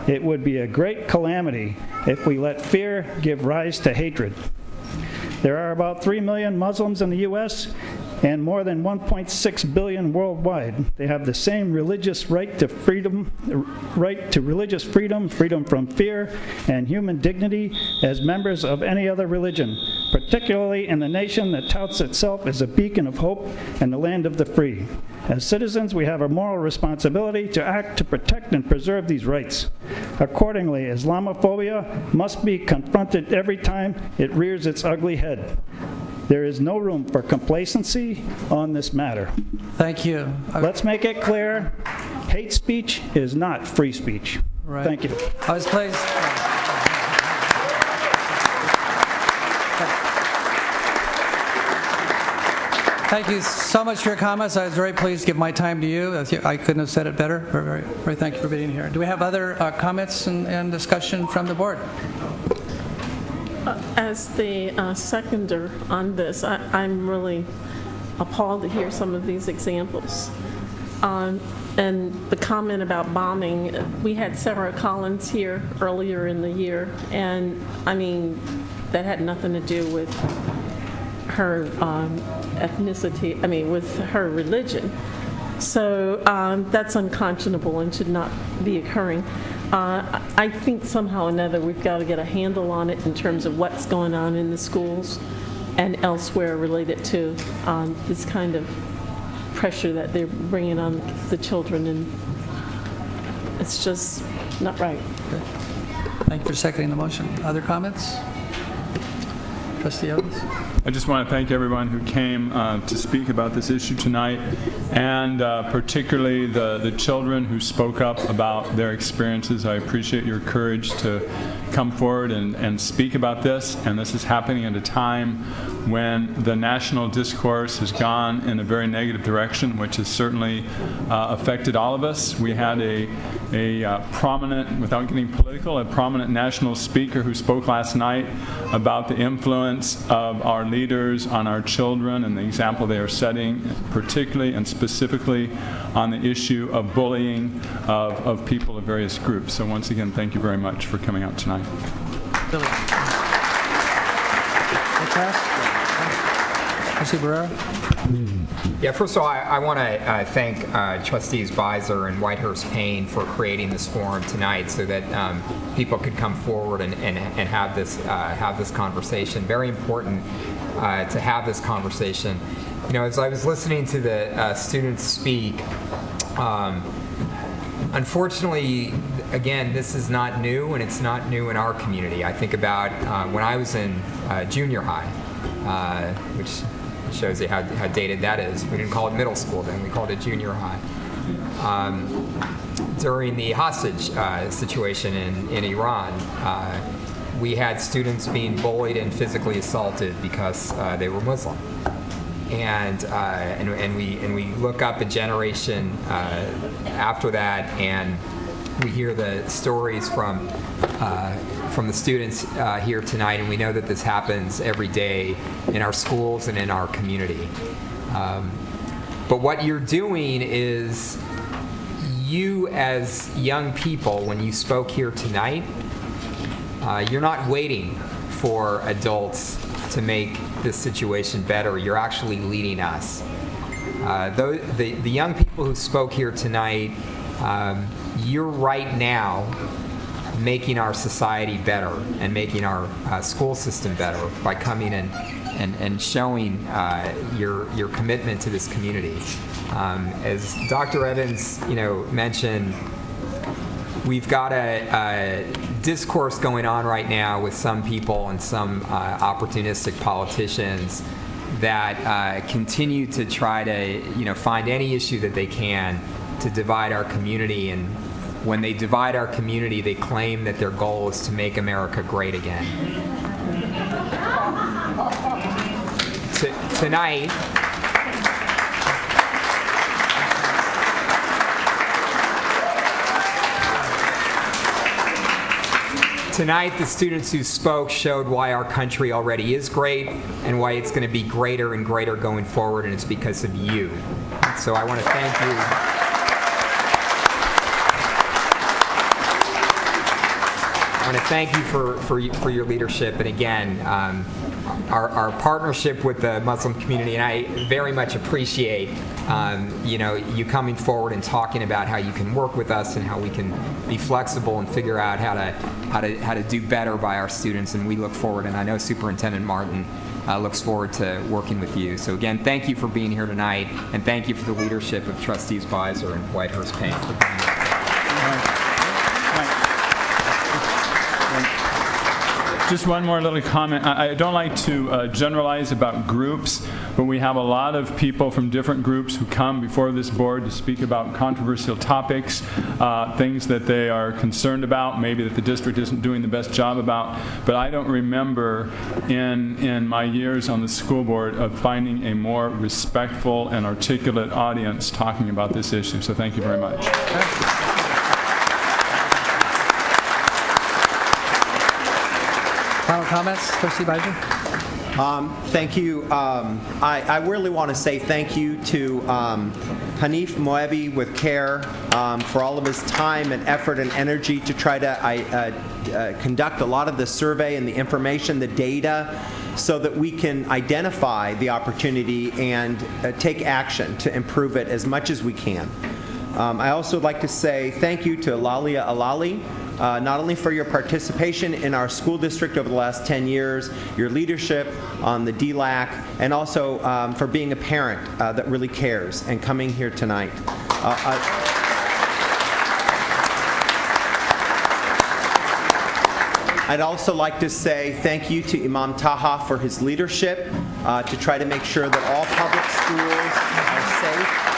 It would be a great calamity if we let fear give rise to hatred. There are about 3 million Muslims in the U.S. and more than 1.6 billion worldwide. They have the same religious right to freedom, freedom from fear, and human dignity as members of any other religion, particularly in the nation that touts itself as a beacon of hope and the land of the free. As citizens, we have a moral responsibility to act to protect and preserve these rights. Accordingly, Islamophobia must be confronted every time it rears its ugly head. There is no room for complacency on this matter. Thank you. Let's make it clear, hate speech is not free speech. Right. Thank you. I was pleased. Thank you so much for your comments. I was very pleased to give my time to you. I couldn't have said it better. Very, very thank you for being here. Do we have other comments and discussion from the board? As the seconder on this, I'm really appalled to hear some of these examples. And the comment about bombing, we had Sarah Collins here earlier in the year, and I mean, that had nothing to do with her ethnicity, I mean, with her religion. So that's unconscionable and should not be occurring. I think somehow or another we've got to get a handle on it in terms of what's going on in the schools and elsewhere related to this kind of pressure that they're bringing on the children, and it's just not right. Okay. Thank you for seconding the motion. Other comments? Trustee Evans? I just want to thank everyone who came to speak about this issue tonight, and particularly the children who spoke up about their experiences. I appreciate your courage to come forward and speak about this, and this is happening at a time when the national discourse has gone in a very negative direction, which has certainly affected all of us. We had a prominent, without getting political, a prominent national speaker who spoke last night about the influence of our leaders on our children and the example they are setting, particularly and specifically on the issue of bullying of people of various groups. So once again, thank you very much for coming out tonight. Billy. Trustee Barrera? Yeah, first of all, I want to thank Trustees Beiser and Whitehurst Payne for creating this forum tonight so that people could come forward and have this conversation. Very important to have this conversation. You know, as I was listening to the students speak, unfortunately, again, this is not new, and it's not new in our community. I think about when I was in junior high, which shows you how dated that is. We didn't call it middle school then, we called it junior high. During the hostage situation in Iran, we had students being bullied and physically assaulted because they were Muslim. And we look up a generation after that, and we hear the stories from the students here tonight, and we know that this happens every day in our schools and in our community. But what you're doing is, you as young people, when you spoke here tonight, you're not waiting for adults to make this situation better. You're actually leading us. The young people who spoke here tonight, you're right now making our society better and making our school system better by coming and showing your commitment to this community. As Dr. Evans, mentioned, we've got a discourse going on right now with some people and some opportunistic politicians that continue to try to, find any issue that they can to divide our community. And when they divide our community, they claim that their goal is to make America great again. Tonight, the students who spoke showed why our country already is great and why it's going to be greater and greater going forward, and it's because of you. So I want to thank you. I want to thank you for your leadership, and again, our partnership with the Muslim community, and I very much appreciate you coming forward and talking about how you can work with us and how we can be flexible and figure out how to do better by our students. And we look forward, and I know Superintendent Martin looks forward to working with you. So again, thank you for being here tonight, and thank you for the leadership of Trustees Beiser and Whitehurst Payne for being here. Just one more little comment. I don't like to generalize about groups, but we have a lot of people from different groups who come before this board to speak about controversial topics, things that they are concerned about, maybe that the district isn't doing the best job about. But I don't remember in my years on the school board of finding a more respectful and articulate audience talking about this issue. So thank you very much. Final comments, Trustee Beiser? Thank you. I really want to say thank you to Hanif Moebi with CARE for all of his time and effort and energy to try to conduct a lot of the survey and the information, the data, so that we can identify the opportunity and take action to improve it as much as we can. I also would like to say thank you to Lalia Alali, not only for your participation in our school district over the last 10 years, your leadership on the DLAC, and also for being a parent that really cares and coming here tonight. I'd also like to say thank you to Imam Taha for his leadership to try to make sure that all public schools are safe.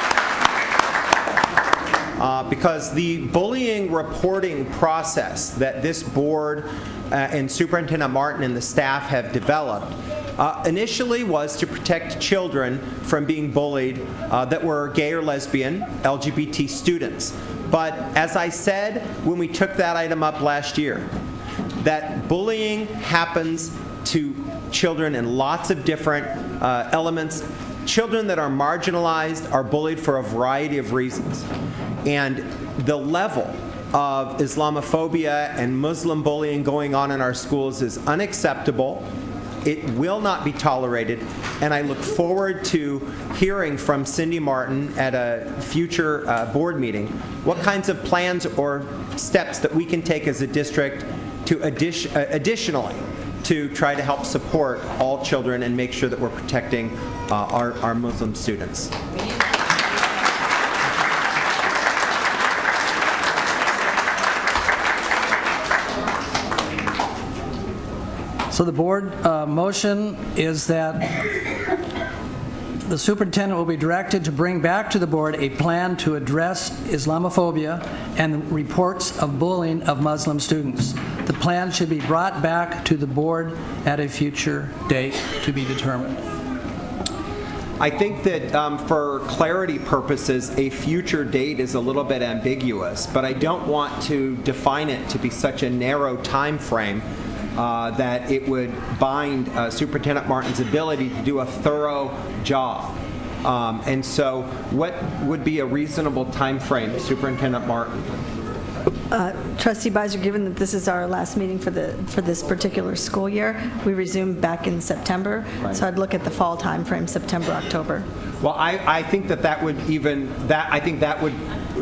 Because the bullying reporting process that this board and Superintendent Martin and the staff have developed initially was to protect children from being bullied that were gay or lesbian, LGBT students. But as I said when we took that item up last year, that bullying happens to children in lots of different elements. Children that are marginalized are bullied for a variety of reasons. And the level of Islamophobia and Muslim bullying going on in our schools is unacceptable. It will not be tolerated. And I look forward to hearing from Cindy Martin at a future board meeting what kinds of plans or steps that we can take as a district to additionally to try to help support all children and make sure that we're protecting our Muslim students. So the board motion is that the superintendent will be directed to bring back to the board a plan to address Islamophobia and reports of bullying of Muslim students. The plan should be brought back to the board at a future date to be determined. I think that for clarity purposes, a future date is a little bit ambiguous, but I don't want to define it to be such a narrow time frame that it would bind Superintendent Martin's ability to do a thorough job. And so what would be a reasonable time frame, Superintendent Martin? Trustee Beiser, given that this is our last meeting for this particular school year, we resume back in September. Right. So I'd look at the fall timeframe, September, October. Well, I think that would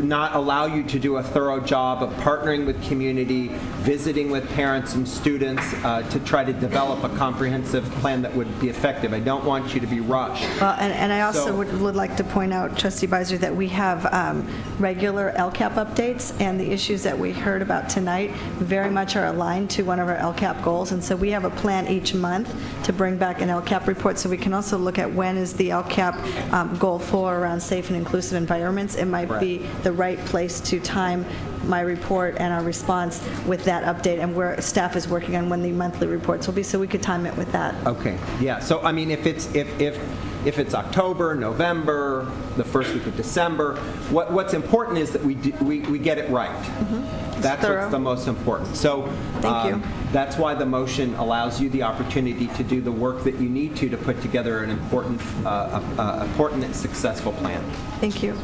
not allow you to do a thorough job of partnering with community, visiting with parents and students to try to develop a comprehensive plan that would be effective. I don't want you to be rushed. And I also would like to point out, Trustee Beiser, that we have regular LCAP updates, and the issues that we heard about tonight very much are aligned to one of our LCAP goals. And so we have a plan each month to bring back an LCAP report, so we can also look at when is the LCAP goal 4 around safe and inclusive environments. It might be the right place to time my report and our response with that update, and where staff is working on when the monthly reports will be, so we could time it with that. Okay, yeah. So I mean, if it's October, November, the first week of December, what's important is that we get it right. Mm-hmm. That's what's the most important. So thank you. That's why the motion allows you the opportunity to do the work that you need to put together an important and successful plan. Thank you.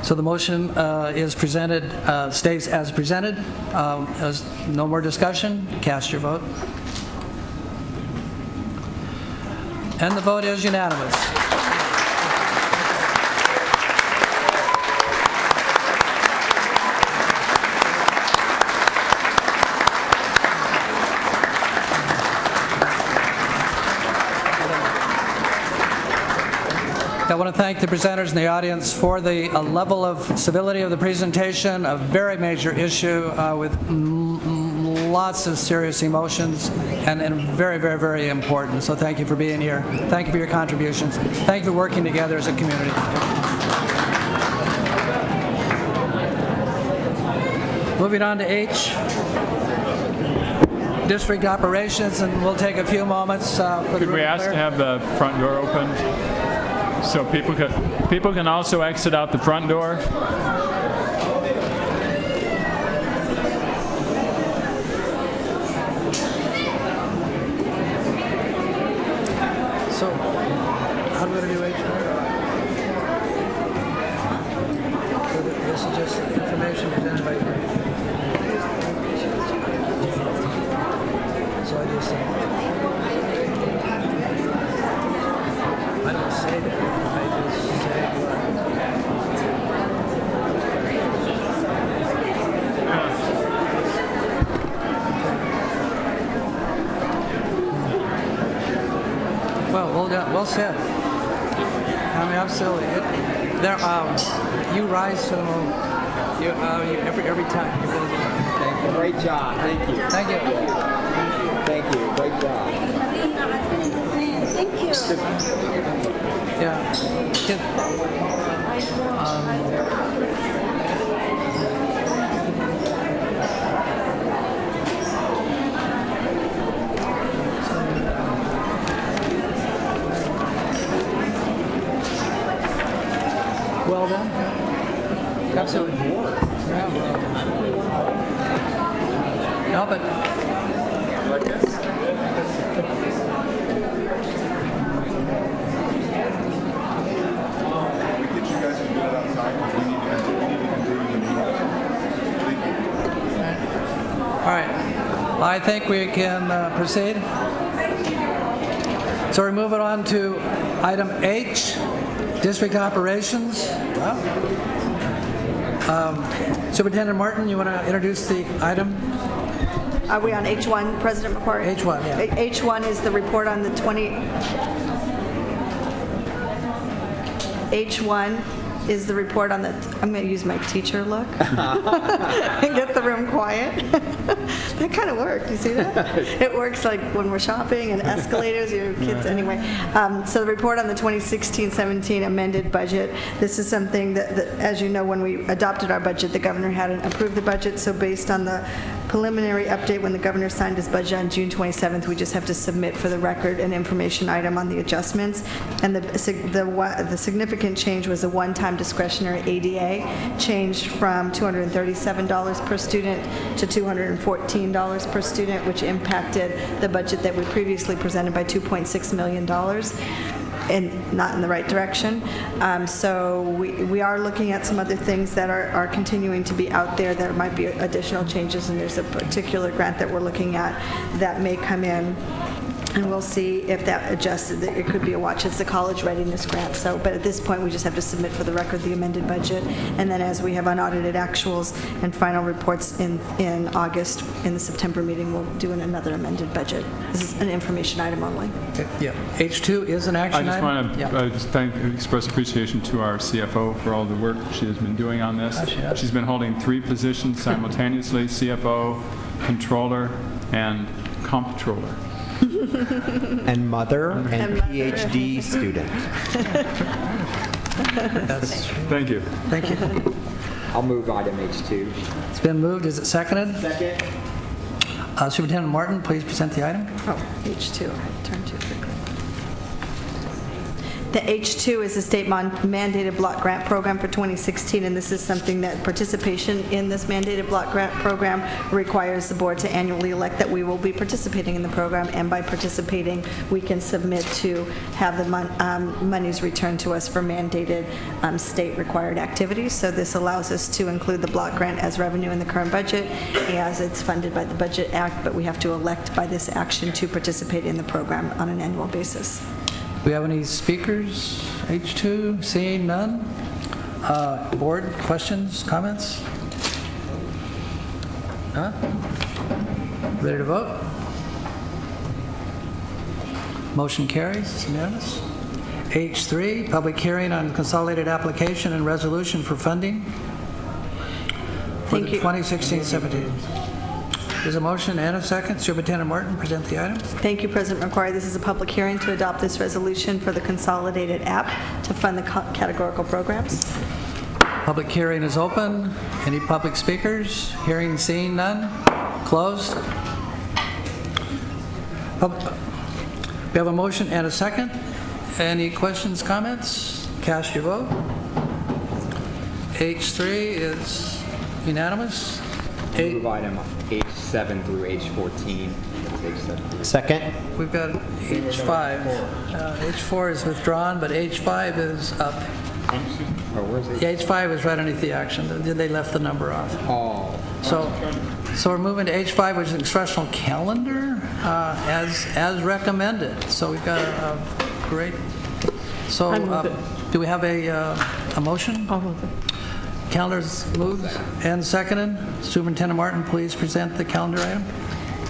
So the motion is presented, stays as presented. There's no more discussion. Cast your vote. And the vote is unanimous. I want to thank the presenters and the audience for the level of civility of the presentation, a very major issue with lots of serious emotions, and very, very, very important. So thank you for being here. Thank you for your contributions. Thank you for working together as a community. Moving on to H, district operations, and we'll take a few moments. Could we ask to have the front door open so people can also exit out the front door? So, how do we do H? So this is just information presented by. So I just I don't say that. I just say well said. I mean, absolutely. You rise so every time. You really do. Thank you. Great job. Thank you. Thank you. Thank you. Great job. Thank you. Yeah. Well done. Absolutely. Yeah. No, but like this? all right. Well, I think we can proceed. So we're moving on to item H, district operations. Superintendent Martin, you want to introduce the item? Are we on H1, President report? H1, yeah. H1 is the report on the H1 is the report on the, I'm going to use my teacher look and get the room quiet. That kind of worked. You see that? It works like when we're shopping and escalators, your kids, anyway. So the report on the 2016-17 amended budget. This is something that, as you know, when we adopted our budget, the governor hadn't approved the budget. So based on the preliminary update when the governor signed his budget on June 27th, we just have to submit for the record an information item on the adjustments. And the significant change was a one-time discretionary ADA changed from $237 per student to $214 per student, which impacted the budget that we previously presented by $2.6 million. not in the right direction. So we are looking at some other things that are continuing to be out there. There might be additional changes, and there's a particular grant that we're looking at that may come in. And we'll see if that adjusted. It could be a watch. It's the college readiness grant. So, but at this point, we just have to submit for the record the amended budget. And then as we have unaudited actuals and final reports in August, in the September meeting, we'll do another amended budget. This is an information item only. Yeah. H2 is an action item. I just want to express appreciation to our CFO for all the work she has been doing on this. She's been holding 3 positions simultaneously: CFO, controller, and comptroller. And mother and PhD student. Thank you. Thank you. I'll move item H2. It's been moved. Is it seconded? Second. Superintendent Martin, please present the item. Oh, H2. I turned too quickly. The H2 is the state mandated block grant program for 2016, and this is something that participation in this mandated block grant program requires the board to annually elect that we will be participating in the program, and by participating, we can submit to have the monies returned to us for mandated state required activities. So this allows us to include the block grant as revenue in the current budget, as it's funded by the Budget Act, but we have to elect by this action to participate in the program on an annual basis. Do we have any speakers? H2, seeing none. Board, questions, comments? Huh? Ready to vote? Motion carries. It's unanimous. H3, public hearing on consolidated application and resolution for funding for the 2016-17. There's a motion and a second. Superintendent Martin, present the item. Thank you, President McQuarrie. This is a public hearing to adopt this resolution for the consolidated app to fund the categorical programs. Public hearing is open. Any public speakers? Hearing, seeing none. Closed. We have a motion and a second. Any questions, comments? Cast your vote. H3 is unanimous. Move item H7 through H14. Second. We've got H5. H4 is withdrawn, but H5 is up. Oh, where's it? Yeah, H5 is right underneath the action. They left the number off. Oh. So we're moving to H5, which is instructional calendar, as recommended. So we've got a great. So do we have a motion? I'll move it. Calendar's moved and seconded. Superintendent Martin, please present the calendar item.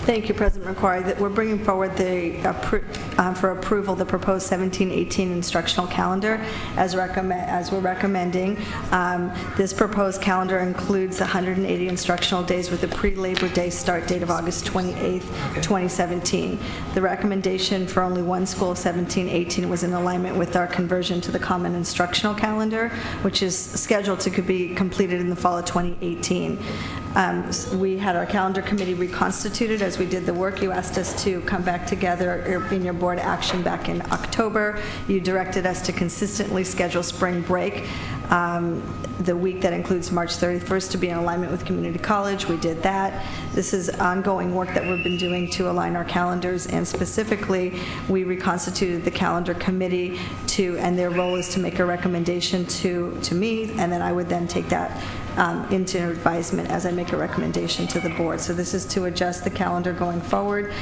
Thank you, President McQuarrie. That we're bringing forward for approval the proposed 17-18 instructional calendar as we're recommending. This proposed calendar includes 180 instructional days with a pre-Labor Day start date of August 28th, 2017. The recommendation for only one school of 17-18 was in alignment with our conversion to the common instructional calendar, which is scheduled to be completed in the fall of 2018. We had our calendar committee reconstituted as we did the work. You asked us to come back together in your board action back in October. You directed us to consistently schedule spring break, the week that includes March 31st, to be in alignment with community college. We did that. This is ongoing work that we've been doing to align our calendars, and specifically, we reconstituted the calendar committee and their role is to make a recommendation to me, and then I would then take that into advisement as I make a recommendation to the board. So this is to adjust the calendar going forward.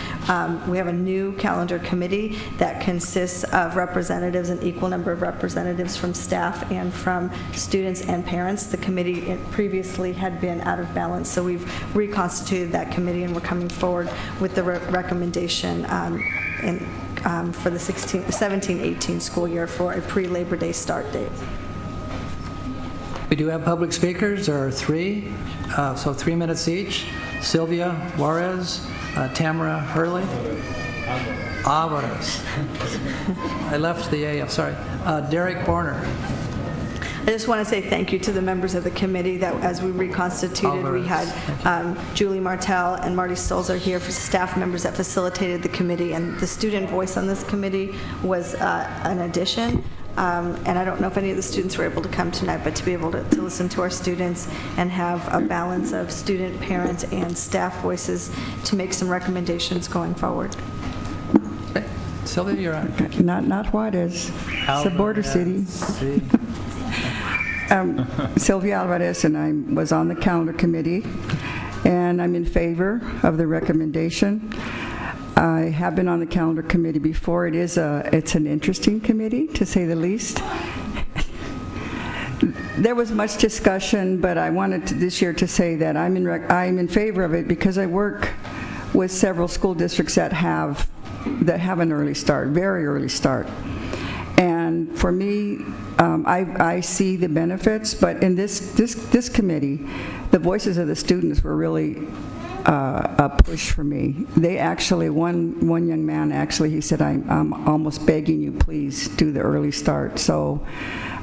We have a new calendar committee that consists of representatives, an equal number of representatives from staff and from students and parents. The committee previously had been out of balance, so we've reconstituted that committee, and we're coming forward with the recommendation for the 17-18 school year for a pre-Labor Day start date. We do have public speakers. There are 3, so 3 minutes each. Sylvia Juarez, Tamara Hurley. Alvarez. I left the A, I'm sorry. Derek Borner. I just want to say thank you to the members of the committee that as we reconstituted, we had Julie Martell and Marty Stolz are here for staff members that facilitated the committee, and the student voice on this committee was an addition. And I don't know if any of the students were able to come tonight, but to be able to listen to our students and have a balance of student, parent, and staff voices to make some recommendations going forward. Okay. Sylvia, you're on. Not Juarez. It's a border city. Sylvia Alvarez, and I was on the calendar committee, and I'm in favor of the recommendation. I have been on the calendar committee before. It's an interesting committee, to say the least. There was much discussion, but I wanted this year to say that I'm in favor of it because I work with several school districts that have an early start, very early start. And for me, I see the benefits, but in this committee, the voices of the students were really a push for me. They actually, one young man actually, he said, I'm almost begging you, please do the early start. So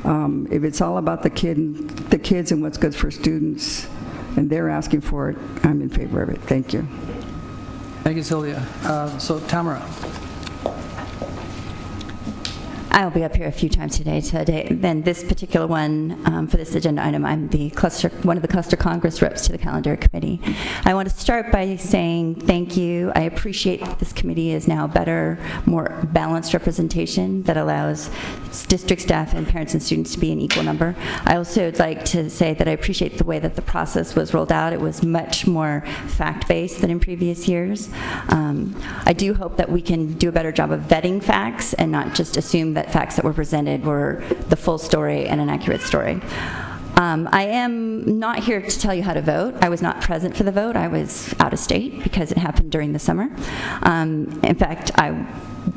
if it's all about the kids and what's good for students, and they're asking for it, I'm in favor of it. Thank you. Thank you, Sylvia. So Tamara. I'll be up here a few times today. Then this particular one, for this agenda item, I'm one of the Cluster Congress reps to the Calendar Committee. I want to start by saying thank you. I appreciate that this committee is now better, more balanced representation that allows district staff and parents and students to be an equal number. I also would like to say that I appreciate the way that the process was rolled out. It was much more fact-based than in previous years. I do hope that we can do a better job of vetting facts and not just assume that facts that were presented were the full story and an accurate story. I am not here to tell you how to vote. I was not present for the vote. I was out of state because it happened during the summer. In fact, I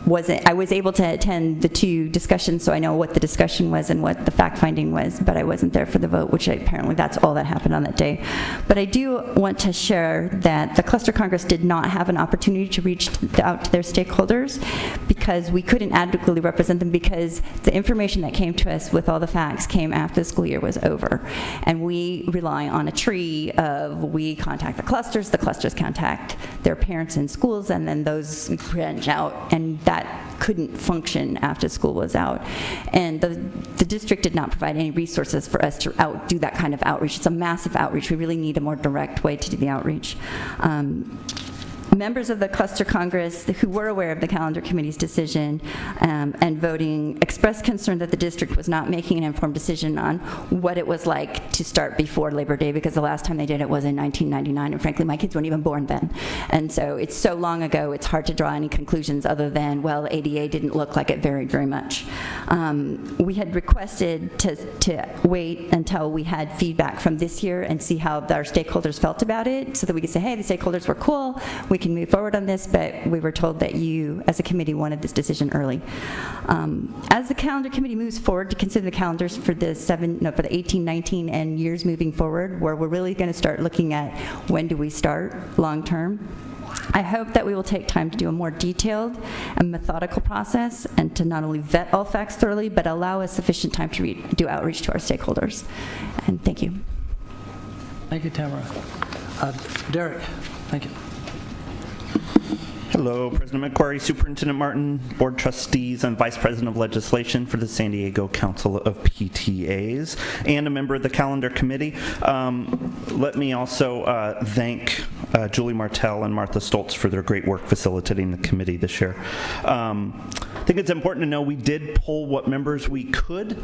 was able to attend the two discussions, so I know what the discussion was and what the fact-finding was, but I wasn't there for the vote, which apparently that's all that happened on that day. But I do want to share that the Cluster Congress did not have an opportunity to reach out to their stakeholders because we couldn't adequately represent them because the information that came to us with all the facts came after the school year was over. And we rely on a tree of we contact the clusters contact their parents in schools, and then those branch out, and that couldn't function after school was out. And the district did not provide any resources for us to do that kind of outreach. It's a massive outreach. We really need a more direct way to do the outreach. Members of the Cluster Congress who were aware of the Calendar Committee's decision and voting expressed concern that the district was not making an informed decision on what it was like to start before Labor Day, because the last time they did it was in 1999, and frankly, my kids weren't even born then. And so it's so long ago, it's hard to draw any conclusions other than, well, ADA didn't look like it varied very much. We had requested to wait until we had feedback from this year and see how our stakeholders felt about it, so that we could say, hey, the stakeholders were cool, we can move forward on this, but we were told that you, as a committee, wanted this decision early. As the Calendar Committee moves forward to consider the calendars for the 18-19 and years moving forward, where we're really going to start looking at when do we start long term, I hope that we will take time to do a more detailed and methodical process and to not only vet all facts thoroughly, but allow us sufficient time to do outreach to our stakeholders. And thank you. Thank you, Tamara. Derek, thank you. Hello, President McQuarrie, Superintendent Martin, Board Trustees, and Vice President of Legislation for the San Diego Council of PTAs, and a member of the Calendar Committee. Let me also thank Julie Martell and Martha Stoltz for their great work facilitating the committee this year. I think it's important to know we did poll what members we could,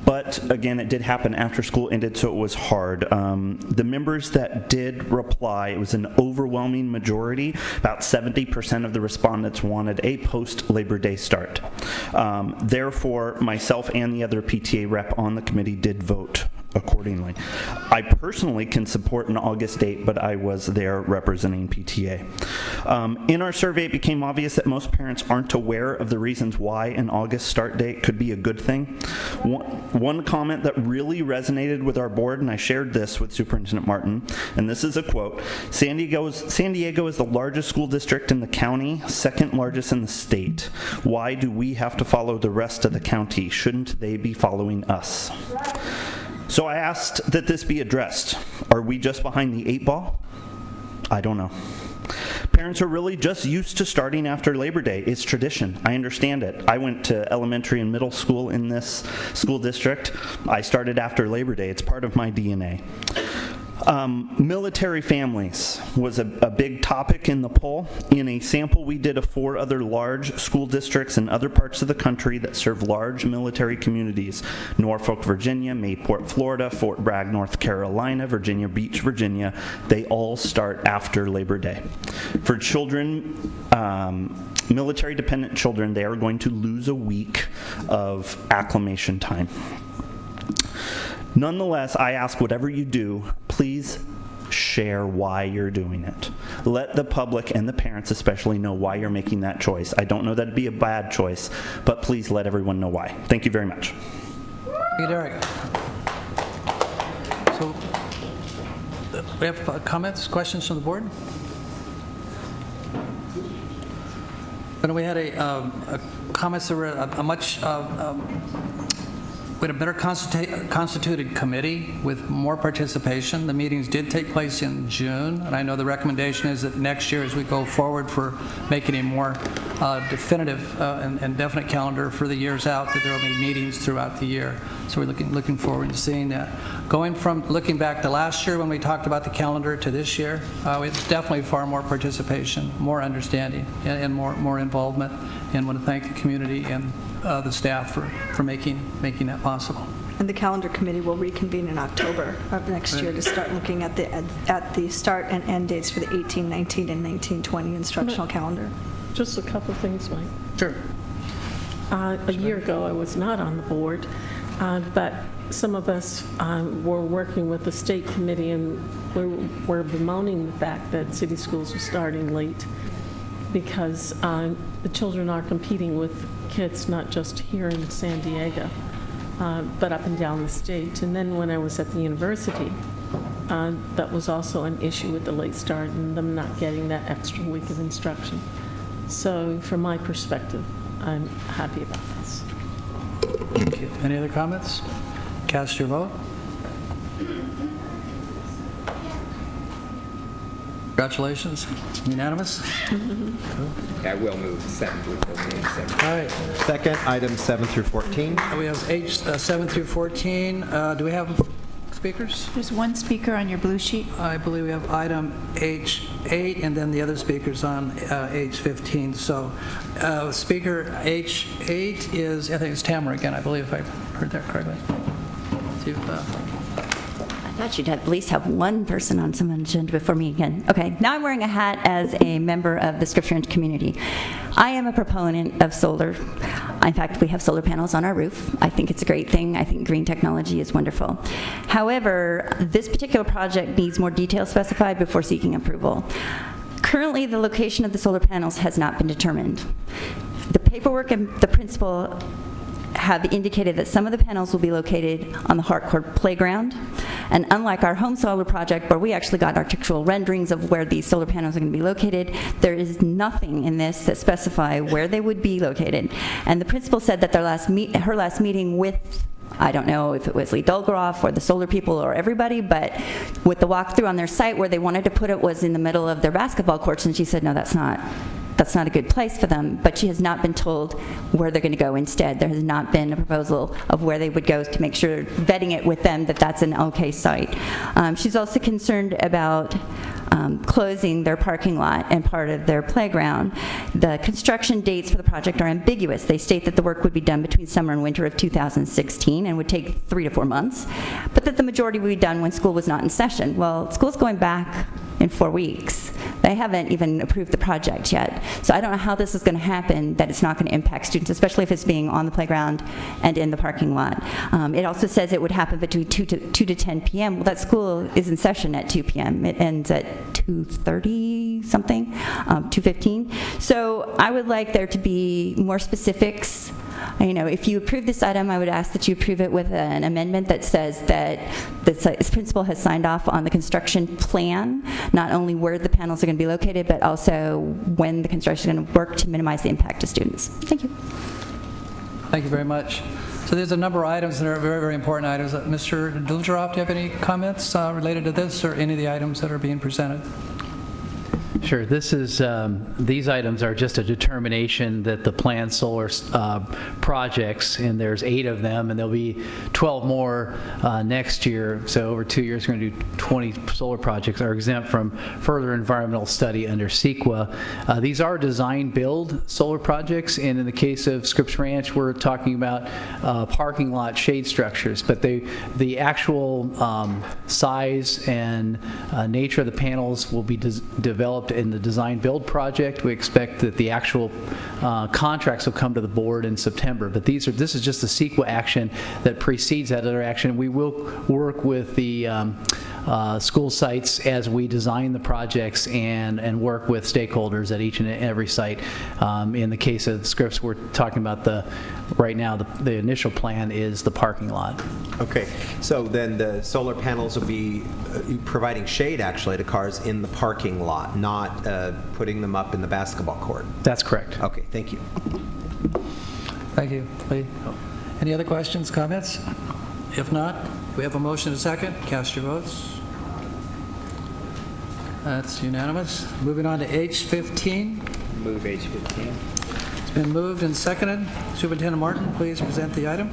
but again, it did happen after school ended, so it was hard. The members that did reply, it was an overwhelming majority, about 70% of the respondents wanted a post-Labor Day start. Therefore, myself and the other PTA rep on the committee did vote accordingly. I personally can support an August date, but I was there representing PTA. In our survey, it became obvious that most parents aren't aware of the reasons why an August start date could be a good thing. One comment that really resonated with our board, and I shared this with Superintendent Martin, and this is a quote: San Diego is the largest school district in the county, second largest in the state. Why do we have to follow the rest of the county? Shouldn't they be following us? So I asked that this be addressed. Are we just behind the 8 ball? I don't know. Parents are really just used to starting after Labor Day. It's tradition. I understand it. I went to elementary and middle school in this school district. I started after Labor Day. It's part of my DNA. Military families was a big topic in the poll. In a sample we did of 4 other large school districts in other parts of the country that serve large military communities: Norfolk, Virginia; Mayport, Florida; Fort Bragg, North Carolina; Virginia Beach, Virginia. They all start after Labor Day. For children, military-dependent children, they are going to lose a week of acclimation time. Nonetheless, I ask, whatever you do, please share why you're doing it. Let the public and the parents especially know why you're making that choice. I don't know that it'd be a bad choice, but please let everyone know why. Thank you very much. Thank you, Derek. So we have comments, questions from the board? And we had comments that were we had a better constituted committee with more participation. The meetings did take place in June, and I know the recommendation is that next year, as we go forward for making a more definitive and definite calendar for the years out, that there will be meetings throughout the year. So we're looking forward to seeing that. Looking back to last year when we talked about the calendar to this year, it's definitely far more participation, more understanding, and more involvement. And I want to thank the community and the staff for making that possible. And the calendar committee will reconvene in October of next year to start looking at the start and end dates for the 18-19 and 19-20 instructional calendar. Just a couple of things, Mike. Sure. A year ago, I was not on the board, but some of us were working with the state committee, and we were bemoaning the fact that city schools are starting late, because the children are competing with kids not just here in San Diego, but up and down the state. And then when I was at the university, that was also an issue with the late start and them not getting that extra week of instruction. So from my perspective, I'm happy about this. Thank you. Any other comments? Cast your vote. Congratulations. Unanimous? I will move 7 through 14. All right. Second, items 7 through 14. We have 7 through 14. Do we have speakers? There's one speaker on your blue sheet. I believe we have item H8 and then the other speakers on H15. So speaker H8 is, I think it's Tamara again, I believe, if I heard that correctly. See if, I thought you'd at least have one person on some agenda before me again. Okay, now I'm wearing a hat as a member of the Scripture community. I am a proponent of solar. In fact, we have solar panels on our roof. I think it's a great thing. I think green technology is wonderful. However, this particular project needs more details specified before seeking approval. Currently, the location of the solar panels has not been determined. The paperwork and the principal have indicated that some of the panels will be located on the Harcourt playground. And unlike our home solar project, where we actually got architectural renderings of where these solar panels are going to be located, there is nothing in this that specify where they would be located. And the principal said that her last meeting with, I don't know if it was Lee Dolgeroff or the solar people or everybody, but with the walkthrough on their site where they wanted to put it was in the middle of their basketball courts, and she said, no, that's not a good place for them, but she has not been told where they're going to go instead. There has not been a proposal of where they would go to make sure, vetting it with them, that that's an okay site. She's also concerned about closing their parking lot and part of their playground. The construction dates for the project are ambiguous. They state that the work would be done between summer and winter of 2016 and would take 3 to 4 months, but that the majority would be done when school was not in session. Well, school's going back in 4 weeks. They haven't even approved the project yet. So I don't know how this is going to happen, that it's not going to impact students, especially if it's being on the playground and in the parking lot. It also says it would happen between 2 to 10 p.m. Well, that school is in session at 2 p.m. It ends at 2:30 something, 2:15. So I would like there to be more specifics. You know, if you approve this item, I would ask that you approve it with an amendment that says that the principal has signed off on the construction plan, not only where the panels are going to be located, but also when the construction is going to work to minimize the impact to students. Thank you. Thank you very much. So there's a number of items that are very, very important items. Mr. Dolgeroff, do you have any comments related to this or any of the items that are being presented? Sure. This is, these items are just a determination that the planned solar projects, and there's 8 of them, and there'll be 12 more next year. So over 2 years, we're going to do 20 solar projects, are exempt from further environmental study under CEQA. These are design-build solar projects, and in the case of Scripps Ranch, we're talking about parking lot shade structures. But the actual size and nature of the panels will be developed in the design-build project. We expect that the actual contracts will come to the board in September. But this is just the CEQA action that precedes that other action. We will work with the school sites as we design the projects and work with stakeholders at each and every site. In the case of Scripps, we're talking about right now the initial plan is the parking lot. Okay, so then the solar panels will be providing shade actually to cars in the parking lot, not putting them up in the basketball court. That's correct. Okay, thank you. Thank you, Lee. Any other questions, comments? If not, we have a motion and a second. Cast your votes. That's unanimous. Moving on to H15. Move H15. It's been moved and seconded. Superintendent Martin, please present the item.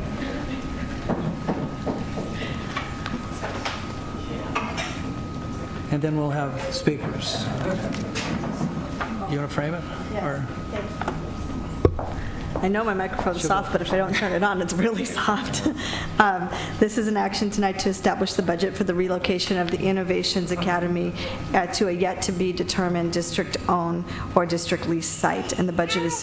And then we'll have speakers. You want to frame it? Yes. Or? I know my microphone's soft, but if I don't turn it on, it's really soft. This is an action tonight to establish the budget for the relocation of the Innovations Academy to a yet-to-be-determined district-owned or district-leased site. And the budget is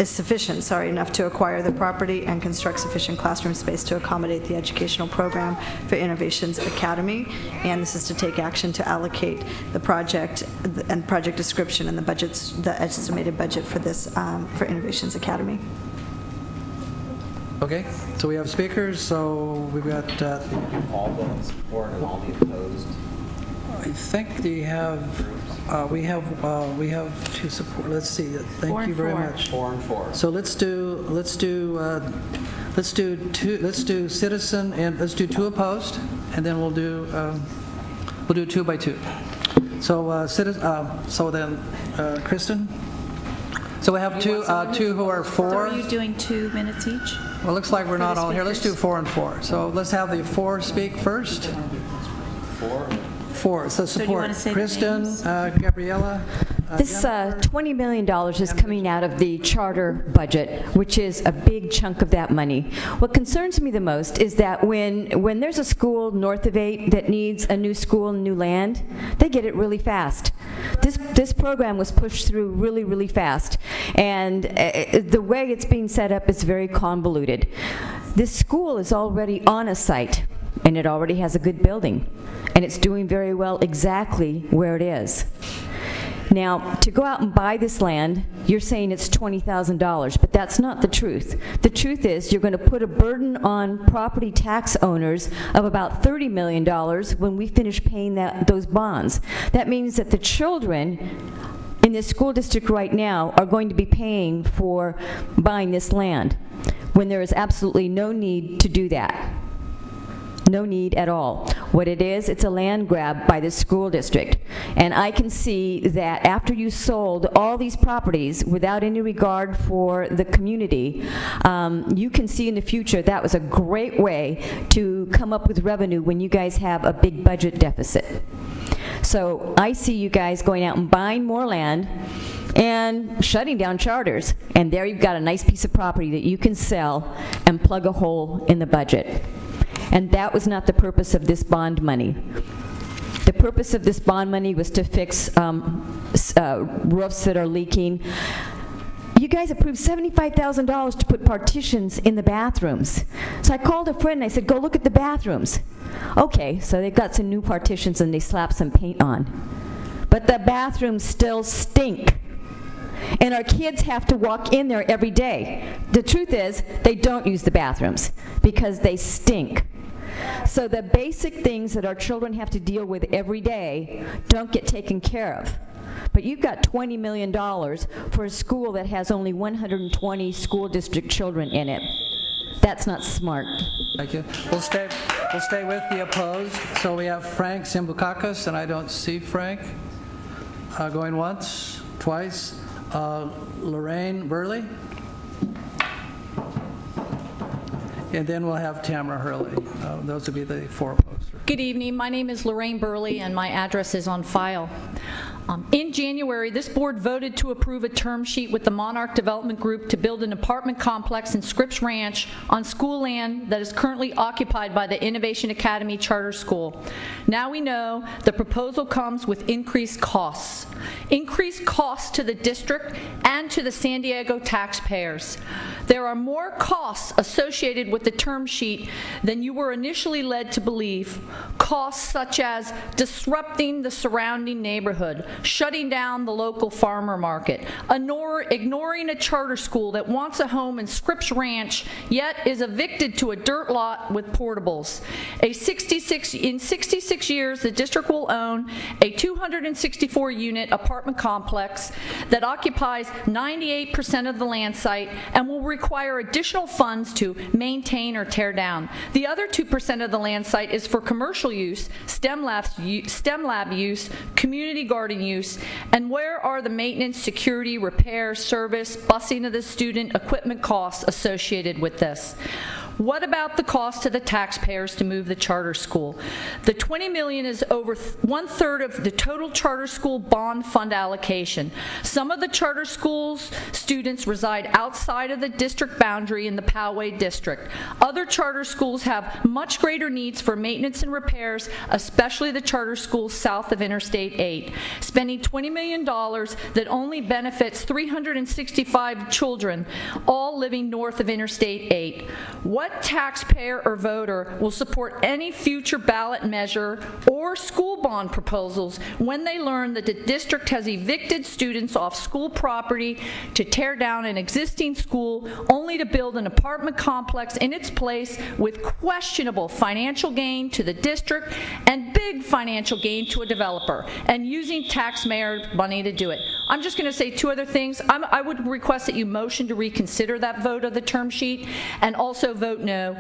sufficient enough to acquire the property and construct sufficient classroom space to accommodate the educational program for Innovations Academy. And this is to take action to allocate the project and project description and the estimated budget for this for Innovations Academy. Okay, so we have speakers. So we've got all the support and all the opposed. I think we have two support. Let's see. Thank you very much. 4 and 4. So let's do citizen and let's do 2 opposed, and then we'll do 2 by 2. So so then Kristen. So we have two who are 4. So are you doing 2 minutes each? Well, it looks like we're not all here. Let's do 4 and 4. So let's have the 4 speak first. 4. So support. So Kristen, Gabriella. This $20 million is coming out of the charter budget, which is a big chunk of that money. What concerns me the most is that when there's a school north of 8 that needs a new school and new land, they get it really fast. This program was pushed through really, really fast, and the way it's being set up is very convoluted. This school is already on a site, and it already has a good building, and it's doing very well exactly where it is. Now, to go out and buy this land, you're saying it's $20,000, but that's not the truth. The truth is you're going to put a burden on property tax owners of about $30 million when we finish paying those bonds. That means that the children in this school district right now are going to be paying for buying this land when there is absolutely no need to do that. No need at all. What it is, it's a land grab by the school district. And I can see that after you sold all these properties without any regard for the community, you can see in the future that was a great way to come up with revenue when you guys have a big budget deficit. So I see you guys going out and buying more land and shutting down charters. And there you've got a nice piece of property that you can sell and plug a hole in the budget. And that was not the purpose of this bond money. The purpose of this bond money was to fix roofs that are leaking. You guys approved $75,000 to put partitions in the bathrooms. So I called a friend and I said, go look at the bathrooms. Okay, so they've got some new partitions and they slapped some paint on. But the bathrooms still stink. And our kids have to walk in there every day. The truth is, they don't use the bathrooms because they stink. So the basic things that our children have to deal with every day don't get taken care of. But you've got $20 million for a school that has only 120 school district children in it. That's not smart. Thank you. We'll stay with the opposed. So we have Frank Simbukakis, and I don't see Frank. Going once, twice. Lorraine Burley. And then we'll have Tamara Hurley. Those will be the 4 opposed. Good evening. My name is Lorraine Burley, and my address is on file. In January, this board voted to approve a term sheet with the Monarch Development Group to build an apartment complex in Scripps Ranch on school land that is currently occupied by the Innovation Academy Charter School. Now we know the proposal comes with increased costs. Increased costs to the district and to the San Diego taxpayers. There are more costs associated with the term sheet than you were initially led to believe. Costs such as disrupting the surrounding neighborhood, shutting down the local farmer market, ignoring a charter school that wants a home in Scripps Ranch, yet is evicted to a dirt lot with portables. In 66 years, the district will own a 264-unit apartment complex that occupies 98% of the land site and will require additional funds to maintain or tear down. The other 2% of the land site is for commercial use, STEM lab use, community garden use, and where are the maintenance, security, repair, service, busing of the student, equipment costs associated with this? What about the cost to the taxpayers to move the charter school? The $20 million is over 1/3 of the total charter school bond fund allocation. Some of the charter schools students reside outside of the district boundary in the Poway district. Other charter schools have much greater needs for maintenance and repairs, especially the charter schools south of Interstate 8. Spending $20 million that only benefits 365 children, all living north of Interstate 8. What taxpayer or voter will support any future ballot measure or school bond proposals when they learn that the district has evicted students off school property to tear down an existing school only to build an apartment complex in its place with questionable financial gain to the district and big financial gain to a developer, and using taxpayer money to do it? I'm just going to say 2 other things. I would request that you motion to reconsider that vote of the term sheet and also vote no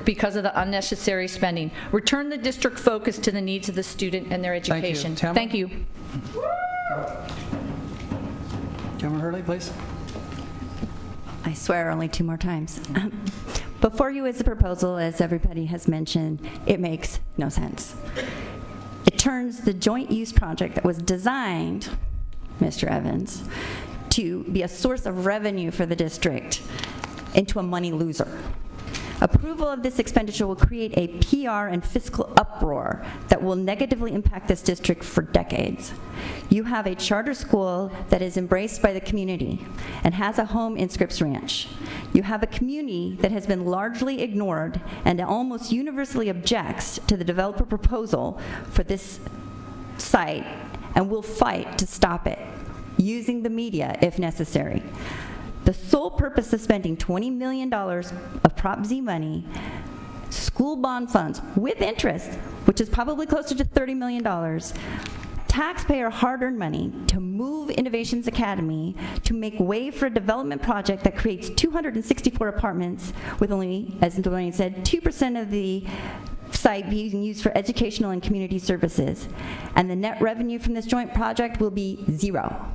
because of the unnecessary spending. Return the district focus to the needs of the student and their education. Thank you. Tamara Hurley, please. I swear only 2 more times. Before you is the proposal, as everybody has mentioned, it makes no sense. It turns the joint use project that was designed, Mr. Evans, to be a source of revenue for the district into a money loser. Approval of this expenditure will create a PR and fiscal uproar that will negatively impact this district for decades. You have a charter school that is embraced by the community and has a home in Scripps Ranch. You have a community that has been largely ignored and almost universally objects to the developer proposal for this site and will fight to stop it, using the media if necessary. The sole purpose of spending $20 million of Prop Z money, school bond funds with interest, which is probably closer to $30 million, taxpayer hard-earned money to move Innovations Academy to make way for a development project that creates 264 apartments with only, as Dwayne said, 2% of the site being used for educational and community services. And the net revenue from this joint project will be 0.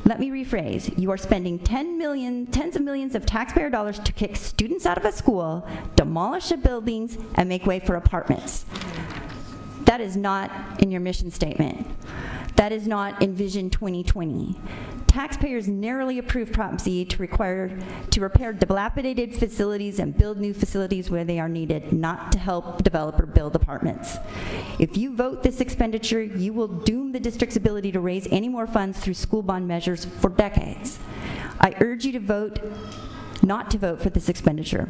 Let me rephrase. You are spending tens of millions of taxpayer dollars to kick students out of a school, demolish the buildings, and make way for apartments. That is not in your mission statement. That is not in Vision 2020. Taxpayers narrowly approved Prop Z to repair dilapidated facilities and build new facilities where they are needed, not to help developer build apartments. If you vote this expenditure, you will doom the district's ability to raise any more funds through school bond measures for decades. I urge you to vote not to vote for this expenditure,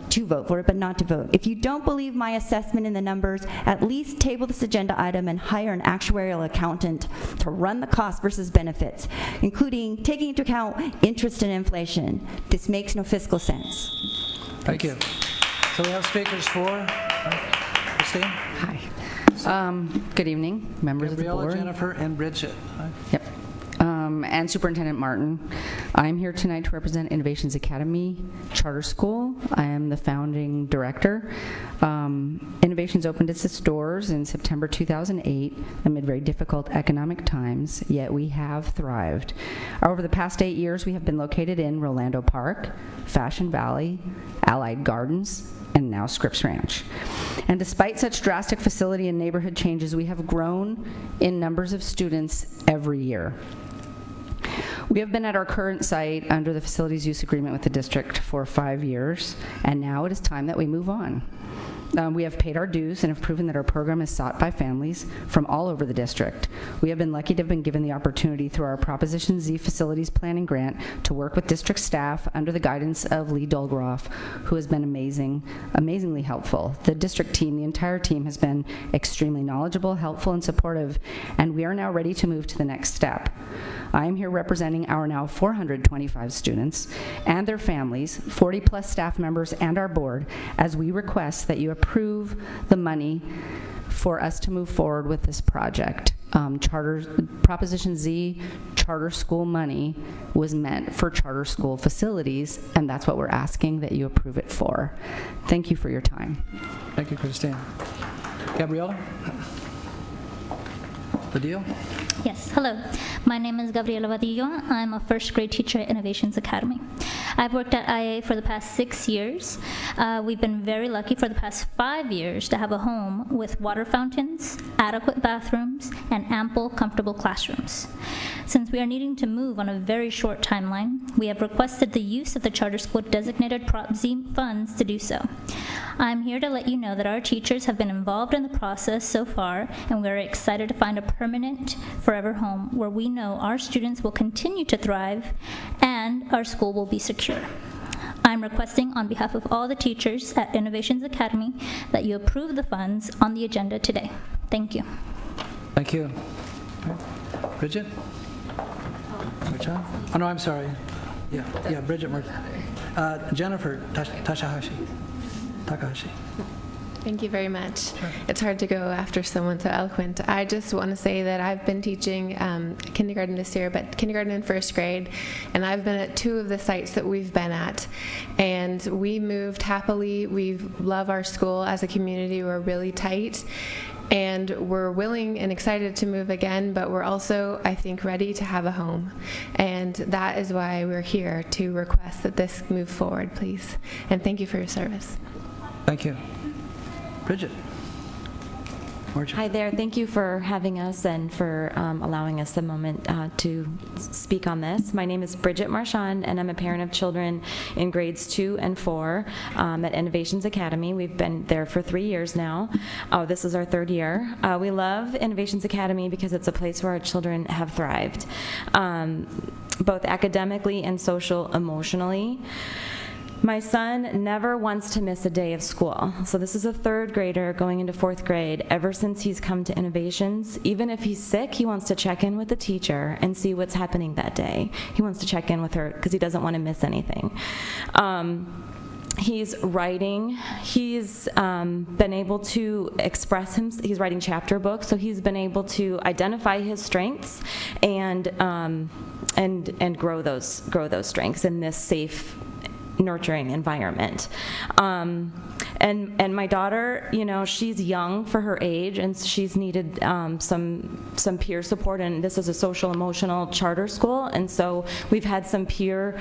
to vote for it, but not to vote. If you don't believe my assessment in the numbers, at least table this agenda item and hire an actuarial accountant to run the cost versus benefits, including taking into account interest and inflation. This makes no fiscal sense. Thank you. So we have speakers for Christine. Hi. Good evening, members Gabriella, of the board. Jennifer, and Bridget. Yep. and Superintendent Martin. I'm here tonight to represent Innovations Academy Charter School. I am the founding director. Innovations opened its doors in September 2008 amid very difficult economic times, yet we have thrived. Over the past 8 years, we have been located in Rolando Park, Fashion Valley, Allied Gardens, and now Scripps Ranch. And despite such drastic facility and neighborhood changes, we have grown in numbers of students every year. We have been at our current site under the facilities use agreement with the district for 5 years, and now it is time that we move on. We have paid our dues and have proven that our program is sought by families from all over the district. We have been lucky to have been given the opportunity through our Proposition Z Facilities Planning Grant to work with district staff under the guidance of Lee Dolgroff, who has been amazingly helpful. The district team, the entire team, has been extremely knowledgeable, helpful, and supportive, and we are now ready to move to the next step. I am here representing our now 425 students and their families, 40+ staff members, and our board, as we request that you approve the money for us to move forward with this project. Proposition Z charter school money was meant for charter school facilities, and that's what we're asking that you approve it for. Thank you for your time. Thank you, Christine. Gabriela? Vadillo? Yes, hello. My name is Gabriela Vadillo. I'm a first grade teacher at Innovations Academy. I've worked at IA for the past 6 years. We've been very lucky for the past 5 years to have a home with water fountains, adequate bathrooms, and ample, comfortable classrooms. Since we are needing to move on a very short timeline, we have requested the use of the charter school designated Prop Z funds to do so. I'm here to let you know that our teachers have been involved in the process so far, and we're excited to find a permanent, forever home where we know our students will continue to thrive and our school will be secure. I'm requesting on behalf of all the teachers at Innovations Academy that you approve the funds on the agenda today. Thank you. Thank you. Bridget? Oh, no, I'm sorry. Yeah, Bridget. Jennifer Takahashi. Thank you very much. It's hard to go after someone so eloquent. I just want to say that I've been teaching kindergarten this year, but kindergarten and first grade, and I've been at 2 of the sites that we've been at, and we moved happily. We love our school as a community. We're really tight, and we're willing and excited to move again, but we're also, I think, ready to have a home, and that is why we're here to request that this move forward, please. And thank you for your service. Thank you. Bridget. Hi there. Thank you for having us and for allowing us a moment to speak on this. My name is Bridget Marchand, and I'm a parent of children in grades 2 and 4 at Innovations Academy. We've been there for 3 years now. This is our 3rd year. We love Innovations Academy because it's a place where our children have thrived, both academically and social emotionally. My son never wants to miss a day of school. So this is a 3rd grader going into 4th grade. Ever since he's come to Innovations, even if he's sick, he wants to check in with the teacher and see what's happening that day. He wants to check in with her because he doesn't want to miss anything. He's writing. He's been able to express himself. He's writing chapter books, so he's been able to identify his strengths and grow those strengths in this safe, nurturing environment. And my daughter, you know, she's young for her age, and she's needed some peer support, and this is a social emotional charter school, and so we've had some peer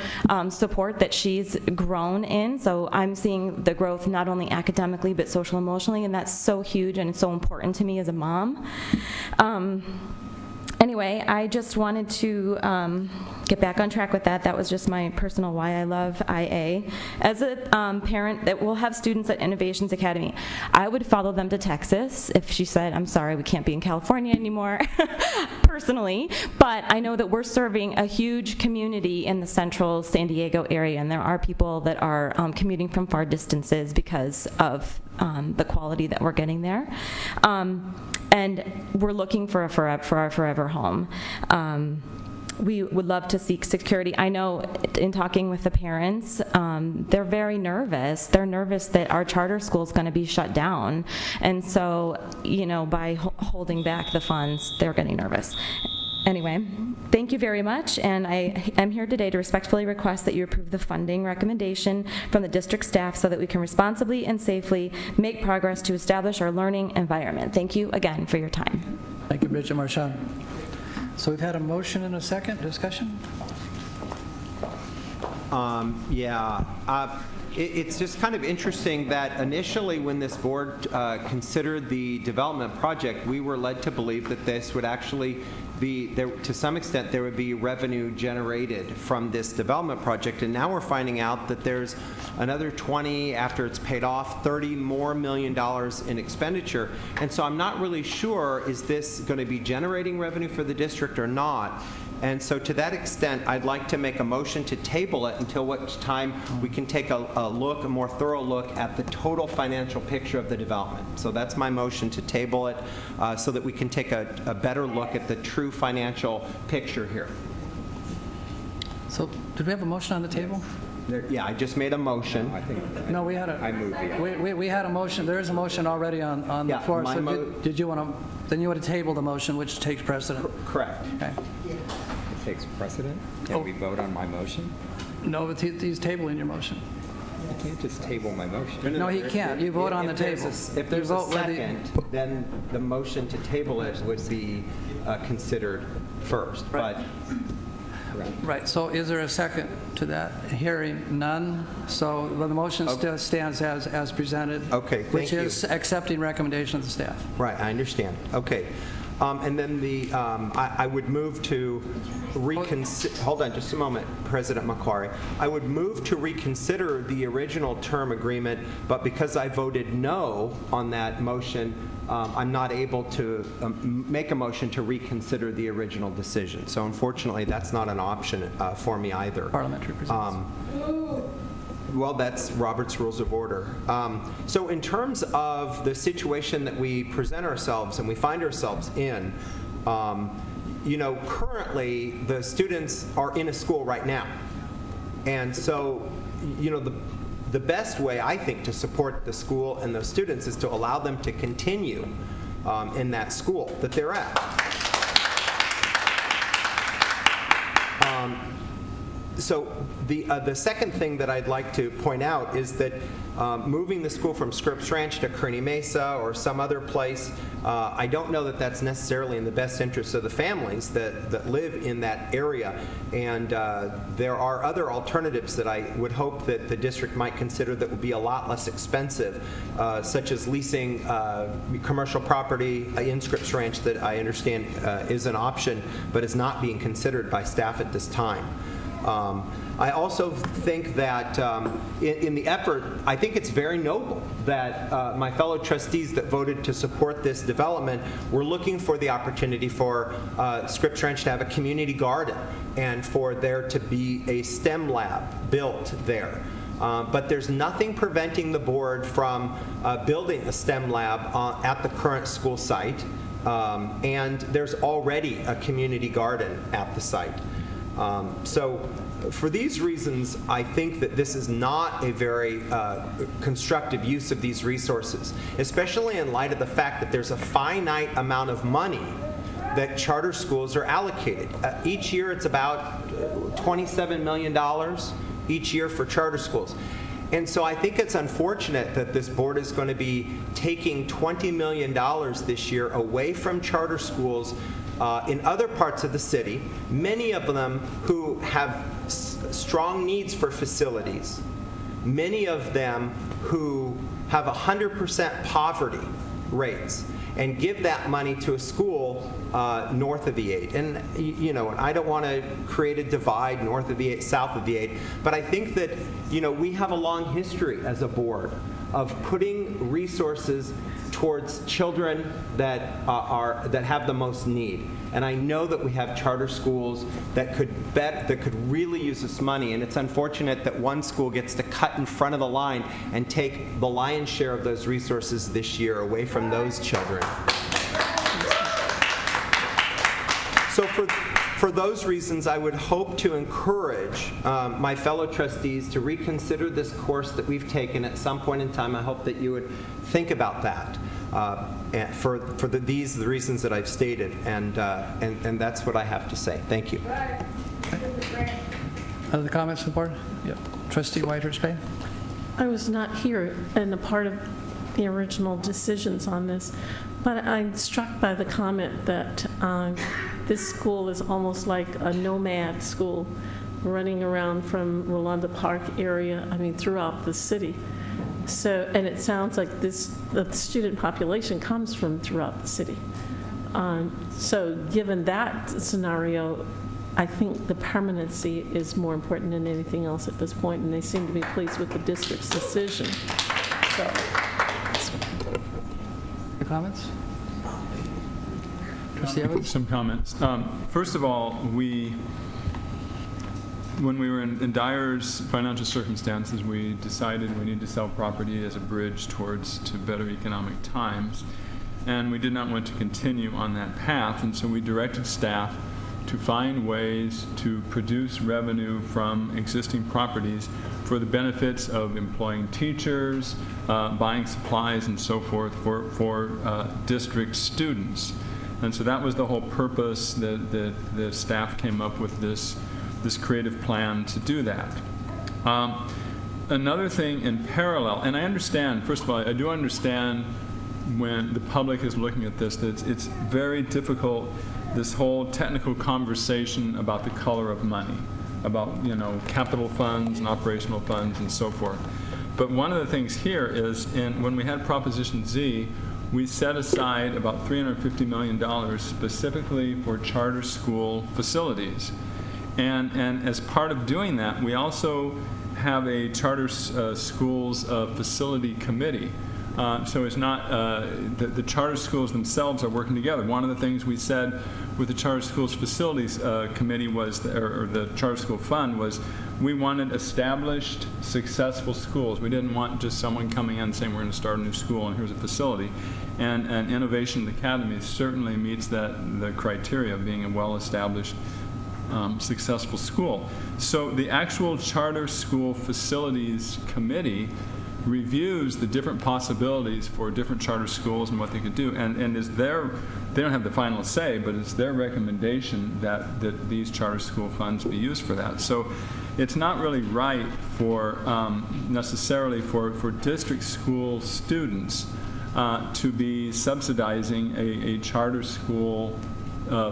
support that she's grown in, so I'm seeing the growth not only academically but social emotionally, and that's so huge and it's so important to me as a mom. Anyway, I just wanted to get back on track with that. That was just my personal why I love IA. As a parent that will have students at Innovations Academy, I would follow them to Texas if she said, I'm sorry, we can't be in California anymore, personally. But I know that we're serving a huge community in the central San Diego area, and there are people that are commuting from far distances because of the quality that we're getting there. And we're looking for our forever home. We would love to seek security. I know in talking with the parents, they're very nervous. They're nervous that our charter school is going to be shut down. And so, you know, by holding back the funds, they're getting nervous. Anyway, thank you very much, and I am here today to respectfully request that you approve the funding recommendation from the district staff so that we can responsibly and safely make progress to establish our learning environment. Thank you again for your time. Thank you, Bridget Marchand. So we've had a motion and a second. Discussion? It's just kind of interesting that initially when this board considered the development project, we were led to believe that this would actually be, to some extent, there would be revenue generated from this development project. And now we're finding out that there's another 20 after it's paid off, $30 more million in expenditure. And so I'm not really sure, is this going to be generating revenue for the district or not? And so to that extent, I'd like to make a motion to table it until which time we can take a more thorough look at the total financial picture of the development. So that's my motion, to table it so that we can take a better look at the true financial picture here. So did we have a motion on the table? Yeah, I just made a motion. No, we had a. I moved it. We had a motion. There is a motion already on the floor. So did you want to? Then you want to table the motion, which takes precedent. Correct. Okay. It takes precedent. Can we vote on my motion? No, but he's tabling your motion. I can't just table my motion. No, he can't. You vote on the table. If there's a second, then the motion to table it would be considered first. Right. Right. So is there a second to that? Hearing none. So the motion still stands as presented. Okay. Thank which you. is accepting recommendation of the staff. Right. I understand. Okay. And then I would move to reconsider. Hold on just a moment, President Macquarie. I would move to reconsider the original term agreement, but because I voted no on that motion, I'm not able to make a motion to reconsider the original decision. So unfortunately, that's not an option for me either. Parliamentary presence. Well, that's Robert's Rules of Order. So in terms of the situation that we present ourselves and we find ourselves in, currently the students are in a school right now. And so, the best way, I think, to support the school and those students is to allow them to continue in that school that they're at. So the second thing that I'd like to point out is that moving the school from Scripps Ranch to Kearney Mesa or some other place, I don't know that that's necessarily in the best interest of the families that live in that area. And there are other alternatives that I would hope that the district might consider that would be a lot less expensive, such as leasing commercial property in Scripps Ranch that I understand is an option, but is not being considered by staff at this time. I also think that in the effort, I think it's very noble that my fellow trustees that voted to support this development were looking for the opportunity for Scripps Ranch to have a community garden and for there to be a STEM lab built there. But there's nothing preventing the board from building a STEM lab at the current school site, and there's already a community garden at the site. So for these reasons, I think that this is not a very constructive use of these resources, especially in light of the fact that there's a finite amount of money that charter schools are allocated. Each year it's about $27 million each year for charter schools. And so I think it's unfortunate that this board is going to be taking $20 million this year away from charter schools in other parts of the city, many of them who have strong needs for facilities, many of them who have 100% poverty rates, and give that money to a school north of the 8. And I don't want to create a divide north of the 8, south of the 8, but I think that we have a long history as a board of putting resources towards children that have the most need. And I know that we have charter schools that could really use this money, and it's unfortunate that one school gets to cut in front of the line and take the lion's share of those resources this year away from those children. So for those reasons, I would hope to encourage my fellow trustees to reconsider this course that we've taken at some point in time. I hope that you would think about that. the reasons that I've stated, and that's what I have to say. Thank you. Other comments from the board? Yep. Trustee Whitehurst-Payne? I was not here in a part of the original decisions on this, but I'm struck by the comment that this school is almost like a nomad school running around from Rolanda Park area, throughout the city. So, and it sounds like the student population comes from throughout the city. So given that scenario, I think the permanency is more important than anything else at this point, and they seem to be pleased with the district's decision. So. Your comments? Trustee Evans? Some comments. First of all, when we were in dire financial circumstances, we decided we need to sell property as a bridge to better economic times, and we did not want to continue on that path, and so we directed staff to find ways to produce revenue from existing properties for the benefits of employing teachers, buying supplies, and so forth for district students. And so that was the whole purpose that the staff came up with this creative plan to do that. Another thing in parallel, and I understand, first of all, I do understand when the public is looking at this, that it's very difficult, this whole technical conversation about the color of money, about capital funds and operational funds and so forth. But one of the things here is, when we had Proposition Z, we set aside about $350 million specifically for charter school facilities. And as part of doing that, we also have a charter schools facility committee. So it's not, the charter schools themselves are working together. One of the things we said with the Charter Schools Facilities Committee was, or the Charter School Fund was, we wanted established, successful schools. We didn't want just someone coming in saying we're going to start a new school and here's a facility. And Innovation Academy certainly meets the criteria of being a well-established, successful school. So the actual Charter School Facilities Committee reviews the different possibilities for different charter schools and what they could do, and is they don't have the final say, but it's their recommendation that these charter school funds be used for that. So it's not really right for necessarily for district school students to be subsidizing a charter school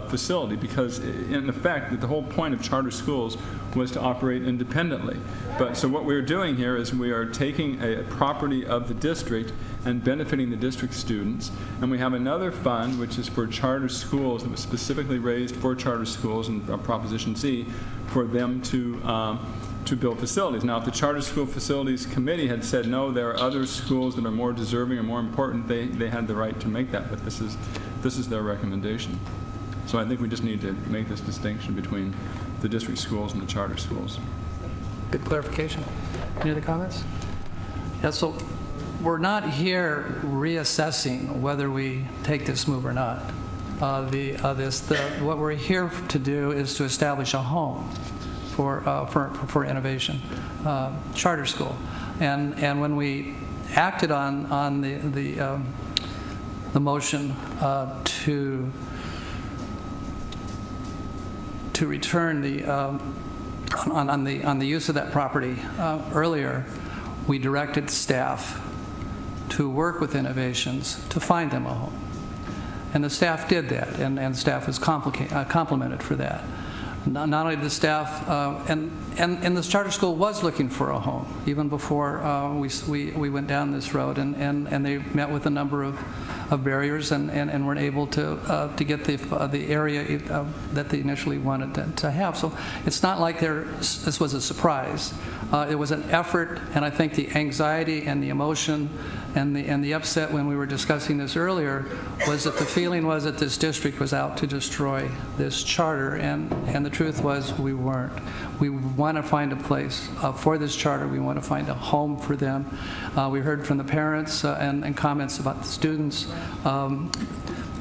facility, because in effect the whole point of charter schools was to operate independently. But so what we're doing here is we are taking a property of the district and benefiting the district students, and we have another fund which is for charter schools that was specifically raised for charter schools in Proposition Z for them to build facilities. Now, if the Charter School Facilities Committee had said no, there are other schools that are more deserving or more important, they had the right to make that, but this is their recommendation. So I think we just need to make this distinction between the district schools and the charter schools. Good clarification. Any other comments? Yeah, so we're not here reassessing whether we take this move or not. What we're here to do is to establish a home for innovation, charter school. And when we acted on the motion to return on the use of that property earlier, we directed staff to work with Innovations to find them a home. And the staff did that, and staff was complimented for that. Not only the staff, and the charter school was looking for a home even before we went down this road, and they met with a number of barriers and weren't able to get the area that they initially wanted to have. So it's not like this was a surprise. It was an effort, and I think the anxiety and the emotion and the upset when we were discussing this earlier was that the feeling was that this district was out to destroy this charter, and the truth was we weren't. We want to find a place for this charter. We want to find a home for them. We heard from the parents and comments about the students.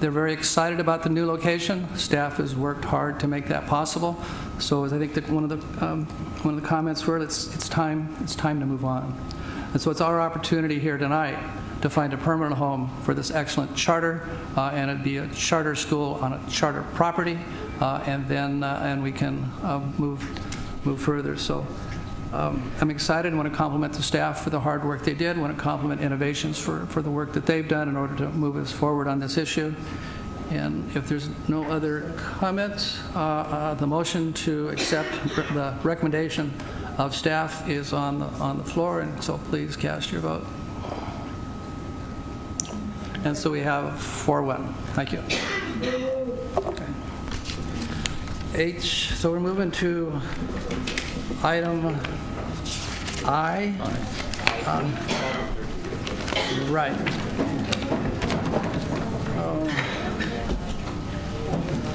They're very excited about the new location. Staff has worked hard to make that possible. So I think that one of the comments were it's time to move on. And so it's our opportunity here tonight to find a permanent home for this excellent charter, and it'd be a charter school on a charter property, and we can move further. So I'm excited and want to compliment the staff for the hard work they did. I want to compliment Innovations for the work that they've done in order to move us forward on this issue. And if there's no other comments, the motion to accept the recommendation of staff is on the floor, and so please cast your vote. And so we have 4-1. Thank you. Okay. H. So we're moving to item I. Right.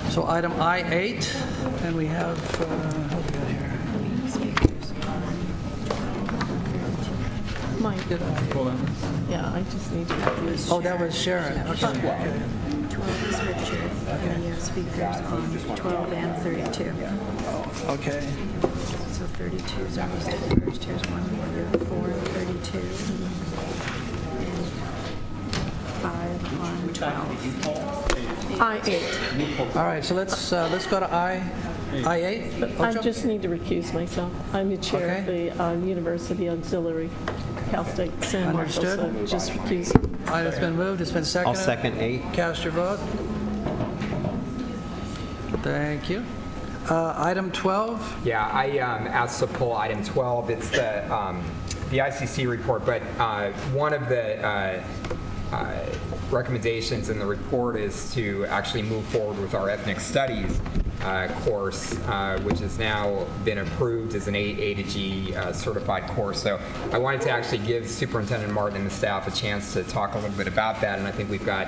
So item I-8, and we have, what do we got here? Mike. Yeah, I just need to use. Oh, that was Sharon. Okay. 12 is Richard, and you have speakers on 12 and 32. Okay. So 32 is listed first. Here's one more. You have 4 and 32, and 5 on 12. I-8. All right, so let's go to I-8. I just need to recuse myself. I'm the chair of the University Auxiliary, Cal State San Marcos. Understood. So just recuse. All right, it's been moved, it's been seconded. I'll second 8. Cast your vote. Thank you. Item 12. Yeah, I asked to pull item 12. It's the ICC report, but one of the recommendations in the report is to actually move forward with our ethnic studies course, which has now been approved as an A to G certified course. So I wanted to actually give Superintendent Martin and the staff a chance to talk a little bit about that, and I think we've got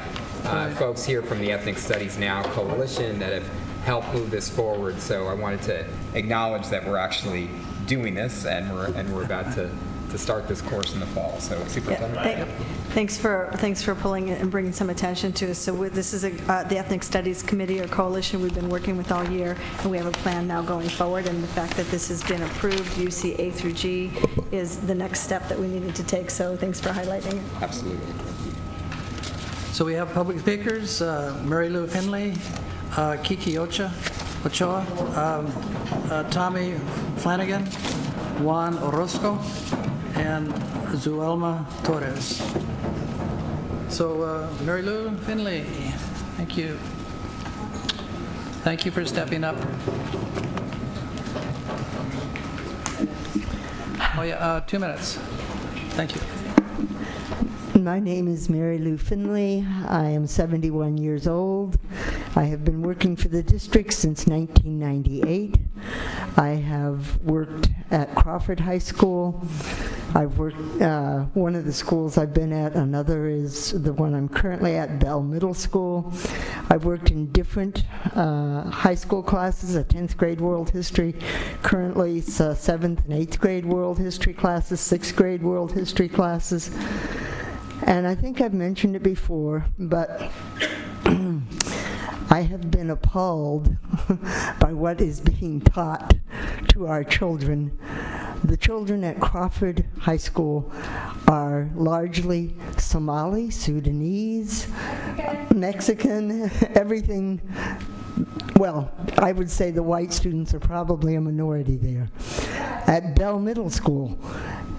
folks here from the Ethnic Studies Now Coalition that have helped move this forward. So I wanted to acknowledge that we're actually doing this, and we're about to start this course in the fall. So Superintendent. Thanks for pulling it and bringing some attention to us. So this is the Ethnic Studies Committee or Coalition we've been working with all year, and we have a plan now going forward. And the fact that this has been approved, UC A through G, is the next step that we needed to take. So thanks for highlighting it. Absolutely. So we have public speakers: Mary Lou Finley, Kiki Ochoa, Tommy Flanagan, Juan Orozco, and Zuelma Torres. So, Mary Lou Finley, thank you. Thank you for stepping up. Oh yeah, 2 minutes. Thank you. My name is Mary Lou Finley. I am 71 years old. I have been working for the district since 1998. I have worked at Crawford High School. I've worked, one of the schools I've been at, another is the one I'm currently at, Bell Middle School. I've worked in different high school classes, a 10th grade world history. Currently it's 7th and 8th grade world history classes, 6th grade world history classes. And I think I've mentioned it before, but I have been appalled by what is being taught to our children. The children at Crawford High School are largely Somali, Sudanese, Mexican, everything. Well, I would say the white students are probably a minority there. At Bell Middle School,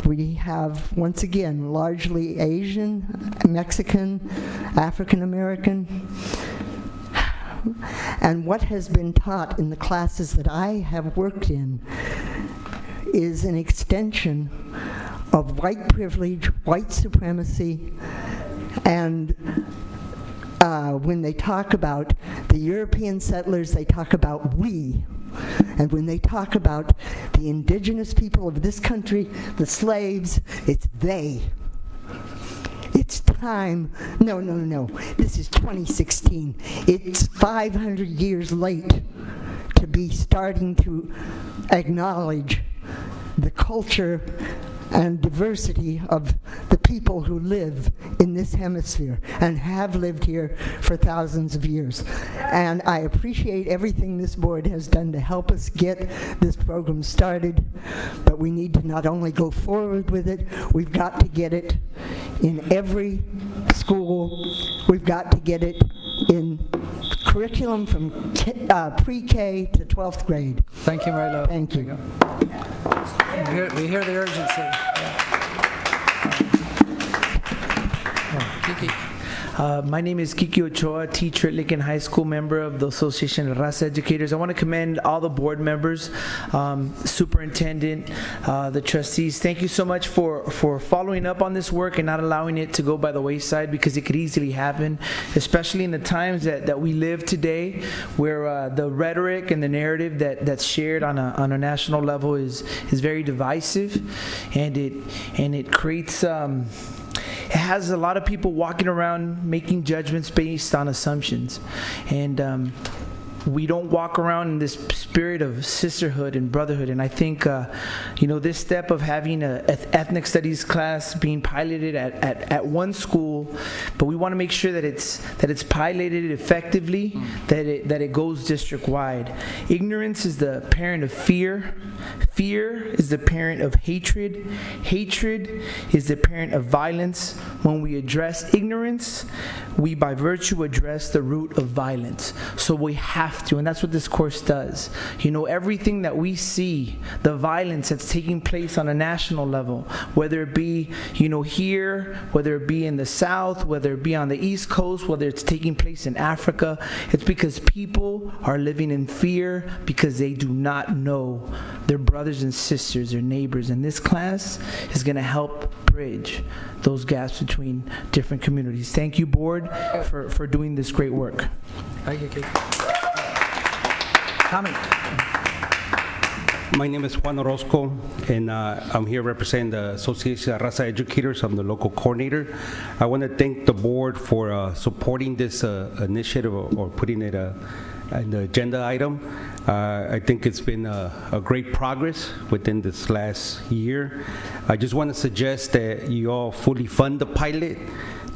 we have, once again, largely Asian, Mexican, African American. And what has been taught in the classes that I have worked in is an extension of white privilege, white supremacy, and when they talk about the European settlers, they talk about we. And when they talk about the indigenous people of this country, the slaves, it's they. It's time. No. This is 2016. It's 500 years late to be starting to acknowledge the culture and diversity of the people who live in this hemisphere and have lived here for thousands of years. And I appreciate everything this board has done to help us get this program started, but we need to not only go forward with it, we've got to get it in every school. We've got to get it in curriculum from pre-K to 12th grade. Thank you, Mary Lou. Thank you. We hear the urgency. Kiki. My name is Kiki Ochoa, teacher at Lincoln High School, member of the Association of Raza Educators. I want to commend all the board members, superintendent, the trustees. Thank you so much for following up on this work and not allowing it to go by the wayside, because it could easily happen, especially in the times that we live today, where the rhetoric and the narrative that's shared on a national level is very divisive, and it creates it has a lot of people walking around making judgments based on assumptions. And we don't walk around in this spirit of sisterhood and brotherhood. And I think, this step of having an ethnic studies class being piloted at one school, but we want to make sure that it's piloted effectively, that it goes district-wide. Ignorance is the parent of fear. Fear is the parent of hatred. Hatred is the parent of violence. When we address ignorance, we by virtue address the root of violence. So we have to, and that's what this course does. Everything that we see, the violence that's taking place on a national level, whether it be, here, whether it be in the South, whether it be on the East Coast, whether it's taking place in Africa, it's because people are living in fear because they do not know their brothers and sisters, their neighbors. And this class is going to help bridge those gaps between different communities. Thank you, board, for doing this great work. Thank you, Kiki. Comment. My name is Juan Orozco, and I'm here representing the Association of Raza Educators. I'm the local coordinator. I want to thank the board for supporting this initiative or putting it in the agenda item. I think it's been a great progress within this last year. I just want to suggest that you all fully fund the pilot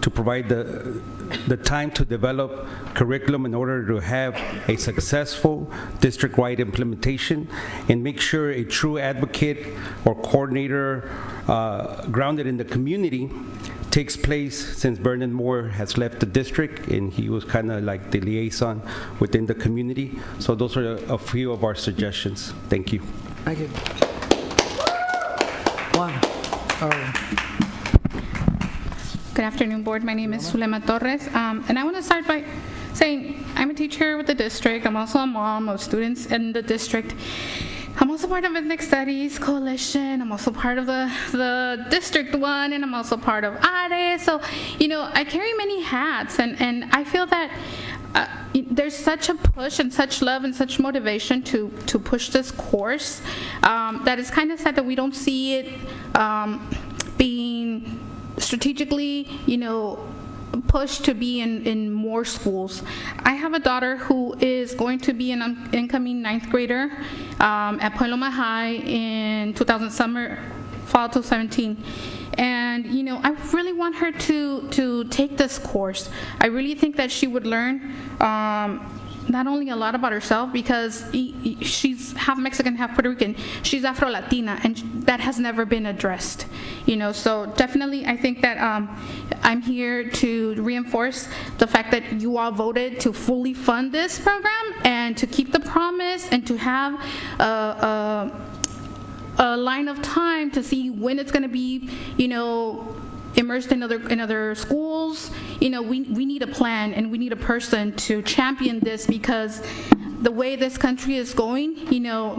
to provide the time to develop curriculum in order to have a successful district-wide implementation, and make sure a true advocate or coordinator grounded in the community takes place, since Bernard Moore has left the district and he was kind of like the liaison within the community. So those are a few of our suggestions. Thank you. Thank you. Good afternoon, board. My name is Zulema Torres, and I want to start by saying I'm a teacher with the district. I'm also a mom of students in the district. I'm also part of Ethnic Studies Coalition. I'm also part of the District 1, and I'm also part of Audit. So, I carry many hats, and I feel that there's such a push and such love and such motivation to push this course that it's kind of sad that we don't see it being strategically, push to be in more schools. I have a daughter who is going to be an incoming 9th grader at Paloma High in 2000 summer, fall 2017. And I really want her to take this course. I really think that she would learn not only a lot about herself, because she's half Mexican, half Puerto Rican. She's Afro-Latina, and that has never been addressed. So definitely I think that I'm here to reinforce the fact that you all voted to fully fund this program and to keep the promise and to have a line of time to see when it's going to be, immersed in other schools. We need a plan, and we need a person to champion this, because the way this country is going,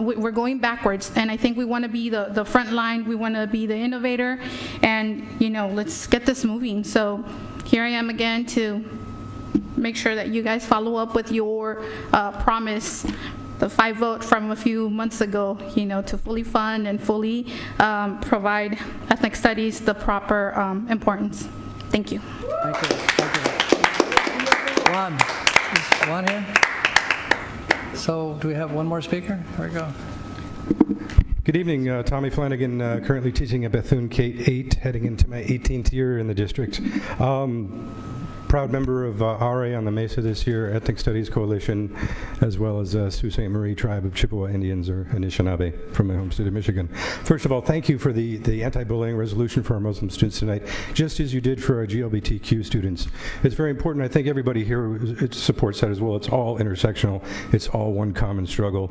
we're going backwards, and I think we want to be the front line. We want to be the innovator, and let's get this moving. So here I am again to make sure that you guys follow up with your promise, the 5 vote from a few months ago, to fully fund and fully provide ethnic studies the proper importance. Thank you. Thank you. Thank you. Juan here? So do we have one more speaker? Here we go. Good evening, Tommy Flanagan, currently teaching at Bethune K-8, heading into my 18th year in the district. Proud member of RA on the Mesa this year, Ethnic Studies Coalition, as well as Sault Ste. Marie Tribe of Chippewa Indians, or Anishinaabe, from my home state of Michigan. First of all, thank you for the anti-bullying resolution for our Muslim students tonight, just as you did for our GLBTQ students. It's very important. I think everybody here supports that as well. It's all intersectional. It's all one common struggle.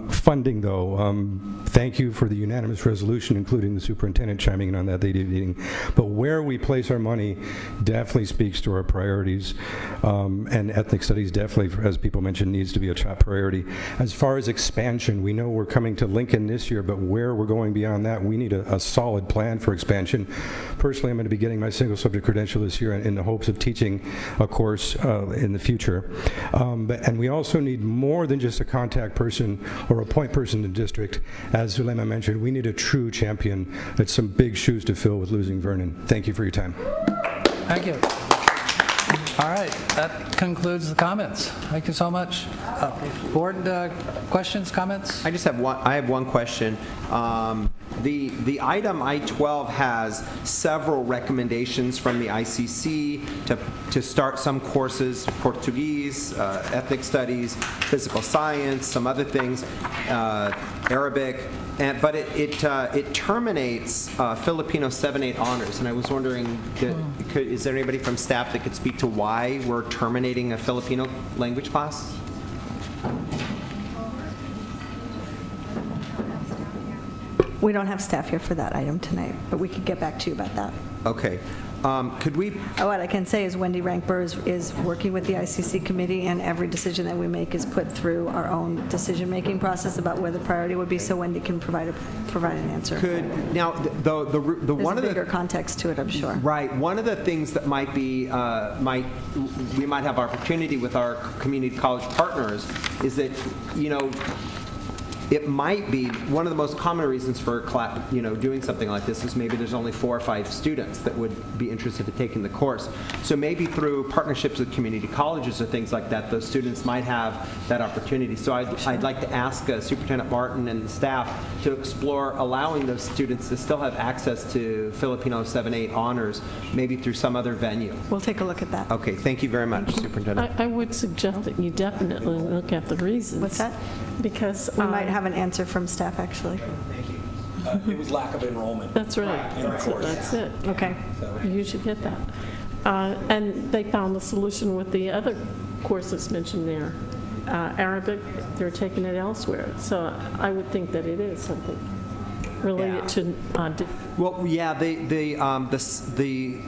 Funding, though, thank you for the unanimous resolution, including the superintendent chiming in on that evening. But where we place our money definitely speaks to our priorities, and ethnic studies definitely, as people mentioned, needs to be a top priority. As far as expansion, we know we're coming to Lincoln this year, but where we're going beyond that, we need a solid plan for expansion. Personally, I'm going to be getting my single subject credential this year in the hopes of teaching a course in the future. And we also need more than just a contact person or a point person in the district. As Zulema mentioned, we need a true champion. It's some big shoes to fill with losing Vernon. Thank you for your time. Thank you. All right, that concludes the comments. Thank you so much. Board questions, comments? I just have one. I have one question. The item I-12 has several recommendations from the ICC to start some courses: Portuguese, ethnic studies, physical science, some other things, Arabic. But it terminates Filipino 7-8 honors, and I was wondering, is there anybody from staff that could speak to why we're terminating a Filipino language class? We don't have staff here for that item tonight, but we could get back to you about that. Okay. Could we? What I can say is Wendy Rank-Burr is working with the ICC committee, and every decision that we make is put through our own decision-making process about where the priority would be, so Wendy can provide an answer. Now the one of the bigger context to it, I'm sure. Right. One of the things that might be we might have opportunity with our community college partners is that, you know, it might be one of the most common reasons for doing something like this is maybe there's only 4 or 5 students that would be interested in taking the course. So maybe through partnerships with community colleges or things like that, those students might have that opportunity. So I'd like to ask Superintendent Martin and the staff to explore allowing those students to still have access to Filipino 7-8 honors, maybe through some other venue. We'll take a look at that. Okay, thank you very much, Superintendent. I would suggest that you definitely look at the reasons. What's that? Because we might have an answer from staff, actually. Thank you. It was lack of enrollment. That's right. That's it. Okay. You should get that. And they found the solution with the other courses mentioned there. Arabic, they're taking it elsewhere. So I would think that it is something related to. Well, yeah, the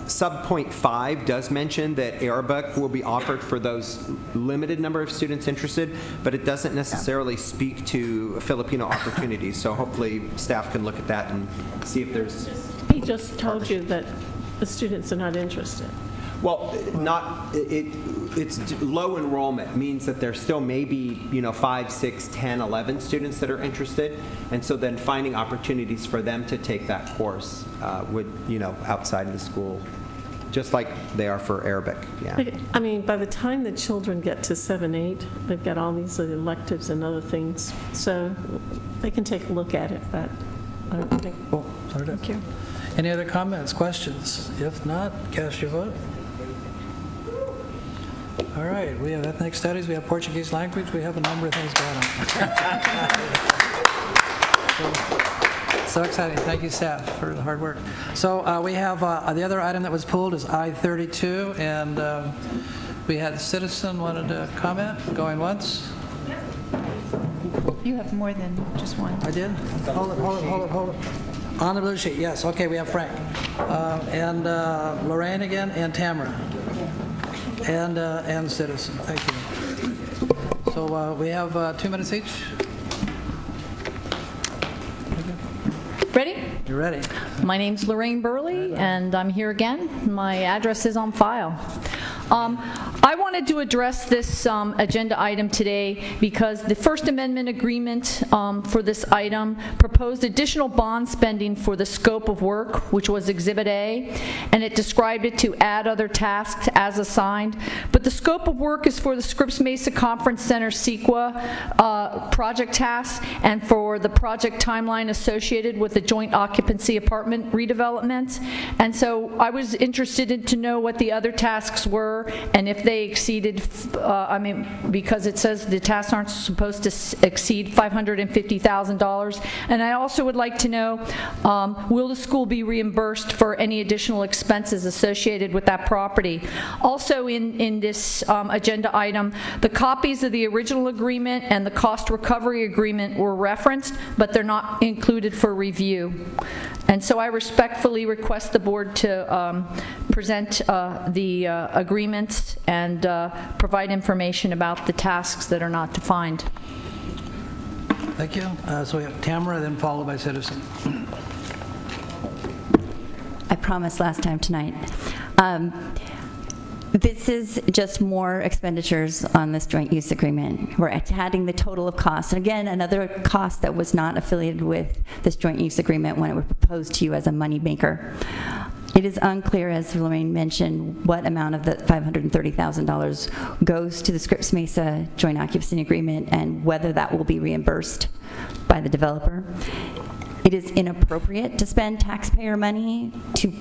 sub-point 5 does mention that Arabic will be offered for those limited number of students interested, but it doesn't necessarily speak to Filipino opportunities. So hopefully staff can look at that and see if there's. He just told you that the students are not interested. Well, it's low enrollment means that there still may be 5, 6, 10, 11 students that are interested, and so then finding opportunities for them to take that course would outside of the school, just like they are for Arabic. Yeah. I mean, by the time the children get to 7-8, they've got all these electives and other things, so they can take a look at it. But I don't think. Cool. Thank you. Any other comments, questions? If not, cast your vote. All right, we have ethnic studies, we have Portuguese language, we have a number of things going on. So exciting. Thank you, staff, for the hard work. So we have the other item that was pulled is I-32, and we had a citizen wanted to comment. Going once? You have more than just one. I did? Hold it. On the blue sheet, yes. Okay, we have Frank. And Lorraine again, and Tamara. And citizen. Thank you. So we have 2 minutes each. Ready? You're ready. My name's Lorraine Burley, and I'm here again. My address is on file. I wanted to address this agenda item today because the First Amendment agreement for this item proposed additional bond spending for the scope of work, which was Exhibit A, and it described it to add other tasks as assigned. But the scope of work is for the Scripps Mesa Conference Center CEQA project tasks and for the project timeline associated with the joint occupancy apartment redevelopment. And so I was interested to know what the other tasks were and if they exceeded, because it says the tasks aren't supposed to exceed $550,000. And I also would like to know, will the school be reimbursed for any additional expenses associated with that property? Also in this agenda item, the copies of the original agreement and the cost recovery agreement were referenced, but they're not included for review. And so I respectfully request the board to present the agreements and provide information about the tasks that are not defined. Thank you. So we have Tamara, then followed by Citizen. I promised last time tonight. This is just more expenditures on this joint use agreement. We're adding the total of costs. And again, another cost that was not affiliated with this joint use agreement when it was proposed to you as a money maker. It is unclear, as Lorraine mentioned, what amount of the $530,000 goes to the Scripps Mesa joint occupancy agreement and whether that will be reimbursed by the developer. It is inappropriate to spend taxpayer money to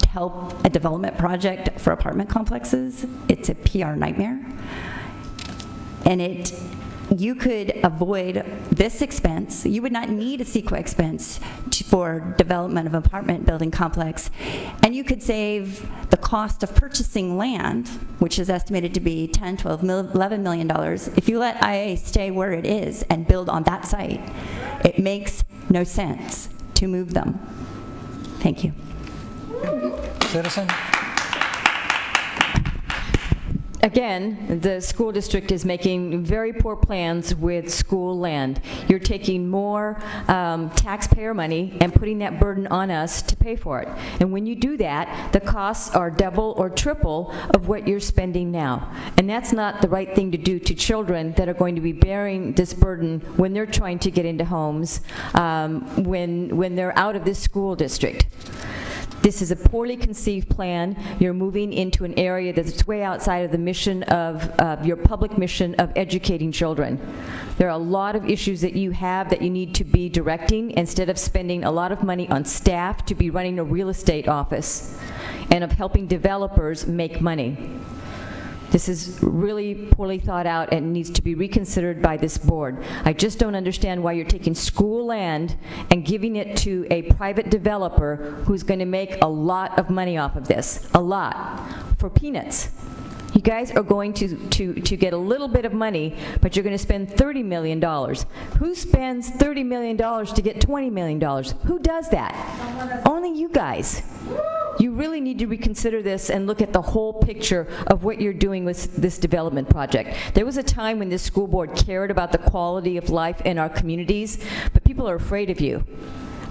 help a development project for apartment complexes. It's a PR nightmare. And you could avoid this expense. You would not need a CEQA expense for development of an apartment building complex. And you could save the cost of purchasing land, which is estimated to be $10, $12, $11 million. If you let IA stay where it is and build on that site, it makes no sense to move them. Thank you. Citizen? Again, the school district is making very poor plans with school land. You're taking more taxpayer money and putting that burden on us to pay for it. And when you do that, the costs are double or triple of what you're spending now. And that's not the right thing to do to children that are going to be bearing this burden when they're trying to get into homes, when they're out of this school district. This is a poorly conceived plan. You're moving into an area that's way outside of the mission of your public mission of educating children. There are a lot of issues that you have that you need to be directing instead of spending a lot of money on staff to be running a real estate office and of helping developers make money. This is really poorly thought out and needs to be reconsidered by this board. I just don't understand why you're taking school land and giving it to a private developer who's going to make a lot of money off of this, a lot, for peanuts. You guys are going to get a little bit of money, but you're going to spend $30 million. Who spends $30 million to get $20 million? Who does that? Only you guys. You really need to reconsider this and look at the whole picture of what you're doing with this development project. There was a time when this school board cared about the quality of life in our communities, but people are afraid of you.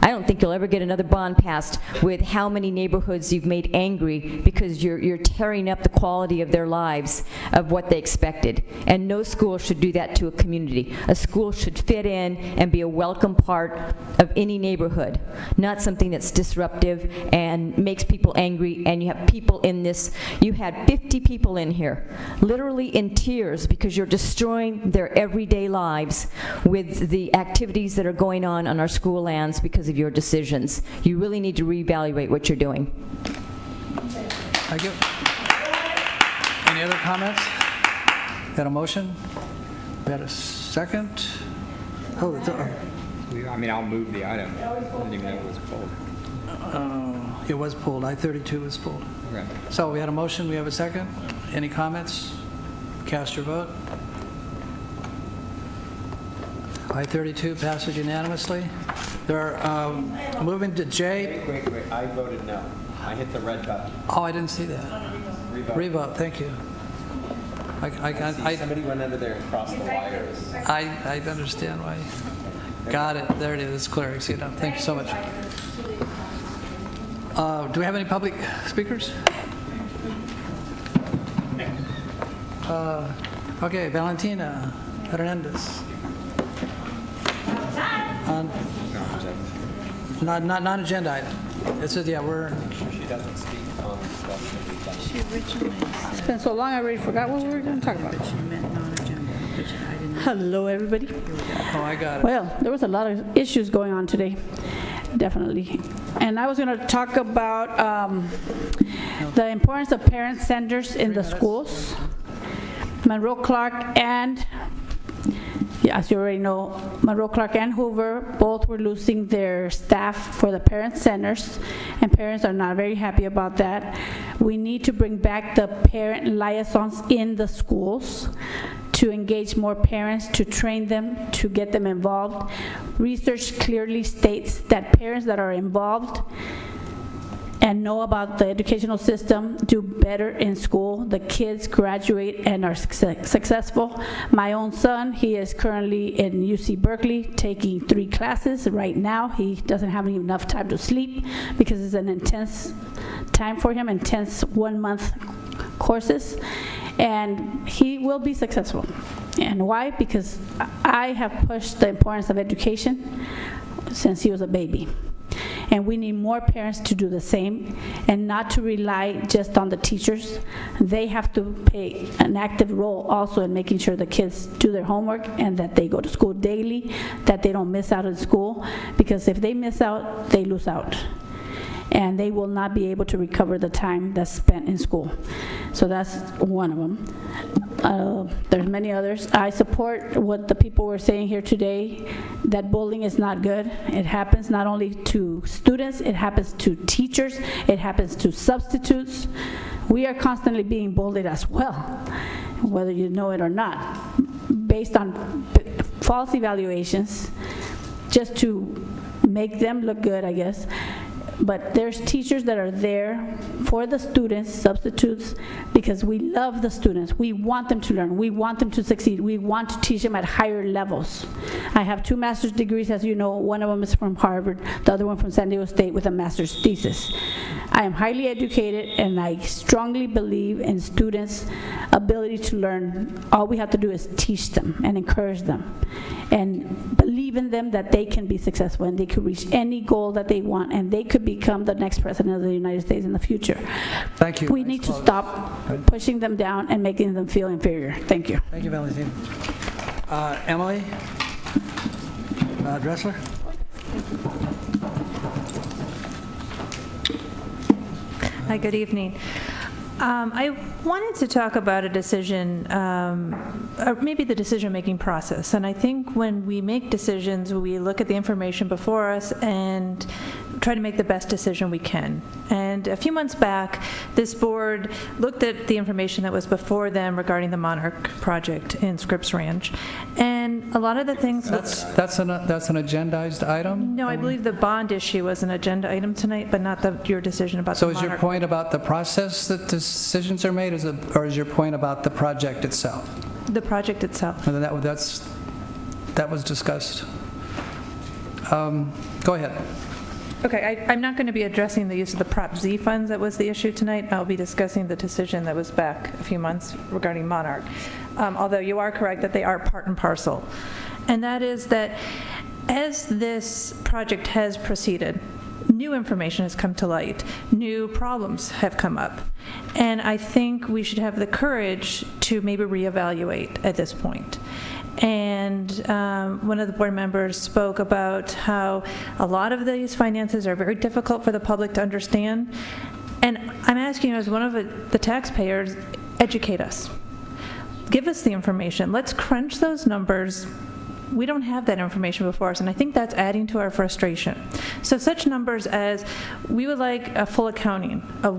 I don't think you'll ever get another bond passed with how many neighborhoods you've made angry because you're tearing up the quality of their lives of what they expected. And no school should do that to a community. A school should fit in and be a welcome part of any neighborhood, not something that's disruptive and makes people angry. And you have people in this, you had 50 people in here, literally in tears because you're destroying their everyday lives with the activities that are going on our school lands because of your decisions. You really need to reevaluate what you're doing. Thank you. Any other comments? Got a motion? We had a second? Oh, I mean, I'll move the item. I didn't even know it was pulled. It was pulled. I-32 was pulled. Okay. So we had a motion. We have a second. Any comments? Cast your vote. I-32 passes unanimously. They're moving to J. Wait. I voted no. I hit the red button. Oh, I didn't see that. Revote. Thank you. I somebody went under there and crossed the wires. I understand why. Got it. There it is. It's clear. See it now. Thank you so much. Do we have any public speakers? Okay, Valentina Hernandez. Non-agenda item. It says, yeah, we're... She doesn't speak on stuff that we've done. She originally It's been so long, I already forgot what we were going to talk about. Hello, everybody. Oh, I got it. Well, there was a lot of issues going on today, definitely. And I was going to talk about the importance of parent centers in the schools. Monroe Clark and, as you already know, Monroe Clark and Hoover both were losing their staff for the parent centers, and parents are not very happy about that. We need to bring back the parent liaisons in the schools to engage more parents, to train them, to get them involved. Research clearly states that parents that are involved and know about the educational system do better in school. The kids graduate and are successful. My own son, he is currently in UC Berkeley taking 3 classes right now. He doesn't have enough time to sleep because it's an intense time for him, intense 1-month courses, and he will be successful. And why? Because I have pushed the importance of education since he was a baby. And we need more parents to do the same and not to rely just on the teachers. They have to play an active role also in making sure the kids do their homework and that they go to school daily, that they don't miss out on school, because if they miss out, they lose out. And they will not be able to recover the time that's spent in school. So that's one of them. There's many others. I support what the people were saying here today, that bullying is not good. It happens not only to students, it happens to teachers, it happens to substitutes. We are constantly being bullied as well, whether you know it or not, based on false evaluations, just to make them look good, I guess. But there's teachers that are there for the students, substitutes, because we love the students. We want them to learn. We want them to succeed. We want to teach them at higher levels. I have 2 master's degrees, as you know. One of them is from Harvard, the other one from San Diego State with a master's thesis. I am highly educated, and I strongly believe in students' ability to learn. All we have to do is teach them and encourage them and believe in them that they can be successful and they could reach any goal that they want, and they could become the next president of the United States in the future. Thank you. We need to stop pushing them down and making them feel inferior. Thank you. Thank you, Valentina. Emily Dressler. Hi, good evening. I wanted to talk about a decision, or maybe the decision-making process. And I think when we make decisions, we look at the information before us and try to make the best decision we can. And a few months back, this board looked at the information that was before them regarding the Monarch project in Scripps Ranch. And a lot of the things... That's an agendized item? No, I believe the bond issue was an agenda item tonight, but not your decision about the So Monarch. is your point about the process that decisions are made, or is your point about the project itself? The project itself. And that was discussed. Go ahead. Okay, I'm not going to be addressing the use of the Prop Z funds that was the issue tonight. I'll be discussing the decision that was back a few months regarding Monarch. Although you are correct that they are part and parcel. And that is that as this project has proceeded, new information has come to light, new problems have come up, and I think we should have the courage to maybe reevaluate at this point. And one of the board members spoke about how a lot of these finances are very difficult for the public to understand, and I'm asking you as one of the taxpayers, educate us. Give us the information. Let's crunch those numbers. We don't have that information before us, and I think that's adding to our frustration. So such numbers as, we would like a full accounting of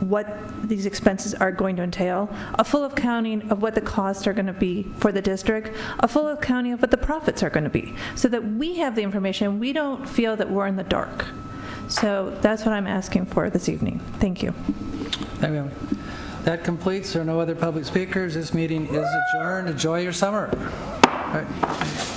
what these expenses are going to entail, a full accounting of what the costs are going to be for the district, a full accounting of what the profits are going to be, so that we have the information, we don't feel that we're in the dark. So that's what I'm asking for this evening. Thank you. Thank you. That completes. There are no other public speakers. This meeting is adjourned. Enjoy your summer. All right.